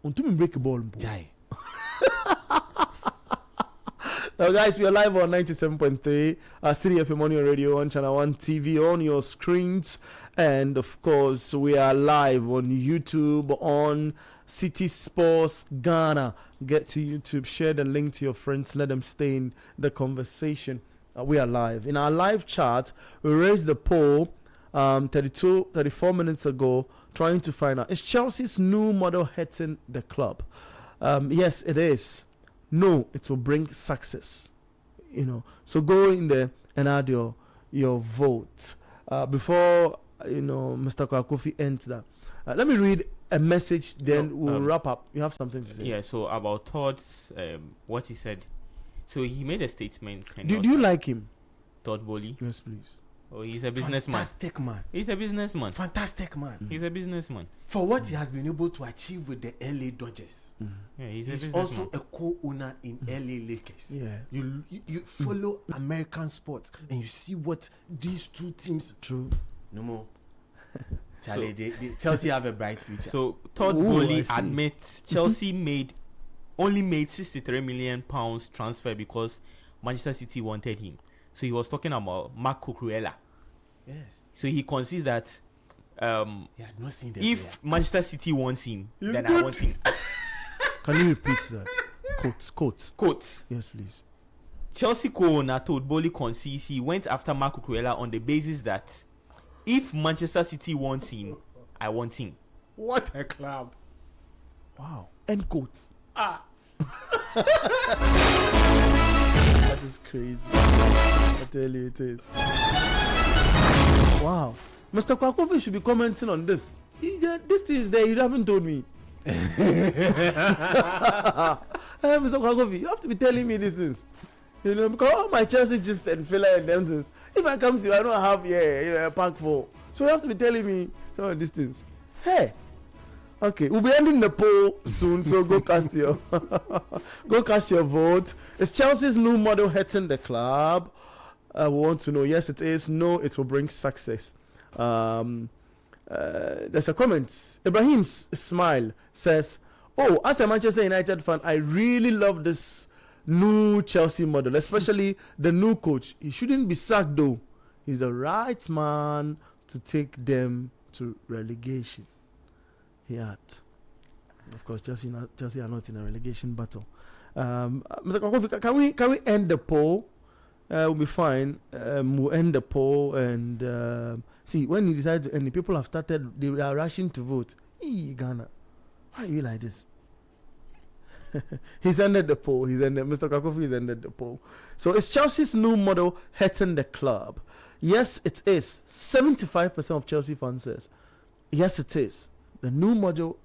Speaker 1: Until me break a ball.
Speaker 2: Jai.
Speaker 1: Now, guys, we are live on 97.3 City FM on your radio, on Channel 1 TV, on your screens. And, of course, we are live on YouTube, on City Sports Ghana. Get to YouTube, share the link to your friends, let them stay in the conversation. We are live. In our live chat, we raised the poll 34 minutes ago, trying to find out, is Chelsea's new model hitting the club? Yes, it is. No, it will bring success. So go in there and add your vote. Before Mr. Kwakofi ends that, let me read a message, then we'll wrap up. You have something to say?
Speaker 3: Yeah. So about Todd's what he said. So he made a statement.
Speaker 1: Do you like him?
Speaker 3: Todd Bowley?
Speaker 1: Yes, please.
Speaker 3: Oh, he's a businessman.
Speaker 2: Fantastic man.
Speaker 3: He's a businessman.
Speaker 2: Fantastic man.
Speaker 3: He's a businessman.
Speaker 2: For what he has been able to achieve with the LA Dodgers.
Speaker 3: Yeah,
Speaker 2: He's also a co-owner in LA Lakers.
Speaker 1: Yeah.
Speaker 2: You follow American sports and you see what these two teams.
Speaker 1: True.
Speaker 2: No more. Charlie, they Chelsea have a bright future.
Speaker 3: So Todd Bowley admits Chelsea only made £63 million transfer because Manchester City wanted him. So he was talking about Marc Cucurella.
Speaker 2: Yeah.
Speaker 3: So he concedes that
Speaker 2: He had not seen the
Speaker 3: if
Speaker 2: player.
Speaker 3: Manchester City wants him,
Speaker 2: He's
Speaker 3: then
Speaker 2: good.
Speaker 3: I want him.
Speaker 1: Can you repeat that? Quotes.
Speaker 3: Quote.
Speaker 1: Yes, please.
Speaker 3: Chelsea co-owner Todd Bowley concedes he went after Marc Cucurella on the basis that if Manchester City wants him, I want him.
Speaker 2: What a club.
Speaker 1: Wow. End quotes. That is crazy. I tell you it is. Wow. Mr. Kwakofi should be commenting on this. This thing is there. You haven't told me. Mr. Kwakofi, you have to be telling me these things. Because all my Chelsea just and filler and them things. If I come to you, I don't have a pack for. So you have to be telling me these things. Hey. Okay, we'll be ending the poll soon, so go cast your vote. Is Chelsea's new model hitting the club? We want to know. Yes, it is. No, it will bring success. There's a comment. Ibrahim's smile says, "Oh, as a Manchester United fan, I really love this new Chelsea model, especially the new coach. He shouldn't be sacked though. He's the right man to take them to relegation." Of course, Chelsea are not in a relegation battle. Mr. Kwakofi, can we end the poll? We'll be fine. We'll end the poll and see when you decide to end. The people have started. They are rushing to vote. Ghana, why are you like this? He's ended the poll. Mr. Kwakofi has ended the poll. So is Chelsea's new model hitting the club? Yes, it is. 75% of Chelsea fans says yes, it is. The new model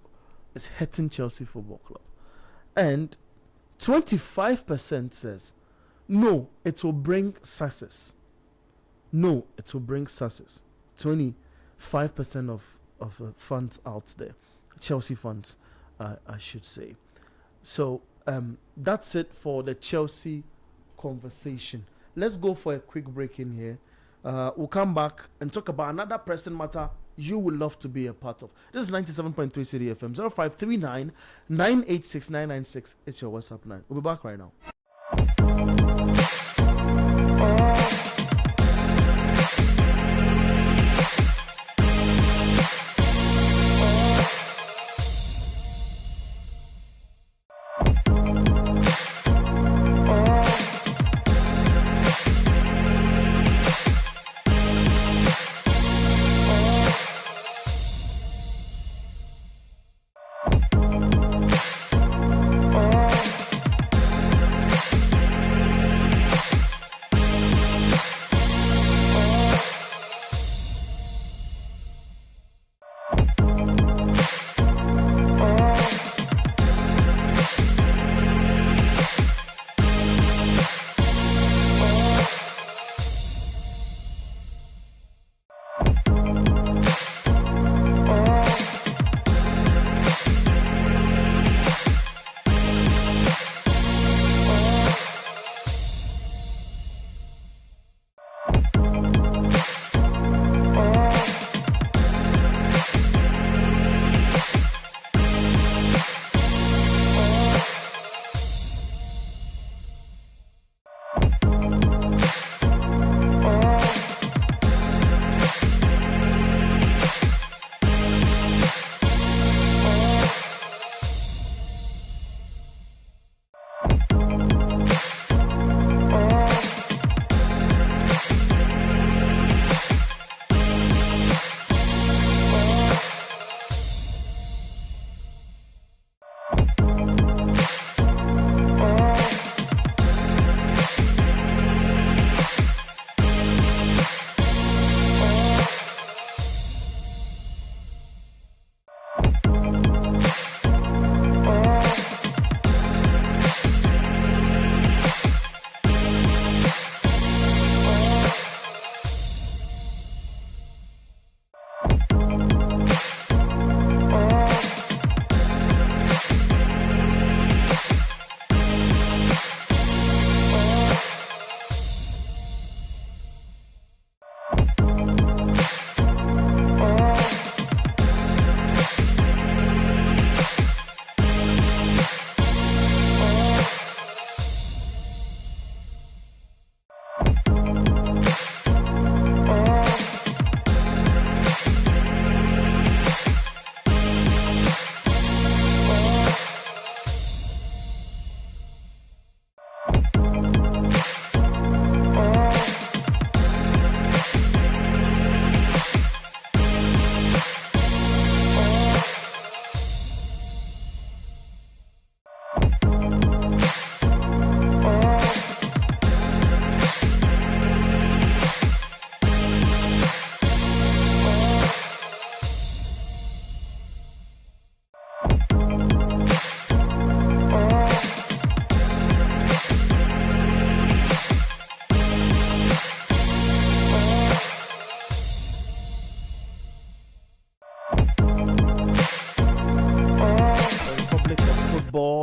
Speaker 1: is hitting Chelsea Football Club. And 25% says, no, it will bring success. No, it will bring success. 25% of fans out there. Chelsea fans, I should say. So, that's it for the Chelsea conversation. Let's go for a quick break in here. We'll come back and talk about another pressing matter you would love to be a part of. This is 97.3 City FM, 0539 986 996. It's your WhatsApp line. We'll be back right now.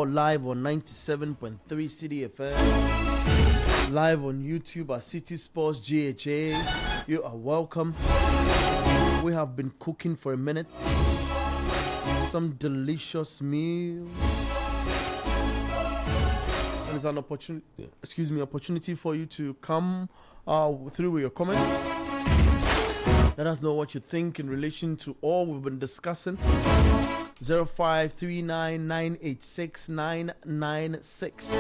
Speaker 1: live on 97.3 City FM, live on YouTube at City Sports GHA. You are welcome. We have been cooking for a minute. Some delicious meal. And it's an opportunity for you to come through with your comments. Let us know what you think in relation to all we've been discussing. 0539986996.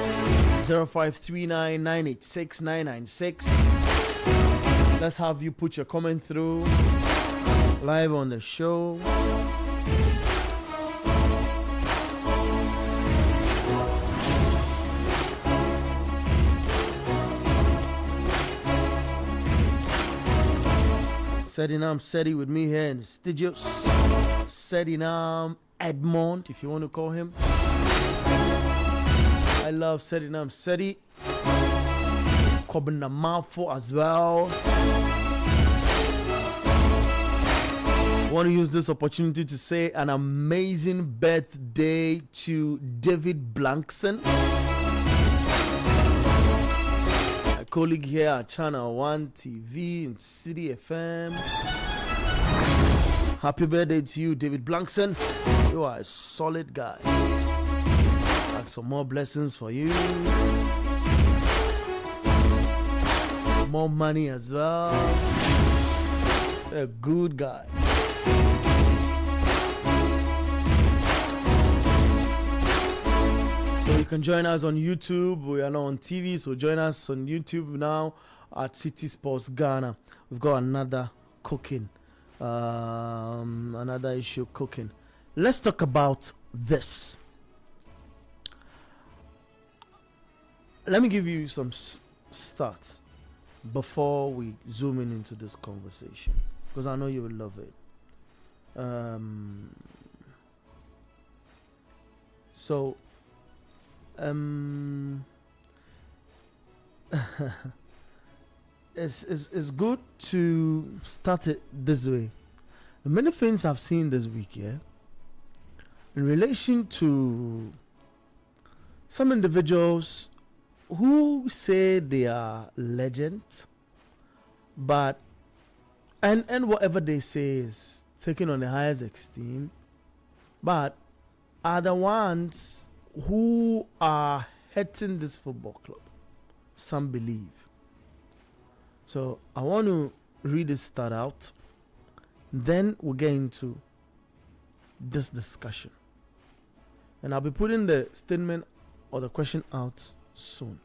Speaker 1: 0539986996. Let's have you put your comment through live on the show. Sedinam Sedi with me here in the studios. Sedinam Edmond, if you want to call him. I love Sedinam Sedi. Kobina Mafo as well. I want to use this opportunity to say an amazing birthday to David Blankson, a colleague here at Channel 1 TV and City FM. Happy birthday to you, David Blankson. You are a solid guy. Ask for more blessings for you. More money as well. A good guy. So you can join us on YouTube. We are now on TV, so join us on YouTube now at City Sports Ghana. We've got another cooking, another issue cooking. Let's talk about this. Let me give you some stats before we zoom into this conversation, because I know you will love it. It's good to start it this way. The many things I've seen this week, in relation to some individuals who say they are legends, but and whatever they say is taken on the highest esteem, but are the ones who are hurting this football club, some believe. So I want to read this stat out, then we'll get into this discussion, and I'll be putting the statement or the question out soon.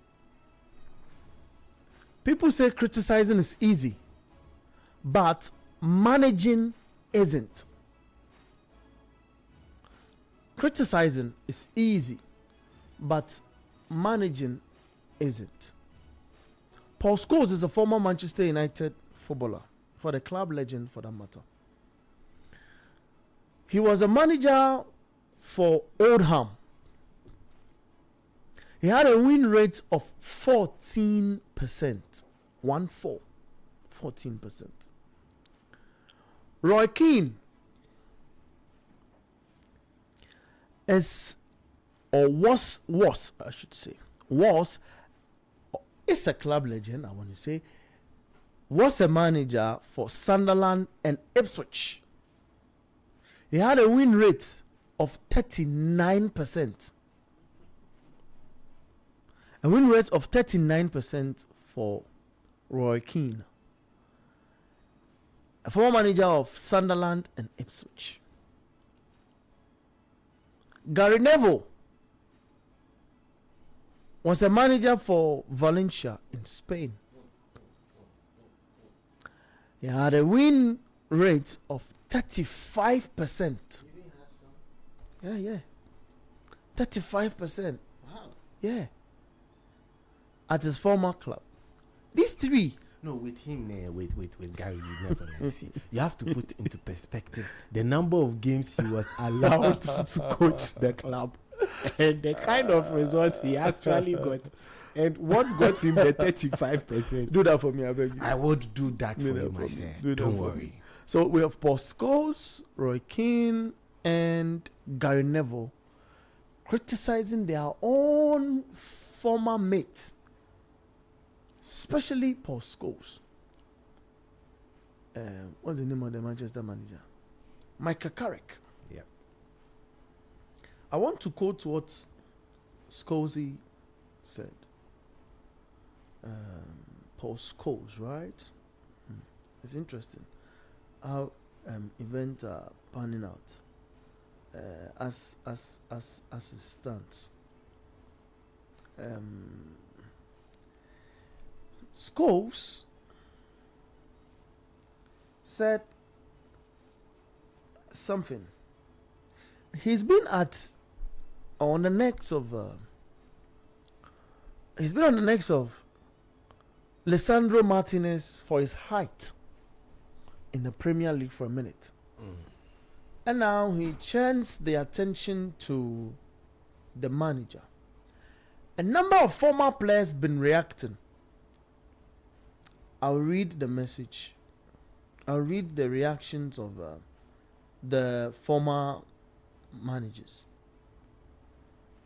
Speaker 1: People say criticizing is easy, but managing isn't. Criticizing is easy, but managing isn't. Paul Scholes is a former Manchester United footballer, for the club legend for that matter. He was a manager for Oldham. He had a win rate of 14%. 14%. Roy Keane is a club legend, I want to say, was a manager for Sunderland and Ipswich. He had a win rate of 39%. A win rate of 39% for Roy Keane, a former manager of Sunderland and Ipswich. Gary Neville was a manager for Valencia in Spain. He had a win rate of 35%. Yeah. 35%.
Speaker 2: Wow.
Speaker 1: Yeah. At his former club. These three.
Speaker 2: No, with him, with Gary, you never know. You have to put into perspective the number of games he was allowed to coach the club and the kind of results he actually got. And what got him the 35%?
Speaker 1: Do that for me, I beg you.
Speaker 2: I would do that for you myself. Don't worry.
Speaker 1: So we have Paul Scholes, Roy Keane, and Gary Neville. criticizing their own former mate, especially Paul Scholes. What's the name of the Manchester manager? Michael Carrick.
Speaker 2: Yeah.
Speaker 1: I want to quote what Scholes said. Paul Scholes, right? It's interesting how events are panning out as it stands. Scholes said something. He's been on the necks of Lisandro Martinez for his height in the Premier League for a minute. And now he turns the attention to the manager. A number of former players been reacting. I'll read the message. I'll read the reactions of the former managers.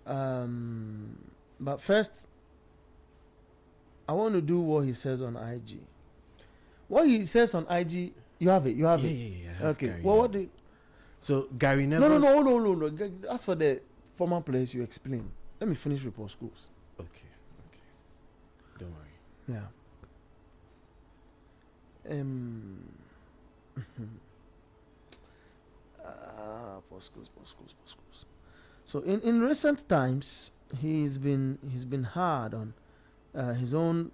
Speaker 1: But first, I want to do what he says on IG. What he says on IG, you have it.
Speaker 2: Yeah.
Speaker 1: Okay.
Speaker 2: Gary,
Speaker 1: Well, what do you,
Speaker 2: so Gary Neville.
Speaker 1: No. As for the former players, you explain. Let me finish with Paul Scholes.
Speaker 2: Okay. Don't worry.
Speaker 1: Yeah. Paul Scholes. So in recent times, he's been hard on his own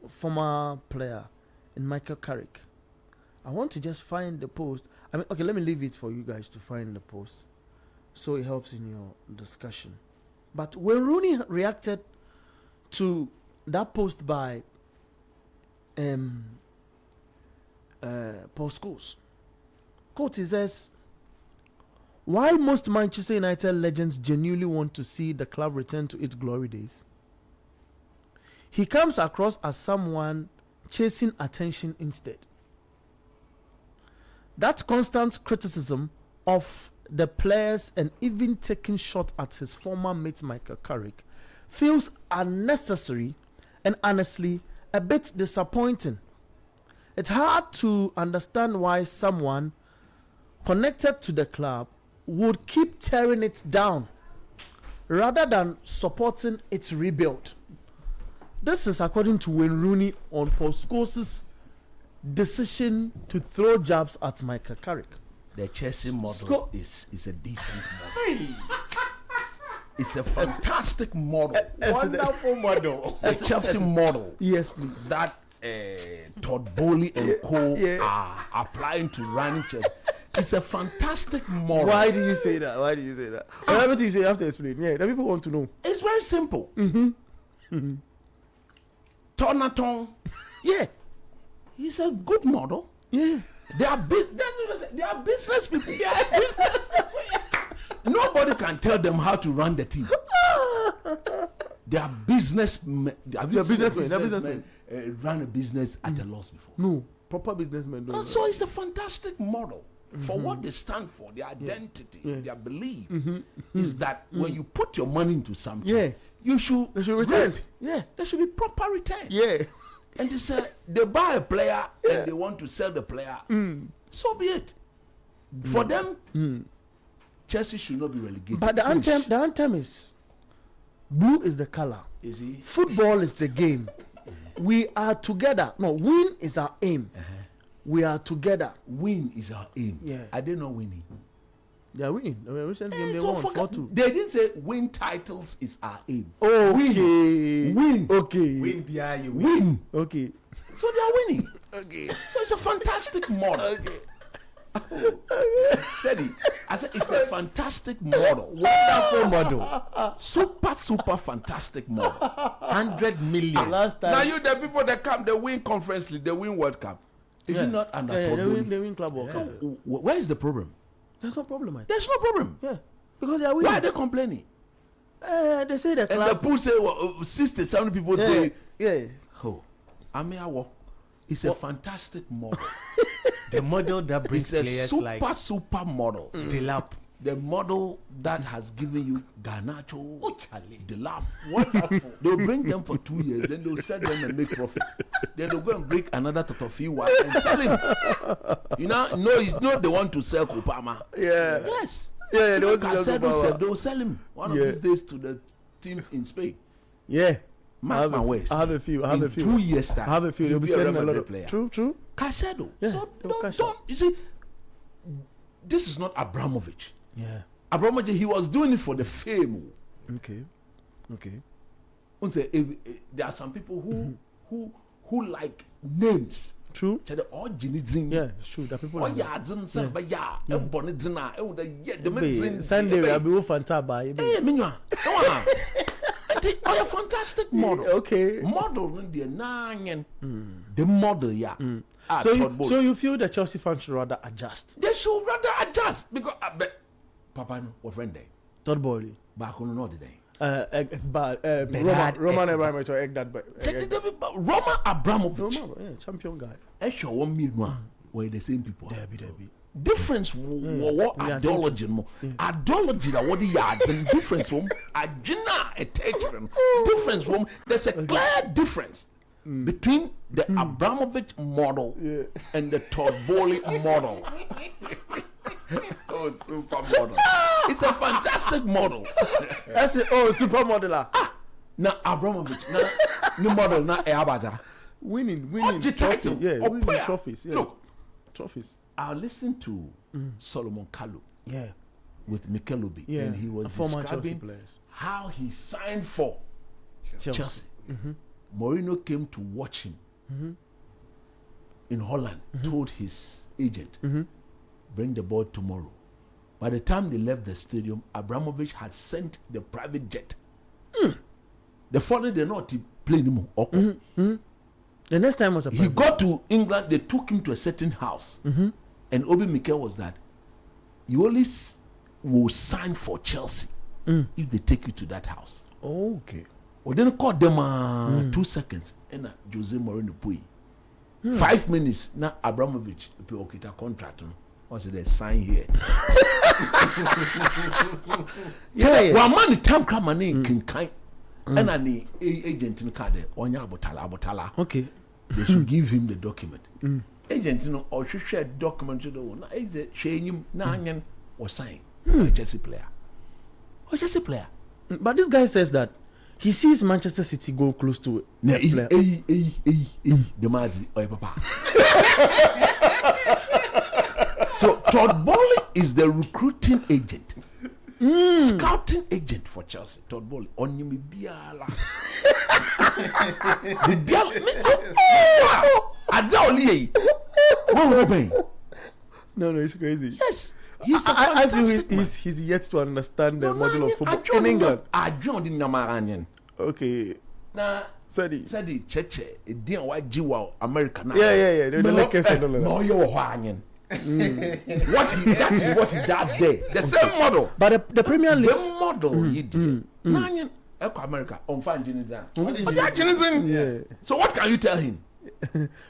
Speaker 1: former player in Michael Carrick. I want to just find the post. Okay, let me leave it for you guys to find the post, so it helps in your discussion. But when Rooney reacted to that post by Paul Scholes, quote, he says, while most Manchester United legends genuinely want to see the club return to its glory days, he comes across as someone chasing attention instead. That constant criticism of the players and even taking shot at his former mate Michael Carrick feels unnecessary and honestly a bit disappointing. It's hard to understand why someone connected to the club would keep tearing it down rather than supporting its rebuild. This is according to Wayne Rooney on Paul Scholes' decision to throw jabs at Michael Carrick.
Speaker 4: The Chelsea model is a decent model. It's a fantastic model.
Speaker 2: Wonderful model.
Speaker 4: The Chelsea model.
Speaker 1: Yes, please.
Speaker 4: That Todd Bowley and co are applying to run Chelsea. It's a fantastic model.
Speaker 1: Why do you say that? Everything you say, you have to explain. Yeah, the people want to know.
Speaker 4: It's very simple. Tonaton.
Speaker 1: Yeah.
Speaker 4: He's a good model.
Speaker 1: Yeah.
Speaker 4: They are business people. Nobody can tell them how to run the team. They are businessmen. They're businessmen. Run a business at a loss before.
Speaker 1: No, proper businessmen don't.
Speaker 4: So it's a fantastic model for what they stand for, their identity, their belief. Is that when you put your money into something, they should
Speaker 1: return.
Speaker 4: There should be proper return.
Speaker 1: Yeah.
Speaker 4: And they say they buy a player and they want to sell the player. So be it. For them, Chelsea should not be relegated.
Speaker 1: But the anthem is blue is the color.
Speaker 4: Is he?
Speaker 1: Football is the game. We are together. No, win is our aim. We are together.
Speaker 4: Win is our aim.
Speaker 1: Yeah.
Speaker 4: Are they not winning?
Speaker 1: They are winning. Recent game they
Speaker 4: So
Speaker 1: won 4-2.
Speaker 4: they didn't say win titles is our aim.
Speaker 1: Okay.
Speaker 4: Win.
Speaker 1: Okay.
Speaker 2: Win behind you.
Speaker 4: Win.
Speaker 1: Okay.
Speaker 4: So they are winning.
Speaker 1: Okay.
Speaker 4: So it's a fantastic model.
Speaker 1: Okay.
Speaker 4: Said it. I said it's a fantastic model.
Speaker 2: Wonderful model.
Speaker 4: Super fantastic model.
Speaker 2: 100 million.
Speaker 1: Last time.
Speaker 4: Now you the people that come, they win Conference League, they win World Cup. Is it not under
Speaker 1: they
Speaker 4: problem?
Speaker 1: win Club World Cup.
Speaker 4: Where is the problem?
Speaker 1: There's no problem, man.
Speaker 4: There's no problem.
Speaker 1: Yeah. Because they are winning.
Speaker 4: Why are they complaining?
Speaker 1: They say the
Speaker 4: And
Speaker 1: club.
Speaker 4: the pool say 60, 70 people say,
Speaker 1: Yeah.
Speaker 4: oh, it's a fantastic model.
Speaker 2: The model that brings
Speaker 4: It's a
Speaker 2: players like
Speaker 4: super model.
Speaker 2: Delap,
Speaker 4: the model that has given you Garnacho, Delap, wonderful. They'll bring them for 2 years, then they'll sell them and make profit. Then they'll go and break another Totofi one and sell him. You know, no, he's not the one to sell Kopama.
Speaker 1: Yeah.
Speaker 4: Yes.
Speaker 1: Yeah, they want to sell Kopama.
Speaker 4: They'll sell him one of these days to the teams in Spain.
Speaker 1: Yeah.
Speaker 4: Mark my words.
Speaker 1: I have a few.
Speaker 4: In 2 years time.
Speaker 1: I have a few. They'll be selling a lot of
Speaker 4: player.
Speaker 1: True.
Speaker 4: Caicedo.
Speaker 1: Yeah,
Speaker 4: So
Speaker 1: they'll cash
Speaker 4: don't you see? This is not Abramovich.
Speaker 1: Yeah.
Speaker 4: Abramovich, he was doing it for the fame.
Speaker 1: Okay.
Speaker 4: There are some people who like names.
Speaker 1: True.
Speaker 4: Yeah,
Speaker 1: it's true. That people. Sunday we have been Fanta.
Speaker 4: Hey, Minwa. Come on. Oh, a fantastic model.
Speaker 1: Okay.
Speaker 4: Model in the nine. The model, yeah.
Speaker 1: So you feel that Chelsea fans should rather adjust?
Speaker 4: They should rather adjust because I bet Papa no what friend day.
Speaker 1: Todd Bowley.
Speaker 4: Back on another day.
Speaker 1: Roman Abramovich or
Speaker 4: Roman Abramovich.
Speaker 1: Champion guy.
Speaker 4: I show 1 million where the same people.
Speaker 1: Debbie.
Speaker 4: Difference what ideology mo ideology that what the yards and difference from agina attention difference from there's a clear difference between the Abramovich model and the Todd Bowley model. Oh, super model. It's a fantastic model.
Speaker 1: That's it. Oh, super modeler.
Speaker 4: Now Abramovich new model now Abada
Speaker 1: winning
Speaker 4: title.
Speaker 1: Yeah, winning trophies. Yeah.
Speaker 4: Look,
Speaker 1: trophies.
Speaker 4: I listened to Solomon Kalou with Mikel Obi, and he was
Speaker 1: former
Speaker 4: describing
Speaker 1: Chelsea players.
Speaker 4: how he signed for Chelsea. Mourinho came to watch him in Holland, told his agent, bring the ball tomorrow. By the time they left the stadium, Abramovich had sent the private jet. The following day, not to play anymore.
Speaker 1: The next time was
Speaker 4: he got to England, they took him to a certain house. And Obi Mikel was that you only will sign for Chelsea if they take you to that house.
Speaker 1: Okay.
Speaker 4: Well, then call them 2 seconds. And Jose Mourinho pui. 5 minutes. Now Abramovich pay okita contract. What's it? They sign here. One man time come money can kind. And an agent in card onya abotala.
Speaker 1: Okay.
Speaker 4: They should give him the document. Agent, or should share document to the one. Is it shame Nanyan or sign? Chelsea player. Or Chelsea player.
Speaker 1: But this guy says that he sees Manchester City go close to it.
Speaker 4: The Mazi or Papa. So Todd Bowley is the recruiting agent. Scouting agent for Chelsea. Todd Bowley. Onyimi Biala.
Speaker 1: No, it's crazy.
Speaker 4: Yes.
Speaker 1: I feel he's yet to understand the model of football in England. Okay.
Speaker 4: Nah.
Speaker 1: Sadi.
Speaker 4: Cheche. Edian wa jiwa America now.
Speaker 1: Yeah. They don't like us and all
Speaker 4: No, you are that is what he does there. The same model.
Speaker 1: But the Premier League.
Speaker 4: The model he did. Nanyan America on fine Jinizan.
Speaker 1: Yeah.
Speaker 4: So what can you tell him?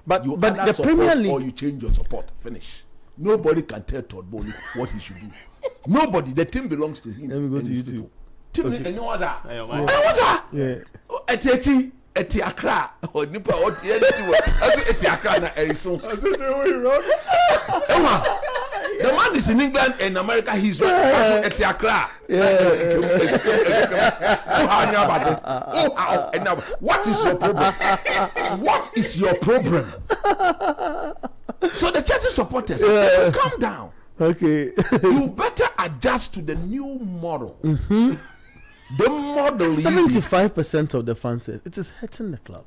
Speaker 1: But
Speaker 4: you
Speaker 1: the Premier League
Speaker 4: or you change your support. Finish. Nobody can tell Todd Bowley what he should do. Nobody. The team belongs to him.
Speaker 1: Let me go to YouTube.
Speaker 4: Team and no other. What's that?
Speaker 1: Yeah.
Speaker 4: Eti Accra or Nipa or Eti Accra na Erison. The man is in England and America. He's right. Eti Accra. What is your problem? What is your problem? So the Chelsea supporters, calm down.
Speaker 1: Okay.
Speaker 4: You better adjust to the new model. The model
Speaker 1: 75% of the fans says it is hurting the club.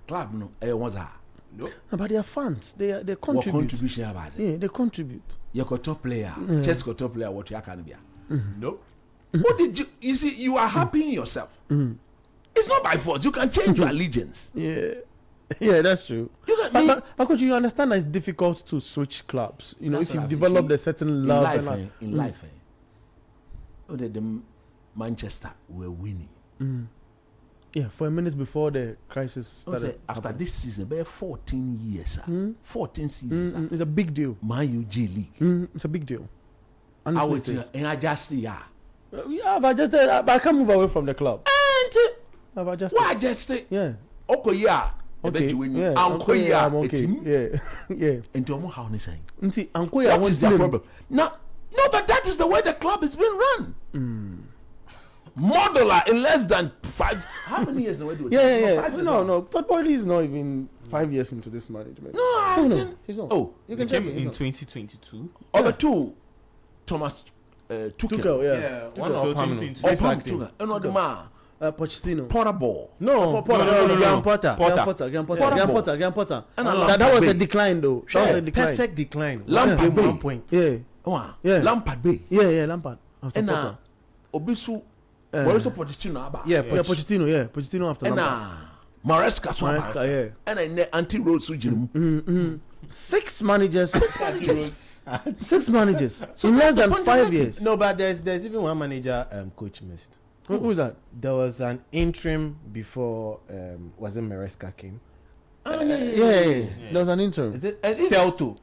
Speaker 4: Club no. What's that?
Speaker 1: No. But they are fans. They contribute.
Speaker 4: What contribution about it?
Speaker 1: Yeah, they contribute.
Speaker 4: You're a top player. Chelsea got top player. What you can be? Nope. What did you see? You are happy in yourself. It's not by force. You can change your allegiance.
Speaker 1: Yeah, that's true. But could you understand that it's difficult to switch clubs? You know, if you've developed a certain love
Speaker 4: in life. The Manchester were winning.
Speaker 1: Yeah, for a minute before the crisis started.
Speaker 4: After this season, about 14 years, 14 seasons.
Speaker 1: It's a big deal.
Speaker 4: Man U G League.
Speaker 1: It's a big deal. And
Speaker 4: I
Speaker 1: it's
Speaker 4: would
Speaker 1: what it is.
Speaker 4: and I just yeah.
Speaker 1: Yeah, I've adjusted, but I can't move away from the club.
Speaker 4: And
Speaker 1: I've adjusted.
Speaker 4: why just
Speaker 1: Yeah.
Speaker 4: okay, yeah.
Speaker 1: Okay.
Speaker 4: Yeah.
Speaker 1: Uncle, yeah, I'm okay. Yeah. Yeah.
Speaker 4: And Tomo how they saying?
Speaker 1: See, Uncle, yeah,
Speaker 4: What is the problem? No, but that is the way the club is being run. Modeler in less than 5. How many years now?
Speaker 1: Yeah.
Speaker 4: 5 years
Speaker 1: No,
Speaker 4: now?
Speaker 1: Todd Boyle is not even 5 years into this management.
Speaker 4: No, I
Speaker 1: No,
Speaker 4: can.
Speaker 1: he's not.
Speaker 4: Oh,
Speaker 1: You
Speaker 3: He
Speaker 1: can check
Speaker 3: came
Speaker 1: it.
Speaker 3: in
Speaker 1: he's
Speaker 3: 2022.
Speaker 4: Over 2, Thomas Tuchel.
Speaker 1: Tuchel, yeah.
Speaker 2: one
Speaker 3: So
Speaker 2: of permanent.
Speaker 3: 2022.
Speaker 2: Exactly.
Speaker 4: Tuchel. Another man.
Speaker 1: Pochettino.
Speaker 4: Porter ball.
Speaker 2: No,
Speaker 1: Potter,
Speaker 2: Graham Potter.
Speaker 1: Graham Potter.
Speaker 4: And
Speaker 1: That was a
Speaker 4: Lampard.
Speaker 1: decline, though. That was a decline.
Speaker 2: Perfect decline.
Speaker 4: Lampard
Speaker 2: One game,
Speaker 4: Bay.
Speaker 2: 1 point.
Speaker 1: Yeah.
Speaker 4: Yeah.
Speaker 1: Yeah.
Speaker 4: Lampard Bay.
Speaker 1: Yeah, Lampard. After
Speaker 4: And
Speaker 1: Potter.
Speaker 4: Obisu. What is the Pochettino about?
Speaker 2: Yeah,
Speaker 1: Yeah, Pochettino after
Speaker 4: And
Speaker 1: Lampard.
Speaker 4: Maresca. So
Speaker 1: Maresca,
Speaker 4: about.
Speaker 1: yeah.
Speaker 4: And then anti-road sujim.
Speaker 1: 6 managers.
Speaker 4: 6 managers.
Speaker 1: 6 managers in less than 5 years.
Speaker 2: No, but there's even one manager coach missed.
Speaker 1: Who is that?
Speaker 2: There was an interim before was it Maresca came?
Speaker 1: Yeah. There was an interim.
Speaker 2: Is it
Speaker 4: Is it-
Speaker 2: Celto?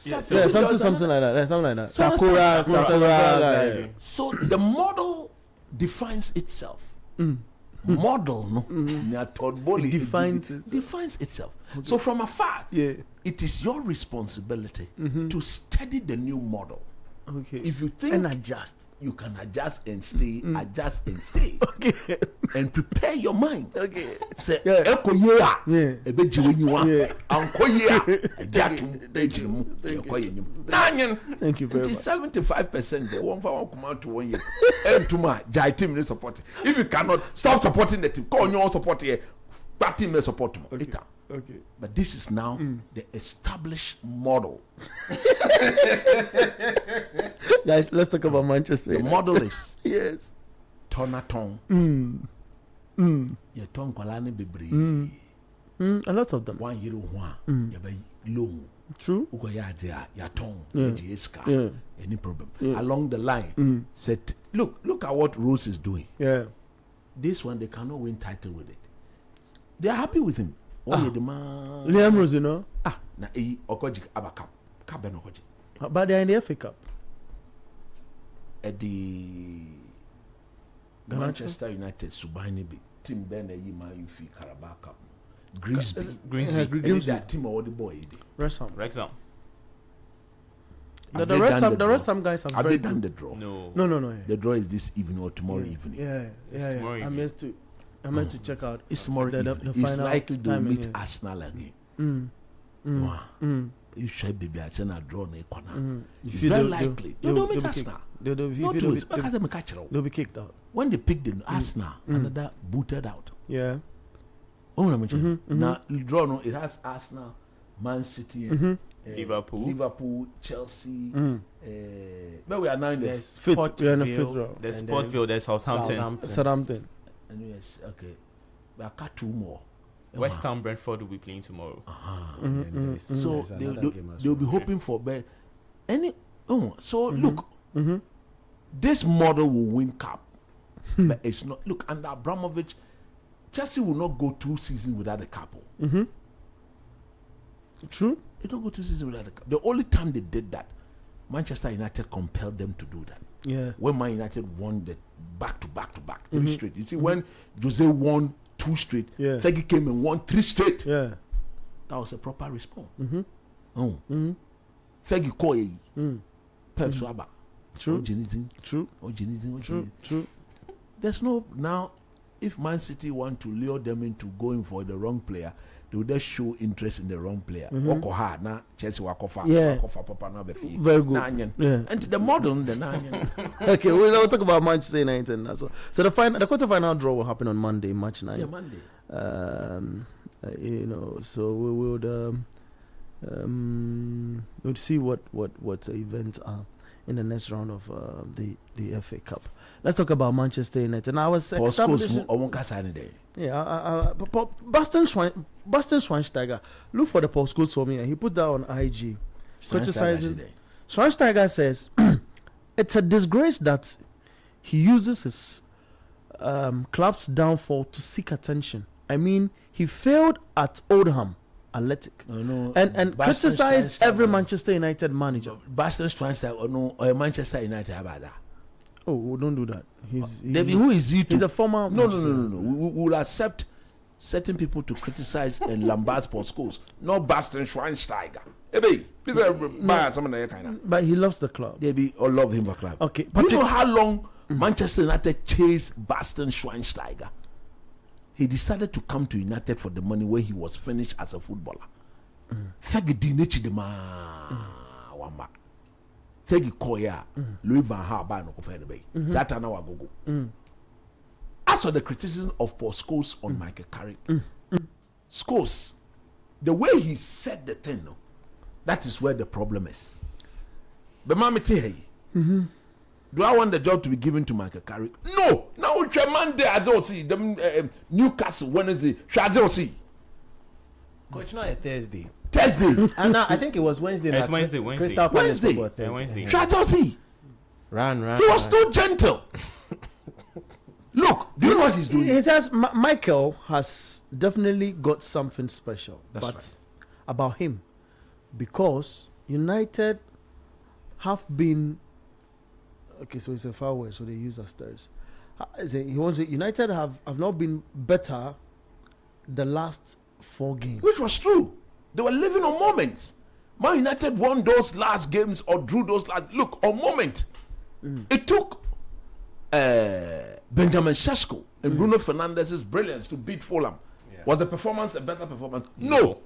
Speaker 1: Yeah, something like that. Something like that.
Speaker 2: Sakura,
Speaker 1: Sakura.
Speaker 4: So the model defines itself. Model, no,
Speaker 1: It defines itself.
Speaker 4: defines itself. So from afar,
Speaker 1: Yeah.
Speaker 4: it is your responsibility to study the new model.
Speaker 1: Okay.
Speaker 4: If you think
Speaker 1: And adjust.
Speaker 4: you can adjust and stay,
Speaker 1: Okay.
Speaker 4: and prepare your mind.
Speaker 1: Okay.
Speaker 4: Say,
Speaker 1: Yeah.
Speaker 4: Eko ye a,
Speaker 1: Yeah.
Speaker 4: ebe jiwe nyiwa,
Speaker 1: Yeah.
Speaker 4: anko ye a, eji atum, eji mu, eko ye nyum. Nanyen.
Speaker 1: Thank you very
Speaker 4: It
Speaker 1: much.
Speaker 4: is 75%. They won't come out to 1 year. And to my Jai team is support. If you cannot stop supporting the team, call your support here. That team will support them.
Speaker 1: Okay. Okay.
Speaker 4: But this is now the established model.
Speaker 1: Guys, let's talk about Manchester
Speaker 4: The
Speaker 1: United.
Speaker 4: model is
Speaker 1: Yes.
Speaker 4: Tonaton. Your tongue kolani bibri.
Speaker 1: A lot of them.
Speaker 4: 1 year one. You be low.
Speaker 1: True.
Speaker 4: Uko ya dia ya tongue.
Speaker 1: Yeah. Yeah.
Speaker 4: Any problem? Along the line, said, look at what Rose is doing.
Speaker 1: Yeah.
Speaker 4: This one they cannot win title with it. They are happy with him. Oh, yeah, the man.
Speaker 1: Liam Rose, you know.
Speaker 4: Na okoji abakap. Kaben okoji.
Speaker 1: But they're in the FA Cup.
Speaker 4: At the
Speaker 1: Ganacho?
Speaker 4: Manchester United Subahini be team then a man you feel Carabao Cup. Grimsby.
Speaker 3: Grimsby.
Speaker 4: And
Speaker 1: Grimsby.
Speaker 4: that team or the boy.
Speaker 1: Wrexham.
Speaker 3: Wrexham.
Speaker 4: Have
Speaker 1: The
Speaker 4: they
Speaker 1: rest
Speaker 4: done
Speaker 1: some
Speaker 4: the
Speaker 1: rest
Speaker 4: draw?
Speaker 1: some guys are
Speaker 4: Have
Speaker 1: very
Speaker 4: they done
Speaker 1: good.
Speaker 4: the draw?
Speaker 3: No.
Speaker 1: No. Yeah.
Speaker 4: The draw is this evening or tomorrow evening.
Speaker 1: Yeah.
Speaker 3: tomorrow
Speaker 1: I'm
Speaker 3: evening.
Speaker 1: meant to check out.
Speaker 4: It's tomorrow
Speaker 1: The
Speaker 4: evening. It's
Speaker 1: final
Speaker 4: likely to
Speaker 1: timing,
Speaker 4: meet
Speaker 1: yeah.
Speaker 4: Arsenal again.
Speaker 1: Mm.
Speaker 4: Wow. You should be a draw na corner. It's
Speaker 1: If you
Speaker 4: very
Speaker 1: don't-
Speaker 4: likely.
Speaker 1: they'll-
Speaker 4: Don't meet
Speaker 1: they'll be
Speaker 4: Arsenal.
Speaker 1: They'll
Speaker 4: No
Speaker 1: be-
Speaker 4: twos.
Speaker 1: they'll-
Speaker 4: Because them catch it.
Speaker 1: they'll be kicked out.
Speaker 4: When they picked the Arsenal, another booted out.
Speaker 1: Yeah.
Speaker 4: Oh, I mention. Now draw no, it has Arsenal, Man City,
Speaker 3: Liverpool.
Speaker 4: Chelsea. But we are now in the
Speaker 2: There's
Speaker 1: Fifth. We're in the
Speaker 2: Portville,
Speaker 1: fifth round.
Speaker 3: There's
Speaker 2: and
Speaker 3: Sportville,
Speaker 2: then
Speaker 3: there's Southampton.
Speaker 1: Southampton.
Speaker 4: and yes, okay. We are cut 2 more.
Speaker 3: West Ham Brentford will be playing tomorrow.
Speaker 2: and then there's-
Speaker 4: So
Speaker 2: there's another game as
Speaker 4: they'll be
Speaker 2: well.
Speaker 4: hoping for so look, this model will win cup, but it's not. Look, under Abramovich, Chelsea will not go 2 seasons without a cup.
Speaker 1: True.
Speaker 4: They don't go 2 seasons without a cup. The only time they did that, Manchester United compelled them to do that.
Speaker 1: Yeah.
Speaker 4: When Man United won the back to back 3 straight. You see, when Jose won 2 straight,
Speaker 1: Yeah.
Speaker 4: Fergie came and won 3 straight.
Speaker 1: Yeah.
Speaker 4: That was a proper response. Oh. Fergie Koye, Pep Swaba.
Speaker 1: True.
Speaker 4: True.
Speaker 1: True.
Speaker 4: There's no now. If Man City want to lure them into going for the wrong player, they will just show interest in the wrong player. Wako hard na Chelsea wakofa.
Speaker 1: Yeah.
Speaker 4: Wakofa papa na befi.
Speaker 1: Very good.
Speaker 4: Nanyan.
Speaker 1: Yeah.
Speaker 4: And the model the nanyan.
Speaker 1: Okay, we'll talk about Manchester United now. So the quarterfinal draw will happen on Monday, March 9th.
Speaker 4: Yeah, Monday.
Speaker 1: So we would see what events are in the next round of the FA Cup. Let's talk about Manchester United. Now I was establishing. Bastian Schweinsteiger. Look for the postcodes for me. And he put that on IG, criticizing. Schweinsteiger says it's a disgrace that he uses his club's downfall to seek attention. I mean, he failed at Oldham Athletic.
Speaker 4: No,
Speaker 1: And
Speaker 4: Bastian
Speaker 1: criticize
Speaker 4: Schweinsteiger.
Speaker 1: every Manchester United manager.
Speaker 4: Bastian Schweinsteiger or Manchester United about that.
Speaker 1: Oh, don't do that. He's
Speaker 4: Who is he?
Speaker 1: He's a former.
Speaker 4: No. We will accept certain people to criticize and lambast sports schools, not Bastian Schweinsteiger.
Speaker 1: But he loves the club.
Speaker 4: They be or love him for club.
Speaker 1: Okay,
Speaker 4: Do you know how long Manchester United chased Bastian Schweinsteiger? He decided to come to United for the money when he was finished as a footballer. Fegi dinechi de ma wamba. Fegi koya Louis van Gaal ba no ko fe be. That na wa gogo. As for the criticism of Paul Scholes on Michael Carrick, Scholes, the way he said the thing, no, that is where the problem is. But Mama T, do I want the job to be given to Michael Carrick? No. Now, Monday, I don't see them. Newcastle Wednesday, I don't see.
Speaker 2: Coach, not a Thursday.
Speaker 3: And
Speaker 2: I think it was Wednesday.
Speaker 3: It's Wednesday.
Speaker 2: Crystal Palace
Speaker 4: Wednesday.
Speaker 2: football Thursday.
Speaker 3: Wednesday.
Speaker 4: I don't see.
Speaker 2: Run.
Speaker 4: He was too gentle. Look, do you know what he's doing?
Speaker 1: He says Michael has definitely got something special.
Speaker 4: That's
Speaker 1: but
Speaker 4: right.
Speaker 1: about him, because United have been okay. So it's a foul word, so they use asterisk. He wants to, United have not been better the last 4 games.
Speaker 4: Which was true. They were living on moments. Man United won those last games or drew those last. Look, on moment. It took Benjamin Sesko and Bruno Fernandez's brilliance to beat Fulham.
Speaker 2: Yeah.
Speaker 4: Was the performance a better performance? No.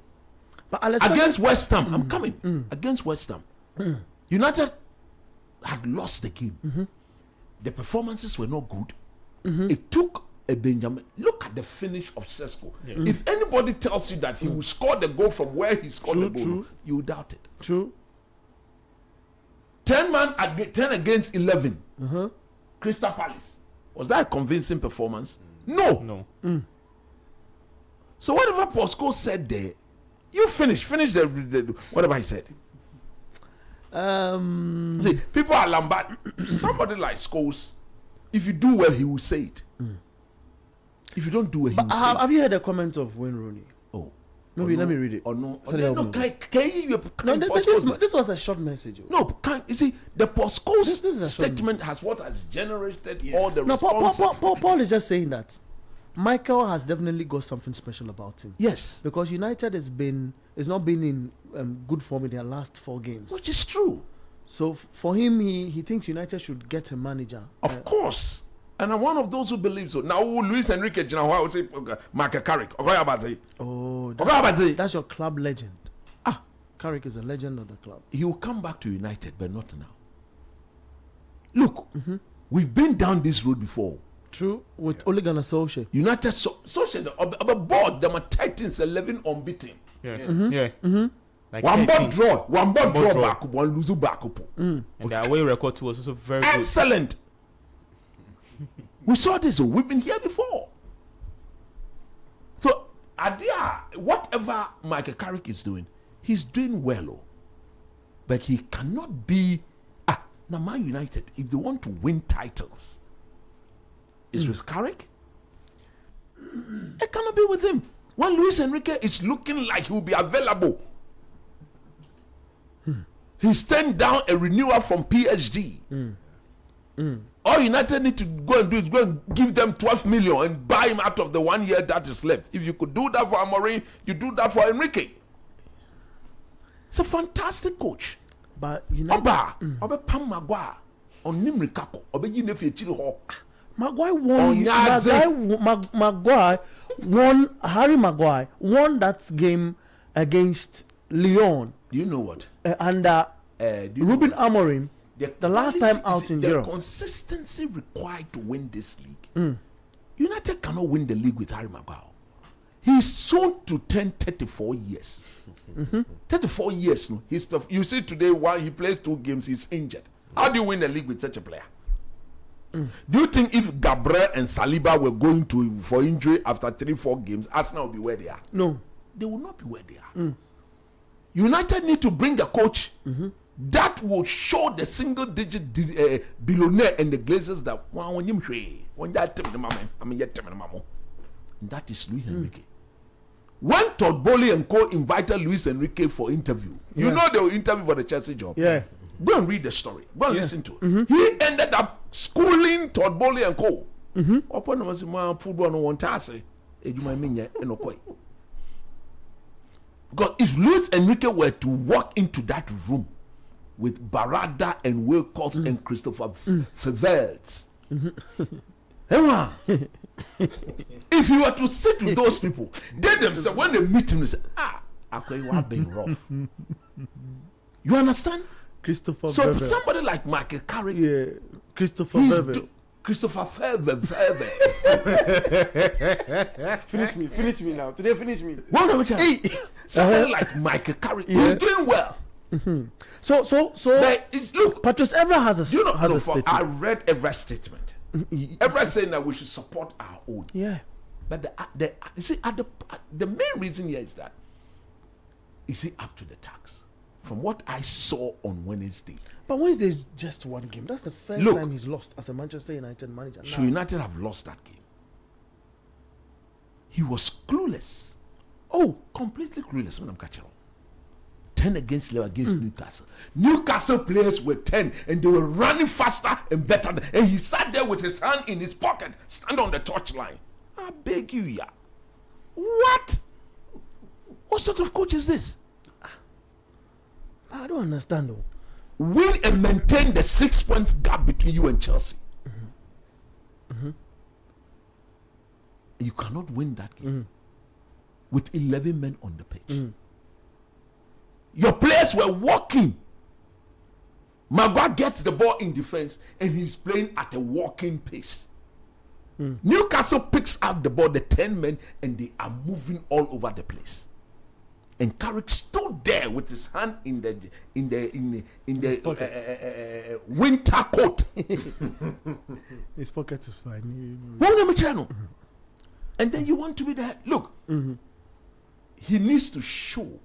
Speaker 1: But Alessandro,
Speaker 4: Against West Ham, I'm coming. Against West Ham, United had lost the game. The performances were not good. It took a Benjamin. Look at the finish of Sesko.
Speaker 3: Yeah.
Speaker 4: If anybody tells you that he will score the goal from where he scored the goal,
Speaker 1: True.
Speaker 4: you doubt it.
Speaker 1: true.
Speaker 4: 10 against 11. Crystal Palace. Was that a convincing performance? No. So whatever Paul Scholes said there, you finish the whatever he said. See, people are lambast. Somebody like Scholes, if you do well, he will say it. If you don't do well, he will say it.
Speaker 1: Have you heard the comment of Wayne Rooney?
Speaker 4: Oh,
Speaker 1: Maybe
Speaker 4: or
Speaker 1: let
Speaker 4: no,
Speaker 1: me read it.
Speaker 4: Or no,
Speaker 1: So they help
Speaker 4: no.
Speaker 1: me.
Speaker 4: Can you?
Speaker 1: No, this was a short message.
Speaker 4: No, can you see the Paul Scholes
Speaker 1: This is a short
Speaker 4: statement has what has generated all the
Speaker 1: No,
Speaker 4: responses.
Speaker 1: Paul is just saying that Michael has definitely got something special about him.
Speaker 4: Yes,
Speaker 1: Because United has not been in good form in their last 4 games.
Speaker 4: which is true.
Speaker 1: So for him, he thinks United should get a manager.
Speaker 4: Of course. And I'm one of those who believe so. Now, Luis Enrique, you know, I would say, Michael Carrick.
Speaker 1: Oh,
Speaker 4: Okay,
Speaker 1: that's your club legend. Carrick is a legend of the club.
Speaker 4: he will come back to United, but not now. Look, we've been down this road before.
Speaker 1: True, with Ole Gunnar Solskjaer.
Speaker 4: United, social, the board, them are Titans 11 unbeaten.
Speaker 3: Yeah. Like
Speaker 4: One
Speaker 3: 13.
Speaker 4: board draw, one board draw
Speaker 3: draw.
Speaker 4: back, one lose back up.
Speaker 3: And their away record too was also very good.
Speaker 4: Excellent. We saw this. We've been here before. So, Adia, whatever Michael Carrick is doing, he's doing well. Oh. But he cannot be. Now, Man United, if they want to win titles, is with Carrick. It cannot be with him. When Luis Enrique is looking like he will be available, he's turned down a renewal from PSG. All United need to go and do is go and give them 12 million and buy him out of the 1 year that is left. If you could do that for Amorim, you do that for Enrique. It's a fantastic coach.
Speaker 1: But United,
Speaker 4: Oba Pam Maguire on Nimrikako. Oba Yinefi Chili Hawk.
Speaker 1: Maguire won.
Speaker 4: Onyaze.
Speaker 1: Maguire won. Harry Maguire won that game against Lyon
Speaker 4: Do you know what?
Speaker 1: under
Speaker 4: Do you
Speaker 1: Ruben
Speaker 4: know
Speaker 1: Amorim. The last time out in Europe.
Speaker 4: The consistency required to win this league. United cannot win the league with Harry Maguire. He's soon to turn 34 years. 34 years. No, you see today, while he plays 2 games, he's injured. How do you win a league with such a player? Do you think if Gabriel and Saliba were going for injury after 3-4 games, Arsenal will be where they are?
Speaker 1: No.
Speaker 4: They will not be where they are. United need to bring a coach that will show the single-digit billionaire and the Glazers that that is Luis Enrique. when Todd Bowley and co invited Luis Enrique for interview, you know they will interview for the Chelsea job.
Speaker 1: Yeah.
Speaker 4: Go and read the story. Go and listen to it. He ended up schooling Todd Bowley and co. Upon was football no one task. Because if Luis Enrique were to walk into that room with Barada and Wilcox and Christopher Feverts, if you were to sit with those people, they themselves, when they meet him, they say, okay, you are being rough. You understand?
Speaker 1: Christopher
Speaker 4: So
Speaker 1: Verver.
Speaker 4: somebody like Michael Carrick,
Speaker 1: Yeah. Christopher Verver.
Speaker 4: Christopher Fever.
Speaker 1: Finish me now. Today, finish me.
Speaker 4: Somebody like Michael Carrick, who's doing well.
Speaker 1: So,
Speaker 4: But it's, look,
Speaker 1: Patrice Evra has a
Speaker 4: you know,
Speaker 1: has a
Speaker 4: I
Speaker 1: statement.
Speaker 4: read Evra's statement. Evra saying that we should support our own.
Speaker 1: Yeah.
Speaker 4: But you see, the main reason here is that, is he up to the task? From what I saw on Wednesday.
Speaker 1: But Wednesday is just one game. That's the first
Speaker 4: Look,
Speaker 1: time he's lost as a Manchester United manager.
Speaker 4: So United have lost that game. He was clueless. Oh, completely clueless when I'm catching on. 10 against 11 against Newcastle. Newcastle players were 10 and they were running faster and better. And he sat there with his hand in his pocket, stand on the touchline. I beg you, yeah. What? What sort of coach is this?
Speaker 1: I don't understand though.
Speaker 4: Win and maintain the 6 points gap between you and Chelsea. You cannot win that game with 11 men on the pitch. Your players were walking. Maguire gets the ball in defense and he's playing at a walking pace. Newcastle picks up the ball, the 10 men, and they are moving all over the place. And Carrick stood there with his hand in the winter coat.
Speaker 1: His pocket is fine.
Speaker 4: And then you want to be there. Look, he needs to show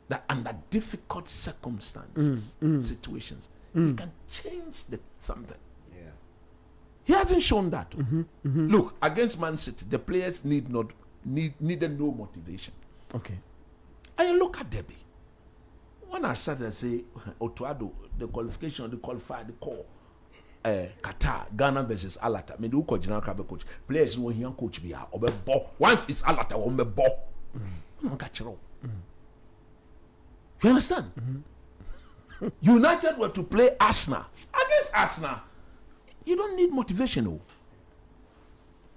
Speaker 4: that under difficult circumstances, situations, he can change something.
Speaker 2: Yeah.
Speaker 4: He hasn't shown that. Look, against Man City, the players needed no motivation.
Speaker 1: Okay.
Speaker 4: And you look at Derby. When I started to say, Otuado, the qualification, the qualified, the call, Qatar, Ghana versus Alata. I mean, the general crab coach. Players know he coach be a ball. Once it's Alata, on the ball. You understand? United were to play Arsenal. Against Arsenal, you don't need motivation. Oh.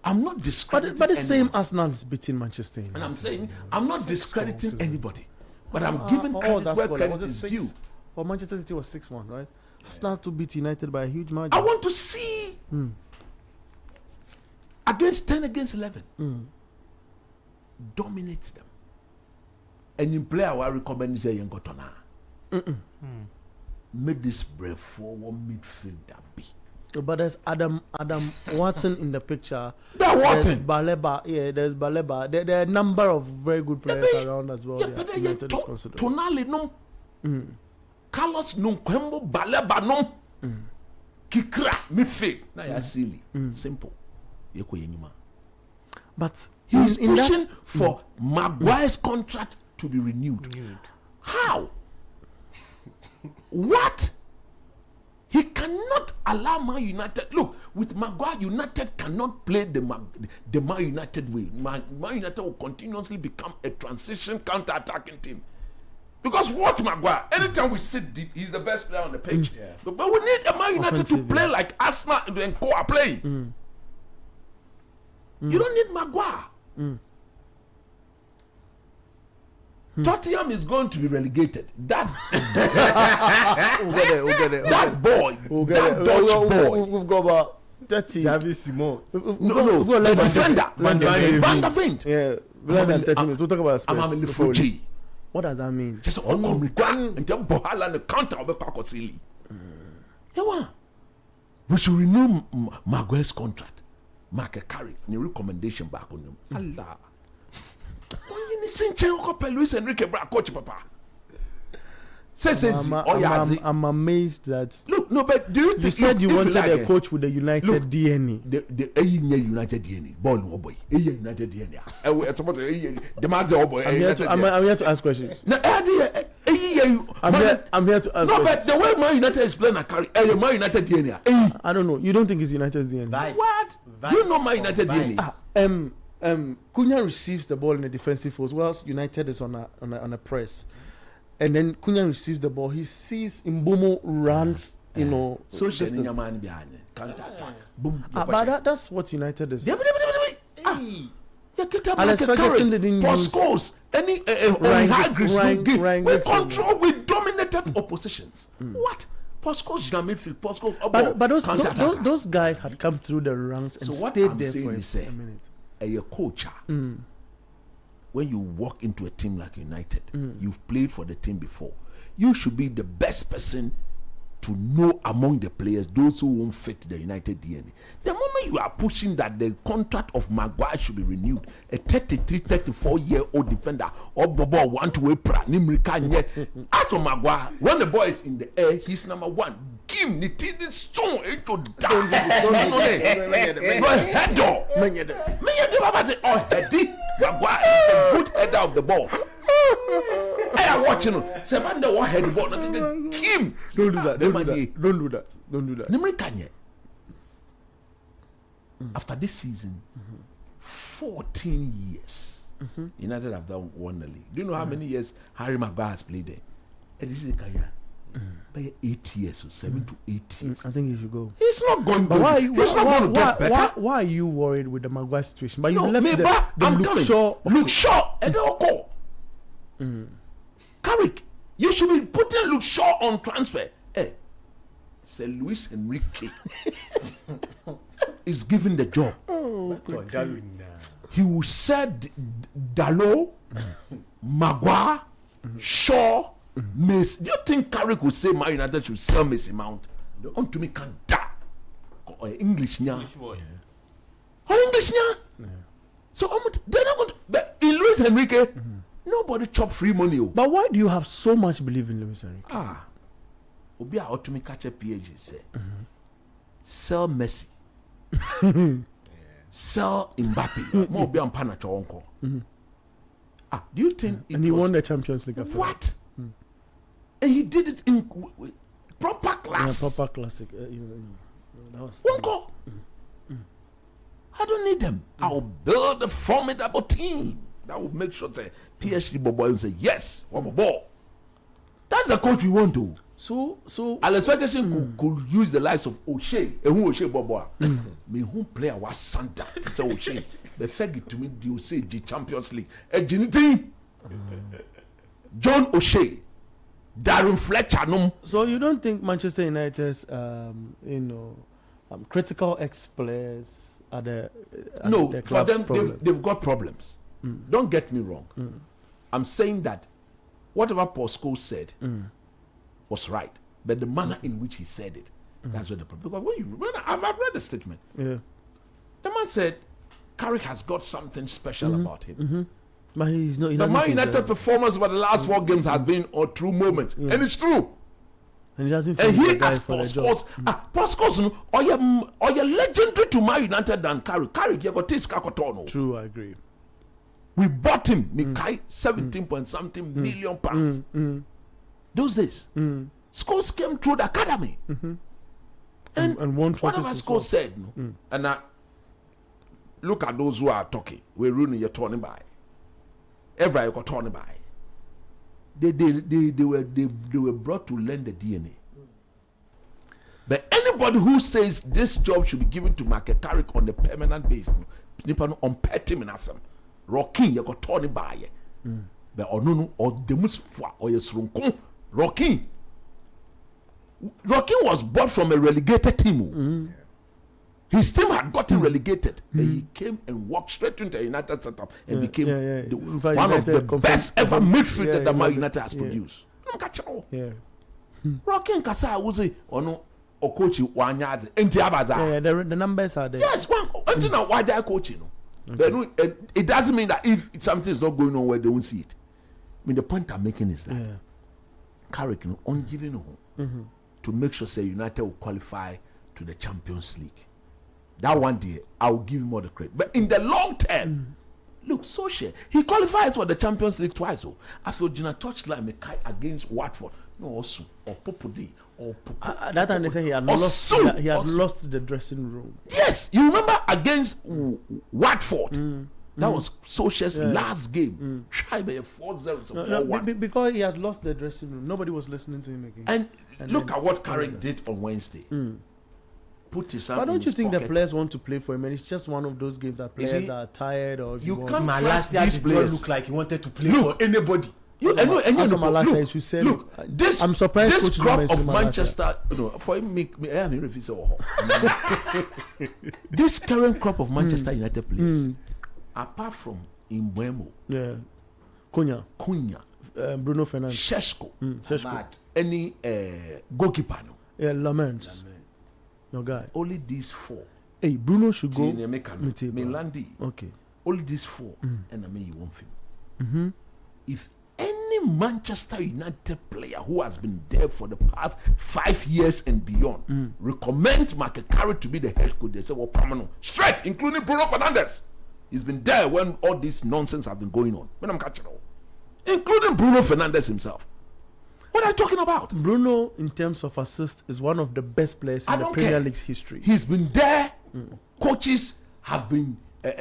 Speaker 4: I'm not discrediting
Speaker 1: But the
Speaker 4: anyone.
Speaker 1: same Arsenal is beating Manchester United.
Speaker 4: And I'm saying, I'm not
Speaker 1: 6
Speaker 4: discrediting
Speaker 1: goals, isn't
Speaker 4: anybody. But I'm giving credit
Speaker 1: that's
Speaker 4: where
Speaker 1: what
Speaker 4: credit
Speaker 1: was it,
Speaker 4: is
Speaker 1: 6?
Speaker 4: due.
Speaker 1: Well, Manchester City was 6-1, right? Arsenal to beat United by a huge margin.
Speaker 4: I want to see against 10 against 11. Dominate them. And in player I recommend say you got on. Make this brave forward midfielder be.
Speaker 1: But there's Adam Watson in the picture.
Speaker 4: That
Speaker 1: There's
Speaker 4: Watson.
Speaker 1: Baleba. Yeah, there's Baleba. There are a number of very good players around as well.
Speaker 4: Yeah, but then you
Speaker 1: United is considering.
Speaker 4: Tonali no. Carlos no Kwembo Baleba no. Kikra midfield. Now you're silly. Simple.
Speaker 1: But
Speaker 4: He's
Speaker 1: in
Speaker 4: pushing
Speaker 1: that,
Speaker 4: for Maguire's contract to be renewed. How? What? He cannot allow Man United. Look, with Maguire, United cannot play the Man United way. Man United will continuously become a transition counter-attacking team. Because watch Maguire. Anytime we sit deep, he's the best player on the pitch.
Speaker 2: Yeah.
Speaker 4: But we need a Man United to play like Arsenal and Co are playing. You don't need Maguire. Tottenham is going to be relegated. That
Speaker 1: we'll get it.
Speaker 4: that boy, that Dutch boy.
Speaker 1: We've got about 30.
Speaker 3: Javi Simon.
Speaker 4: No, the defender, Van der Ven.
Speaker 1: Yeah, less than 30 minutes. We'll talk about
Speaker 4: I'm
Speaker 1: Spurs.
Speaker 4: a
Speaker 1: before we leave.
Speaker 4: Fuji.
Speaker 1: What does that mean?
Speaker 4: Just all come return and then Bohala the counter of Kakosili. We should renew Maguire's contract. Mark a carry new recommendation back on him. Allah. Luis Enrique coach papa.
Speaker 1: I'm amazed that.
Speaker 4: Look, no, but do you think
Speaker 1: you said you wanted
Speaker 4: like
Speaker 1: a coach with a United DNA?
Speaker 4: The United DNA, ball boy, United DNA.
Speaker 1: I'm here to ask questions. I'm here to ask
Speaker 4: no,
Speaker 1: questions.
Speaker 4: but the way Man United is playing, Man United DNA.
Speaker 1: I don't know. You don't think it's United's DNA?
Speaker 3: Vibes.
Speaker 4: What?
Speaker 3: Vibes
Speaker 4: You know Man United
Speaker 3: vibes.
Speaker 4: DNA.
Speaker 1: Cunha receives the ball in the defensive force, whilst United is on a press, and then Cunha receives the ball. He sees Mbomo runs,
Speaker 4: So
Speaker 1: distance.
Speaker 4: man behind it. Counter attack. Boom.
Speaker 1: But that's what United is.
Speaker 4: Alex
Speaker 1: Ferguson didn't use
Speaker 4: scores. Any high grades no game. We control. We dominated oppositions. What? Post scores in midfield. Post scores.
Speaker 1: But those guys had come through the ranks and
Speaker 4: So what
Speaker 1: stayed
Speaker 4: I'm
Speaker 1: there
Speaker 4: saying
Speaker 1: for
Speaker 4: is,
Speaker 1: a minute.
Speaker 4: A coach, when you walk into a team like United, you've played for the team before. You should be the best person to know among the players those who won't fit the United DNA. The moment you are pushing that the contract of Maguire should be renewed, a 33, 34-year-old defender, or Bobo one-way pra, as for Maguire, when the ball is in the air, he's number one. Give me the stone into down. Maguire is a good header of the ball. I am watching. Say man, the one head the ball. Kim,
Speaker 1: Don't do that. Don't do that.
Speaker 4: After this season, 14 years, United have done won the league. Do you know how many years Harry Maguire has played there? And this is a career. 8 years or 7 to 8 years.
Speaker 1: I think you should go.
Speaker 4: He's not going
Speaker 1: But
Speaker 4: to.
Speaker 1: why
Speaker 4: He's not going to get better.
Speaker 1: Why are you worried with the Maguire situation? But you
Speaker 4: No,
Speaker 1: left
Speaker 4: me, but
Speaker 1: the
Speaker 4: I'm
Speaker 1: Luke
Speaker 4: coming.
Speaker 1: Shaw.
Speaker 4: Luke Shaw, and they'll go. Carrick, you should be putting Luke Shaw on transfer. Hey, Sir Luis Enrique is given the job. He will said Dalot, Maguire, Shaw, Miss. Do you think Carrick would say Man United should sell Mason Mount? On to me can da. English nya. English nya. So they're not going to. But in Luis Enrique, nobody chop free money.
Speaker 1: But why do you have so much belief in Luis Enrique?
Speaker 4: Obi a to me catch a PhD say. Sell Messi. Sell Mbappe. More be on Panacho uncle. Do you think
Speaker 1: And he won the Champions League after
Speaker 4: what? And he did it in proper class.
Speaker 1: that. Proper classic. That was
Speaker 4: Uncle. I don't need them. I'll build a formidable team that will make sure that PhD Bobo will say yes, one ball. That's the coach we want to.
Speaker 1: So
Speaker 4: Alex Ferguson could use the likes of O'Shea and who O'Shea Bobo. Me who player was Santa. It's O'Shea. The Fergie to me you say the Champions League. A team. John O'Shea, Darren Fletcher. No.
Speaker 1: So you don't think Manchester United's critical ex-players are the
Speaker 4: For
Speaker 1: club's
Speaker 4: them
Speaker 1: problem?
Speaker 4: they've got problems. Don't get me wrong. I'm saying that whatever Paul Scholes said was right, but the manner in which he said it, that's where the problem. Because I've read the statement.
Speaker 1: Yeah.
Speaker 4: The man said Carrick has got something special about him.
Speaker 1: But he's not. He
Speaker 4: The
Speaker 1: doesn't
Speaker 4: Man
Speaker 1: feel
Speaker 4: United
Speaker 1: so.
Speaker 4: performance over the last 4 games has been a true moment, and it's true.
Speaker 1: And he doesn't feel
Speaker 4: And
Speaker 1: the
Speaker 4: he
Speaker 1: guy
Speaker 4: has
Speaker 1: for the
Speaker 4: Paul
Speaker 1: job.
Speaker 4: Scholes. Paul Scholes, or you legendary to Man United than Carrick. Carrick, you got this Kakotono.
Speaker 1: True, I agree.
Speaker 4: We bought him, Nikai, 17 point something million pounds. Those days, Scholes came through the academy.
Speaker 1: And won trophies
Speaker 4: Whatever
Speaker 1: as
Speaker 4: Scholes
Speaker 1: well.
Speaker 4: said, and look at those who are talking. We're ruining your turning by. Everybody got turning by. They were brought to learn the DNA. But anybody who says this job should be given to Michael Carrick on a permanent basis, nipa on petty minasem, rocking you got turning by. But no or demusfwa or your srunkon rocking. Rocking was bought from a relegated team. His team had gotten relegated, but he came and walked straight into a United setup and became
Speaker 1: In fact,
Speaker 4: one of the
Speaker 1: United
Speaker 4: best ever midfielder that Man
Speaker 1: United-
Speaker 4: United has
Speaker 1: yeah.
Speaker 4: produced.
Speaker 1: Yeah.
Speaker 4: Rocking Kasa was a ono or coach one yard into Abaza.
Speaker 1: Yeah, the numbers are there.
Speaker 4: Yes, one until now why they are coaching. But no, it doesn't mean that if something is not going on where they won't see it. I mean the point I'm making is that
Speaker 1: Yeah.
Speaker 4: Carrick no onjiri no to make sure say United will qualify to the Champions League. That one day I will give him all the credit. But in the long term, look, Solskjaer, he qualifies for the Champions League twice. So I thought Gina touchline against Watford, no, also or Popode or
Speaker 1: that time they say he had lost. He had lost the dressing room.
Speaker 4: Yes, you remember against Watford. That was Solskjaer's last game. Try by 4-0, 4-1.
Speaker 1: Because he had lost the dressing room. Nobody was listening to him again.
Speaker 4: And look at what Carrick did on Wednesday. Put his hand.
Speaker 1: But don't
Speaker 4: in
Speaker 1: you
Speaker 4: his
Speaker 1: think
Speaker 4: pocket.
Speaker 1: the players want to play for him? And it's just one of those games that players are tired or
Speaker 2: You
Speaker 1: want-
Speaker 2: can't
Speaker 4: Malasia
Speaker 2: trust these
Speaker 4: did
Speaker 2: players.
Speaker 4: not
Speaker 2: Look like he wanted to play for anybody.
Speaker 1: As a Malasia, you should say,
Speaker 4: look, this,
Speaker 1: I'm surprised
Speaker 4: this
Speaker 1: coaches
Speaker 4: crop
Speaker 1: mention
Speaker 4: of
Speaker 1: Malasia.
Speaker 4: Manchester, for him make me, I mean, this current crop of Manchester United players, apart from Mbeumo,
Speaker 1: Cunha, Bruno Fernandes,
Speaker 4: Šeško,
Speaker 1: Šeško.
Speaker 4: any goalkeeper, no?
Speaker 1: Laments. Your guy.
Speaker 4: Only these four.
Speaker 1: Hey, Bruno should go.
Speaker 4: Milandi.
Speaker 1: Okay.
Speaker 4: Only these four, and I mean you won't film. If any Manchester United player who has been there for the past 5 years and beyond recommend Michael Carrick to be the head coach, they say, well, permanent, straight, including Bruno Fernandes. He's been there when all this nonsense has been going on. When I'm catching all, including Bruno Fernandes himself. What are you talking about?
Speaker 1: Bruno, in terms of assist, is one of the best players in the Premier League's history.
Speaker 4: He's been there. Coaches have been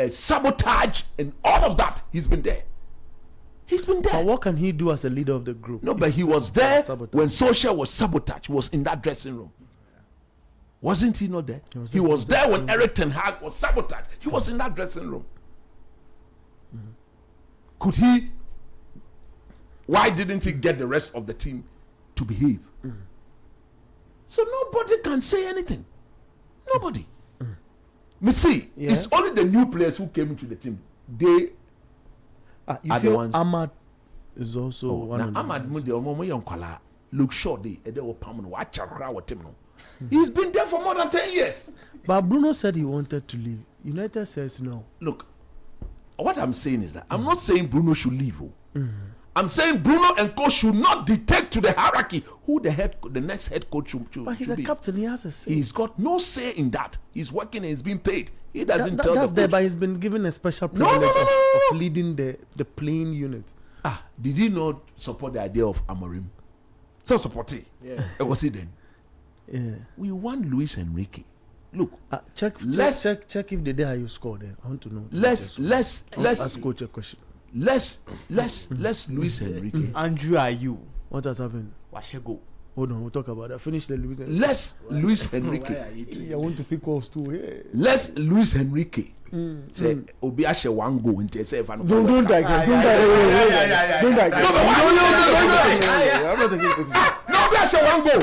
Speaker 4: sabotaged and all of that. He's been there. He's been there.
Speaker 1: But what can he do as a leader of the group?
Speaker 4: No, but he was there
Speaker 1: Sabotage.
Speaker 4: when Solskjaer was sabotaged. He was in that dressing room. Wasn't he not there? He was there when Eric Ten Hag was sabotaged. He was in that dressing room. Could he? Why didn't he get the rest of the team to behave? So nobody can say anything. Nobody. Me see, it's only the new players who came into the team. They
Speaker 1: you
Speaker 4: are
Speaker 1: feel
Speaker 4: the ones.
Speaker 1: Ahmad is also one
Speaker 4: Now
Speaker 1: of them.
Speaker 4: Ahmad Mundi look short. They were permanent. Watch out, crowd with him now. He's been there for more than 10 years.
Speaker 1: But Bruno said he wanted to leave. United says no.
Speaker 4: Look, what I'm saying is that I'm not saying Bruno should leave. I'm saying Bruno and coach should not dictate to the hierarchy who the next head coach should
Speaker 1: But he's
Speaker 4: should
Speaker 1: a
Speaker 4: be.
Speaker 1: captain. He has a say.
Speaker 4: He's got no say in that. He's working and he's being paid. He doesn't tell
Speaker 1: that's
Speaker 4: the
Speaker 1: there,
Speaker 4: coach.
Speaker 1: but he's been given a special
Speaker 4: No,
Speaker 1: privilege
Speaker 4: no.
Speaker 1: of leading the playing unit.
Speaker 4: Did he not support the idea of Amorim? So support it. Yeah. Was he then?
Speaker 1: Yeah.
Speaker 4: We want Luis Enrique. Look,
Speaker 1: Check if the day how you score there. I want to know.
Speaker 4: let's
Speaker 1: ask coach a question.
Speaker 4: let's Luis Enrique.
Speaker 3: Andrew, are you?
Speaker 1: What has happened?
Speaker 3: Washego.
Speaker 1: Hold on, we'll talk about that. Finish the Luis.
Speaker 4: Let's Luis Enrique.
Speaker 1: I want to pick calls too. Yeah.
Speaker 4: Let's Luis Enrique. Say Obi Ashe one go into say if I
Speaker 1: Don't digress. Don't digress. Don't digress. I'm not taking position.
Speaker 4: No, Obi Ashe one go.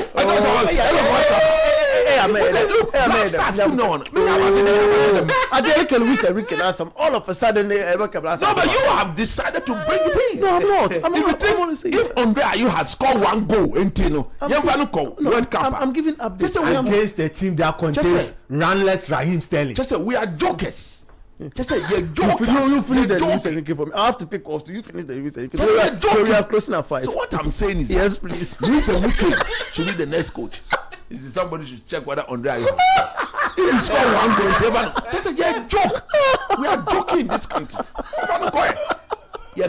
Speaker 1: I think Luis Enrique last time. All of a sudden,
Speaker 4: No, but you have decided to bring it in.
Speaker 1: No, I'm not.
Speaker 4: If Andre Ayew had scored one goal into World Cup,
Speaker 1: I'm giving updates.
Speaker 2: Against the team that contains runless Raheem Sterling.
Speaker 4: just say we are jokers. Just say you're jokers.
Speaker 1: You finish the
Speaker 4: You're
Speaker 1: Luis
Speaker 4: joking.
Speaker 1: Enrique for me. I have to pick off. Do you finish the Luis Enrique?
Speaker 4: So we are joking.
Speaker 1: We are closing at 5.
Speaker 4: So what I'm saying is,
Speaker 1: Yes, please.
Speaker 4: Luis Enrique should be the next coach. Somebody should check whether Andre Ayew. If you score one goal, just say you're a joke. We are joking in this country. You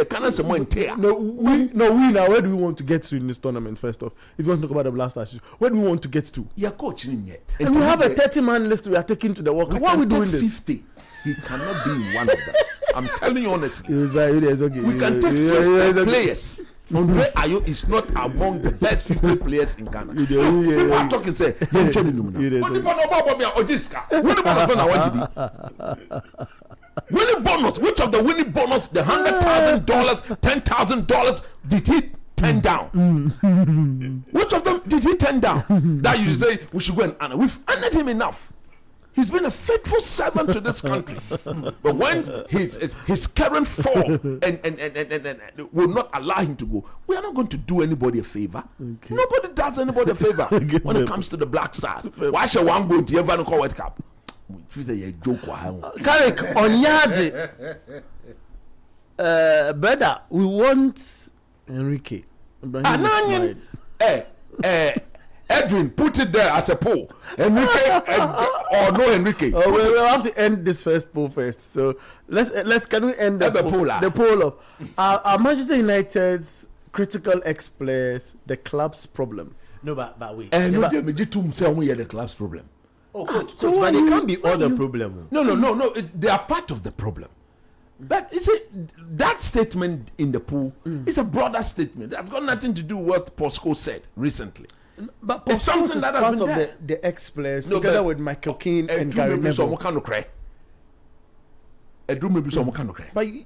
Speaker 4: can't say more entire.
Speaker 1: No, we now. Where do we want to get to in this tournament? First off, if you want to talk about the Blasters, where do we want to get to?
Speaker 4: You're coaching yet.
Speaker 1: And we have a 30-man list we are taking to the World Cup. Why are we doing this?
Speaker 4: 50. He cannot be in one of them. I'm telling you honestly.
Speaker 1: It's okay.
Speaker 4: We can take 50 players. Andre Ayew is not among the best 50 players in Ghana. People are talking say, winning bonus. Which of the winning bonus, the $100,000, $10,000, did he turn down? Which of them did he turn down? That you say we should go and honor. We've honored him enough. He's been a faithful servant to this country. But when his current form and will not allow him to go, we are not going to do anybody a favor. Okay. Nobody does anybody a favor when it comes to the Black Stars. Why should one go into the World Cup?
Speaker 1: Carrick, on Yadi, brother, we want Enrique.
Speaker 4: Ananyan, Edwin, put it there as a poll. Enrique or no Enrique?
Speaker 1: Oh, we'll have to end this first poll first. So let's can we end the poll? The poll of are Manchester United's critical ex-players the club's problem?
Speaker 2: No, but wait.
Speaker 4: And no, they made to say we are the club's problem.
Speaker 2: Oh, coach, but they can't be all the problem.
Speaker 4: No. They are part of the problem. But that statement in the pool is a broader statement. That's got nothing to do with what Posco said recently.
Speaker 1: But
Speaker 4: It's something
Speaker 1: is
Speaker 4: that has
Speaker 1: part
Speaker 4: been
Speaker 1: of
Speaker 4: there.
Speaker 1: the ex-players together with Michael Keane and Gary Neville. But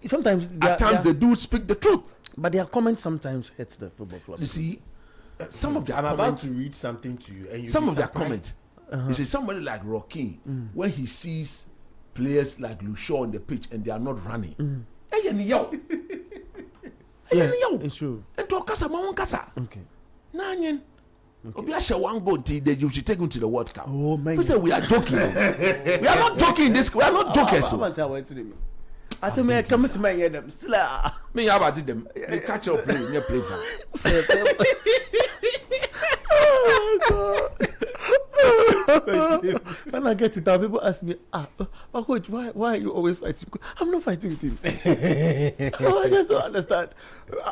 Speaker 1: sometimes
Speaker 4: at times they do speak the truth.
Speaker 1: But their comments sometimes hits the football club.
Speaker 4: You see, some of their
Speaker 2: I'm about
Speaker 4: comments,
Speaker 2: to read something to you, and
Speaker 4: some
Speaker 2: be
Speaker 4: of their
Speaker 2: surprised.
Speaker 4: comments. You see, somebody like Rocky, when he sees players like Lucia on the pitch and they are not running,
Speaker 1: It's true.
Speaker 4: And to kasa ma kasa.
Speaker 1: Okay.
Speaker 4: Nanyen. Obi ashe one goal that you should take him to the World Cup.
Speaker 1: Oh man.
Speaker 4: We say we are joking. We are not joking. We are not jokers.
Speaker 1: I said, man, come to me, them still.
Speaker 4: Me, how about them? They catch up play, you play for.
Speaker 1: When I get to town, people ask me, but coach, why are you always fighting? I'm not fighting with him. I just don't understand.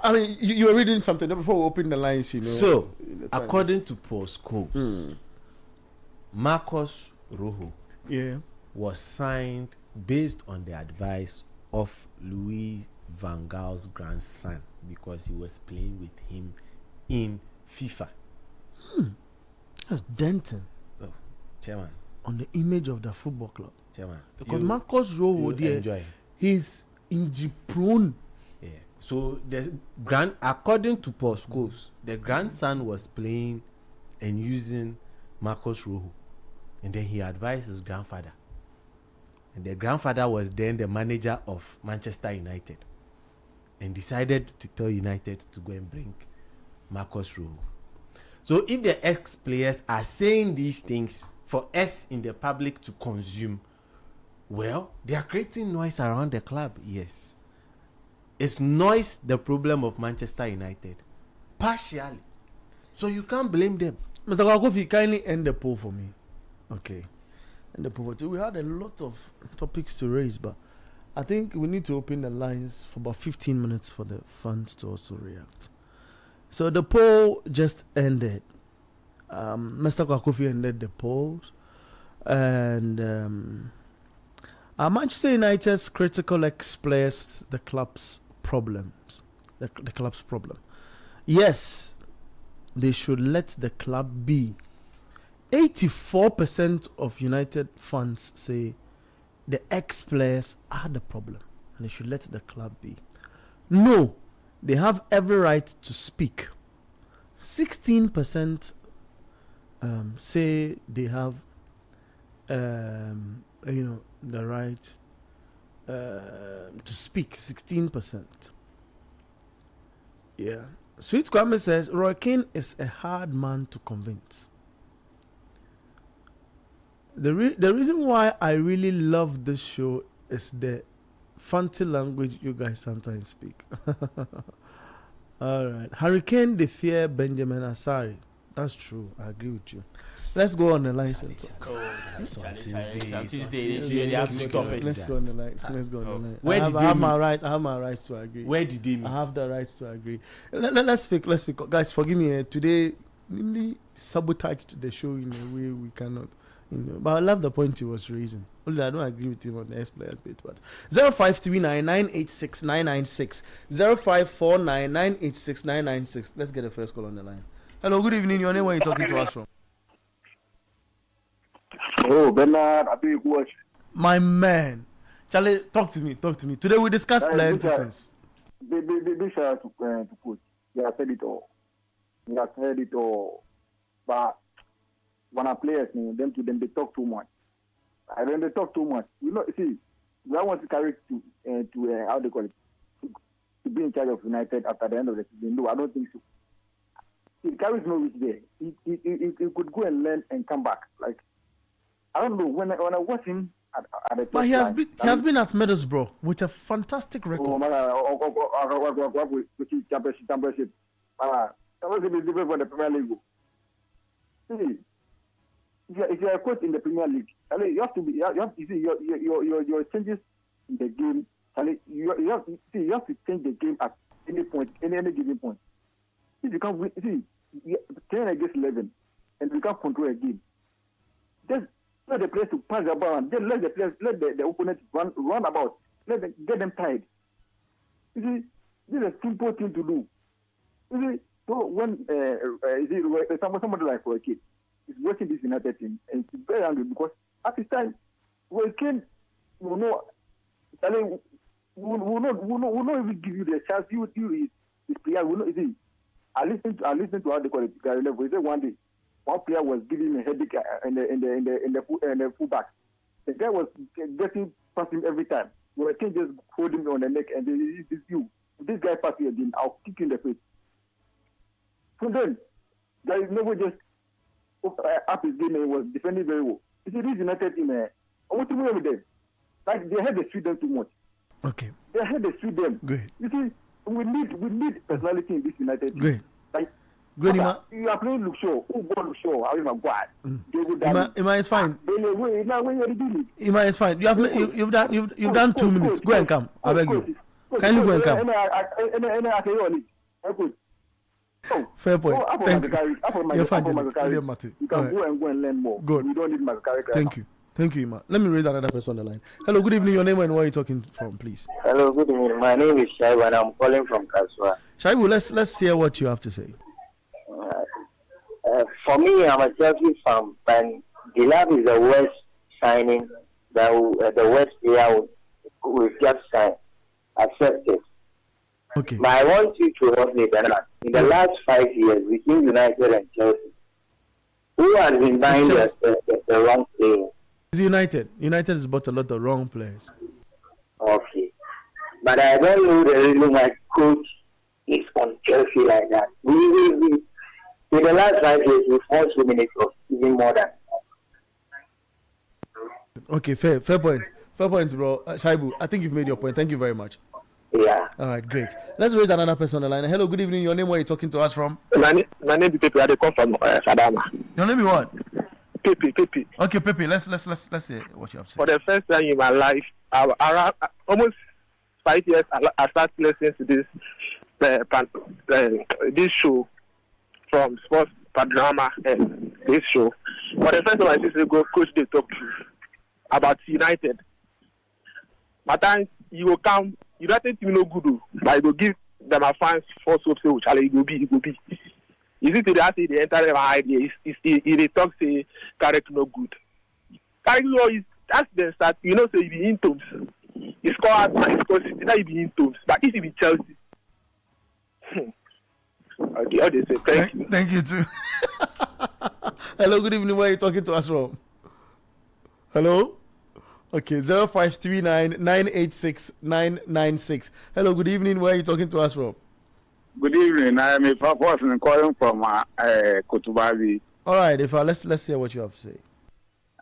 Speaker 1: I mean, you were reading something before we open the lines, you know.
Speaker 2: So, according to Paul Scholes, Marcos Rojo was signed based on the advice of Louis van Gaal's grandson because he was playing with him in FIFA.
Speaker 1: That's denting.
Speaker 2: Oh, chairman.
Speaker 1: On the image of the football club.
Speaker 2: Chairman.
Speaker 1: Because Marcos Rojo, he's injury prone.
Speaker 2: Yeah. So according to Paul Scholes, the grandson was playing and using Marcos Rojo, and then he advised his grandfather. And the grandfather was then the manager of Manchester United and decided to tell United to go and bring Marcos Rojo. So if the ex-players are saying these things for us in the public to consume, well, they are creating noise around the club, yes. Is noise the problem of Manchester United? Partially. So you can't blame them.
Speaker 1: Mr. Kwakofi, kindly end the poll for me. Okay. And the poverty. We had a lot of topics to raise, but I think we need to open the lines for about 15 minutes for the fans to also react. So the poll just ended. Mr. Kwakofi ended the polls, and Manchester United's critical ex-players the club's problems. The club's problem. Yes, they should let the club be. 84% of United fans say the ex-players are the problem and they should let the club be. No, they have every right to speak. 16% say they have the right to speak. 16%. Yeah. Sweet Kwame says Roy Keane is a hard man to convince. The reason why I really love this show is the fancy language you guys sometimes speak. All right. Hurricane, they fear Benjamin Asari. That's true. I agree with you. Let's go on the line.
Speaker 3: Tuesday, they have to stop it.
Speaker 1: Let's go on the line. Let's go on the line.
Speaker 2: Where
Speaker 1: I have my right to agree.
Speaker 2: Where did they meet?
Speaker 1: I have the right to agree. Let's speak. Guys, forgive me. Today, really sabotaged the show in a way we cannot. But I love the point he was raising. Only I don't agree with him on the S-players bit. But 0539986996, 0549986996. Let's get the first call on the line. Hello, good evening. Your name? Where are you talking to us from?
Speaker 5: Oh, Bernard, I think watch.
Speaker 1: My man, Charlie, talk to me. Today we discuss plenty things.
Speaker 5: Big shout out to coach. He has said it all. But when our players, them they talk too much. And when they talk too much, see, I want to carry to how they call it, to be in charge of United after the end of the season. No, I don't think so. He carries no reach there. He could go and learn and come back. Like, I don't know. When I watch him, at the
Speaker 1: But he has been at Middlesbrough with a fantastic record.
Speaker 5: Championship. That was a bit different from the Premier League. See, if you're a coach in the Premier League, you have to be. You see your changes in the game. You have to change the game at any point, any given point. If you can't win, 10 against 11, and you can't control a game, just let the players to pass the ball and then let the players, let the opponent run about. Get them tired. You see, this is a simple thing to do. You see, so when somebody like for a kid is watching this United team and it's very angry because at this time we will not even give you the chance. You is player will not see. I listened to how they call it. Gary Neville. He said one day one player was giving him a headache in the fullback. The guy was getting past him every time. We can just hold him on the neck and this you. This guy pass you again, I'll kick you in the face. So then, Gary Neville just up his game and he was defending very well. You see, this United team, what do we do with them? Like they had to shoot them too much.
Speaker 1: Okay.
Speaker 5: They had to shoot them.
Speaker 1: Great.
Speaker 5: You see, we need personality in this United team.
Speaker 1: Great.
Speaker 5: Like,
Speaker 1: Great, Ima.
Speaker 5: you are playing Luke Shaw. Who bought Luke Shaw? How you
Speaker 1: God? Ima is fine. Ima is fine. You've done 2 minutes. Go and come. I beg you. Can you go and come? Fair point. Thank you. You're fine.
Speaker 5: You can go and learn more.
Speaker 1: Good.
Speaker 5: You don't need Macari.
Speaker 1: Thank you, Ima. Let me raise another person on the line. Hello, good evening. Your name and where are you talking from, please?
Speaker 6: Hello, good evening. My name is Shaibu and I'm calling from Kaswa.
Speaker 1: Shaibu, let's hear what you have to say.
Speaker 6: For me, I'm a Chelsea fan, and Dilab is the worst signing that the worst player will just sign. Accept it.
Speaker 1: Okay.
Speaker 6: But I want you to help me that in the last 5 years between United and Chelsea, who has been buying the wrong players?
Speaker 1: It's United. United has bought a lot of wrong players.
Speaker 6: Okay. But I don't know the reason why coach is on Chelsea like that. In the last 5 years, we've won so many trophies, even more than.
Speaker 1: Okay, fair point. Fair point, bro. Shaibu, I think you've made your point. Thank you very much.
Speaker 6: Yeah.
Speaker 1: All right, great. Let's raise another person on the line. Hello, good evening. Your name, where are you talking to us from?
Speaker 7: My name is Pepe. I come from Sadama.
Speaker 1: Your name is what?
Speaker 7: Pepe.
Speaker 1: Okay, Pepe. Let's see what you have to say.
Speaker 7: For the first time in my life, around almost 5 years, I started listening to this show from Sports Panorama and this show. For the first time, I see go coach they talk about United. But times you will come, United team no good, but you go give them a fans force hope say, "Charlie, it will be." Is it that they enter my idea? They talk say Carrick no good. Carrick is that's the start. You know, so he be in tones. He score at my score. Now he be in tones. But if he be Chelsea, okay, all they say. Thank you.
Speaker 1: Thank you too. Hello, good evening. Where are you talking to us from? Hello. Okay, 0539 986 996. Hello, good evening. Where are you talking to us from?
Speaker 8: Good evening. I am a person calling from Kotubazi.
Speaker 1: All right, if let's hear what you have to say.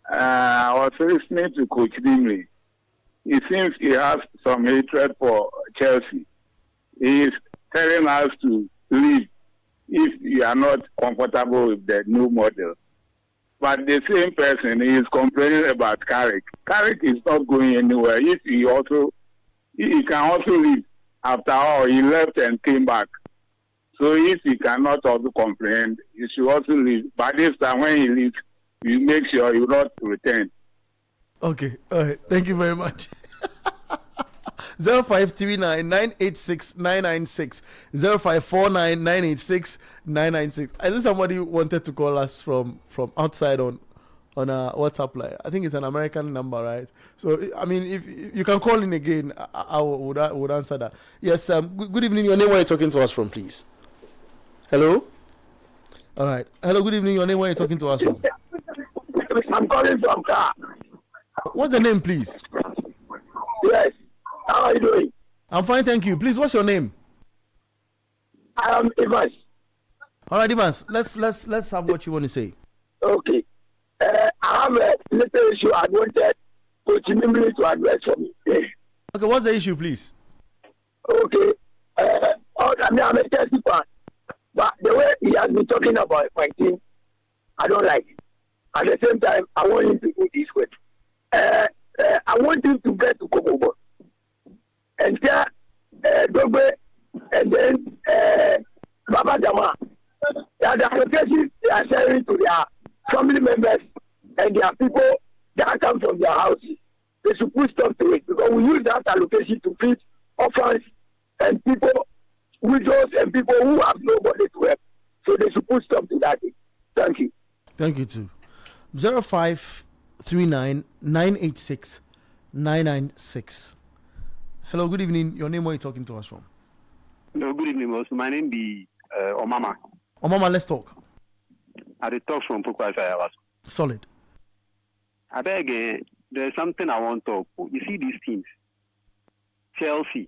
Speaker 8: I was listening to Coach Dimley. It seems he has some hatred for Chelsea. He is telling us to leave if you are not comfortable with the new model. But the same person is complaining about Carrick. Carrick is not going anywhere. If he can also leave. After all, he left and came back. So if he cannot also complain, he should also leave. But this time when he leaves, you make sure he will not return.
Speaker 1: Okay, all right. Thank you very much. 0539 986 996 0549 986 996. I think somebody wanted to call us from outside on a WhatsApp line. I think it's an American number, right? So I mean, if you can call in again, I would answer that. Yes. Good evening. Your name, where are you talking to us from, please? Hello. All right. Hello. Good evening. Your name, where are you talking to us from?
Speaker 8: I'm calling from car.
Speaker 1: What's the name, please?
Speaker 8: Yes. How are you doing?
Speaker 1: I'm fine, thank you. Please, what's your name?
Speaker 8: I am Evans.
Speaker 1: All right, Evans. Let's have what you want to say.
Speaker 8: Okay. I have a little issue I wanted
Speaker 6: Coach Nimri to address for me.
Speaker 1: Okay, what's the issue, please?
Speaker 6: Okay. I'm a Chelsea fan. But the way he has been talking about my team, I don't like it. At the same time, I want him to do this way. I want him to get to Kokobo. And tell Dogbe and then Baba Jama that the applications they are sharing to their family members and their people that come from their houses. They should put stop to it because we use that allocation to feed orphans and people, widows and people who have nobody to help. So they should put stop to that. Thank you.
Speaker 1: Thank you too. 0539 986 996. Hello, good evening. Your name, where are you talking to us from?
Speaker 9: No, good evening, boss. My name be Omama.
Speaker 1: Omama, let's talk.
Speaker 9: I did talk from Pukwasa.
Speaker 1: Solid.
Speaker 9: I beg, there's something I want to talk. You see these teams: Chelsea,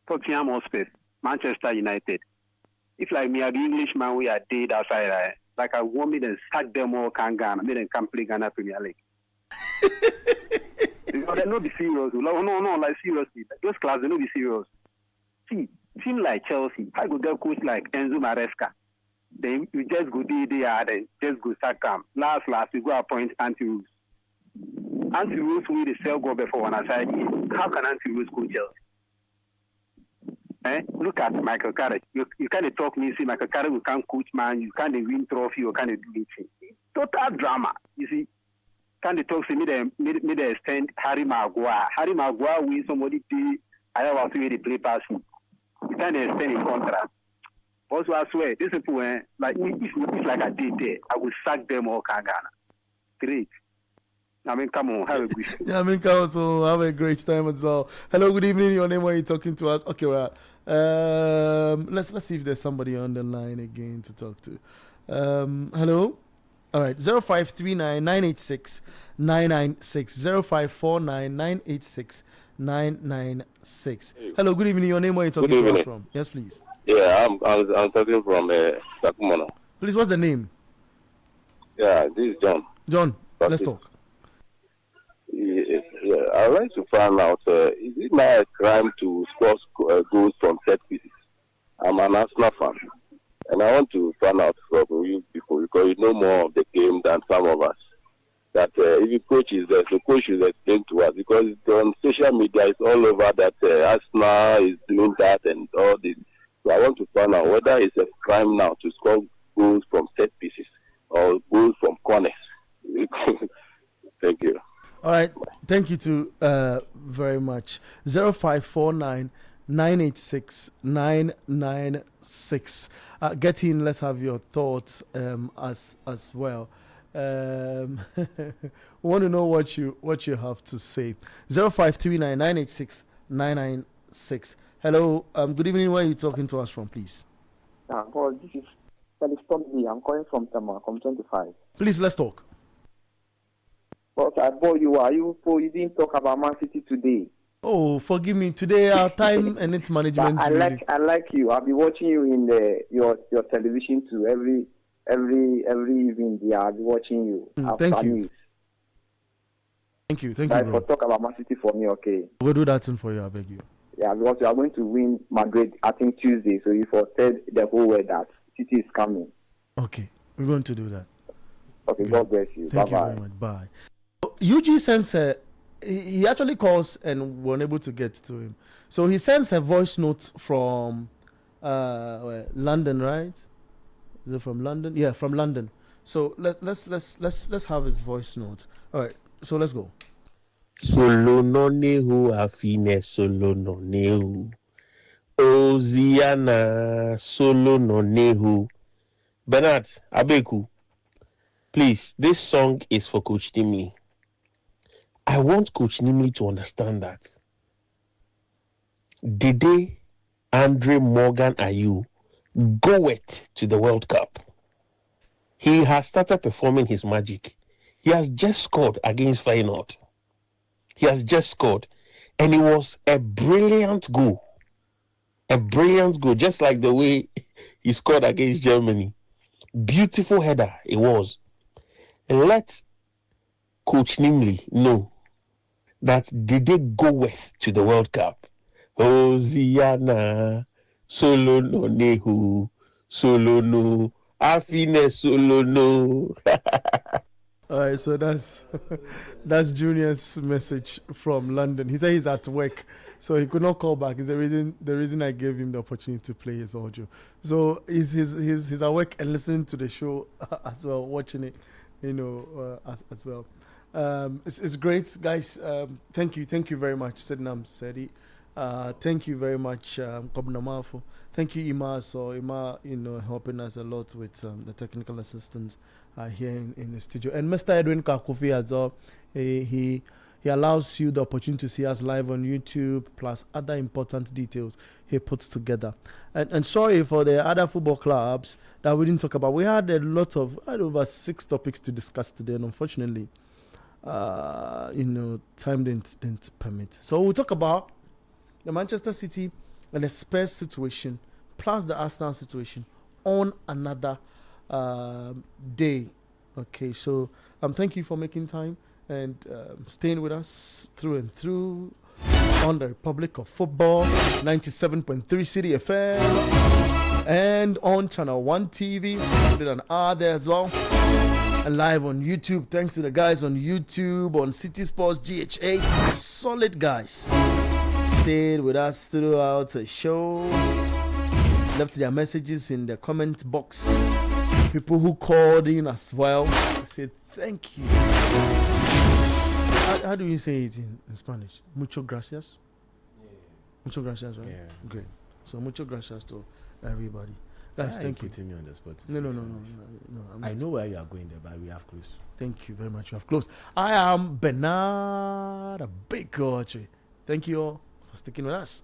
Speaker 9: Tottenham Hotspur, Manchester United. If like me, I the Englishman, we are dead outside. Like I want me to sack them all, can Ghana, me them can play Ghana Premier League. Because they not be serious. No, like seriously, those class they not be serious. See, team like Chelsea, I go get coach like Enzo Maresca. Then you just go there, then just go sack them. Last, you go appoint Anti-Rose. Anti-Rose will the sell go before one aside. How can Anti-Rose coach Chelsea? Look at Michael Carrick. You can't talk me, see Michael Carrick, you can't coach man, you can't win trophy, you can't do anything. Total drama, you see. Can't talk to me, they extend Harry Maguire. Harry Maguire win somebody, I have to play pass. You can't extend a contract. Also, I swear, these people, like, if like I did there, I would sack them all, Ghana. Great. I mean, come on, have a good day.
Speaker 1: Yeah, I mean, come on, so have a great time as well. Hello, good evening. Your name, where are you talking to us? Okay, right. Let's see if there's somebody on the line again to talk to. Hello. All right, 0539 986 996 0549 986 996. Hello, good evening. Your name, where are you talking to us from? Yes, please.
Speaker 10: Yeah, I'm talking from Sakumana.
Speaker 1: Please, what's the name?
Speaker 10: Yeah, this is John.
Speaker 1: John, let's talk.
Speaker 10: Yeah, I'd like to find out, is it not a crime to score goals from set pieces? I'm an Arsenal fan, and I want to find out from you people, because you know more of the game than some of us, that if the coach is there, the coach should explain to us, because on social media it's all over that Arsenal is doing that and all this. So I want to find out whether it's a crime now to score goals from set pieces or goals from corners. Thank you.
Speaker 1: All right. Thank you too very much. 0549 986 996. Get in. Let's have your thoughts as well. We want to know what you have to say. 0539 986 996. Hello. Good evening. Where are you talking to us from, please?
Speaker 11: Well, this is Felix Tommy. I'm calling from Tamar, from 25.
Speaker 1: Please, let's talk.
Speaker 11: Okay, I bought you. You didn't talk about Man City today.
Speaker 1: Oh, forgive me. Today our time and its management.
Speaker 11: I like you. I'll be watching you in your television too. Every evening, I'll be watching you.
Speaker 1: Thank you. Thank you.
Speaker 11: For talk about Man City for me, okay?
Speaker 1: We'll do that thing for you. I beg you.
Speaker 11: Yeah, because we are going to win Madrid. I think Tuesday. So you foresaid the whole way that City is coming.
Speaker 1: Okay, we're going to do that.
Speaker 11: Okay, God bless you.
Speaker 1: Thank you very much. Bye. UG sends he actually calls and we're unable to get to him. So he sends a voice note from London, right? Is it from London? Yeah, from London. So let's have his voice note. All right. So let's go.
Speaker 12: Solo no nehu afine solo no nehu. Oziana solo no nehu. Bernard Abeku, please, this song is for Coach Nimli. I want Coach Nimli to understand that the day Andre Morgan Ayew goeth to the World Cup, he has started performing his magic. He has just scored against Feyenoord. He has just scored, and it was a brilliant goal. A brilliant goal, just like the way he scored against Germany. Beautiful header it was. Let Coach Nimli know that did they go with to the World Cup? Hosiana, solo no nehu, solo no, afine solo no.
Speaker 1: All right, so that's that's Junior's message from London. He said he's at work, so he could not call back. Is the reason I gave him the opportunity to play his audio. So he's at work and listening to the show as well, watching it, as well. It's great, guys. Thank you very much, Sednam Sedi. Thank you very much, Kobnamafo. Thank you, Ima. So Ima, helping us a lot with the technical assistance here in the studio. And Mr. Edwin Kakofi as well. He allows you the opportunity to see us live on YouTube, plus other important details he puts together. And sorry for the other football clubs that we didn't talk about. We had over 6 topics to discuss today, and unfortunately, time didn't permit. So we'll talk about the Manchester City and the Spurs situation, plus the Arsenal situation on another day. Okay, so thank you for making time and staying with us through and through on the Republic of Football, 97.3 City FM, and on Channel 1 TV. We did an hour there as well. And live on YouTube. Thanks to the guys on YouTube, on City Sports GHA. Solid guys. Stayed with us throughout the show. Left their messages in the comment box. People who called in as well. I said thank you. How do you say it in Spanish? Mucho gracias? Yeah. Mucho gracias, right? Yeah. Great. So mucho gracias to everybody. Guys, thank you.
Speaker 2: Putting me on the spot.
Speaker 1: No.
Speaker 2: I know where you are going there, but we have close.
Speaker 1: Thank you very much. We have close. I am Bernard Baker. Thank you all for sticking with us.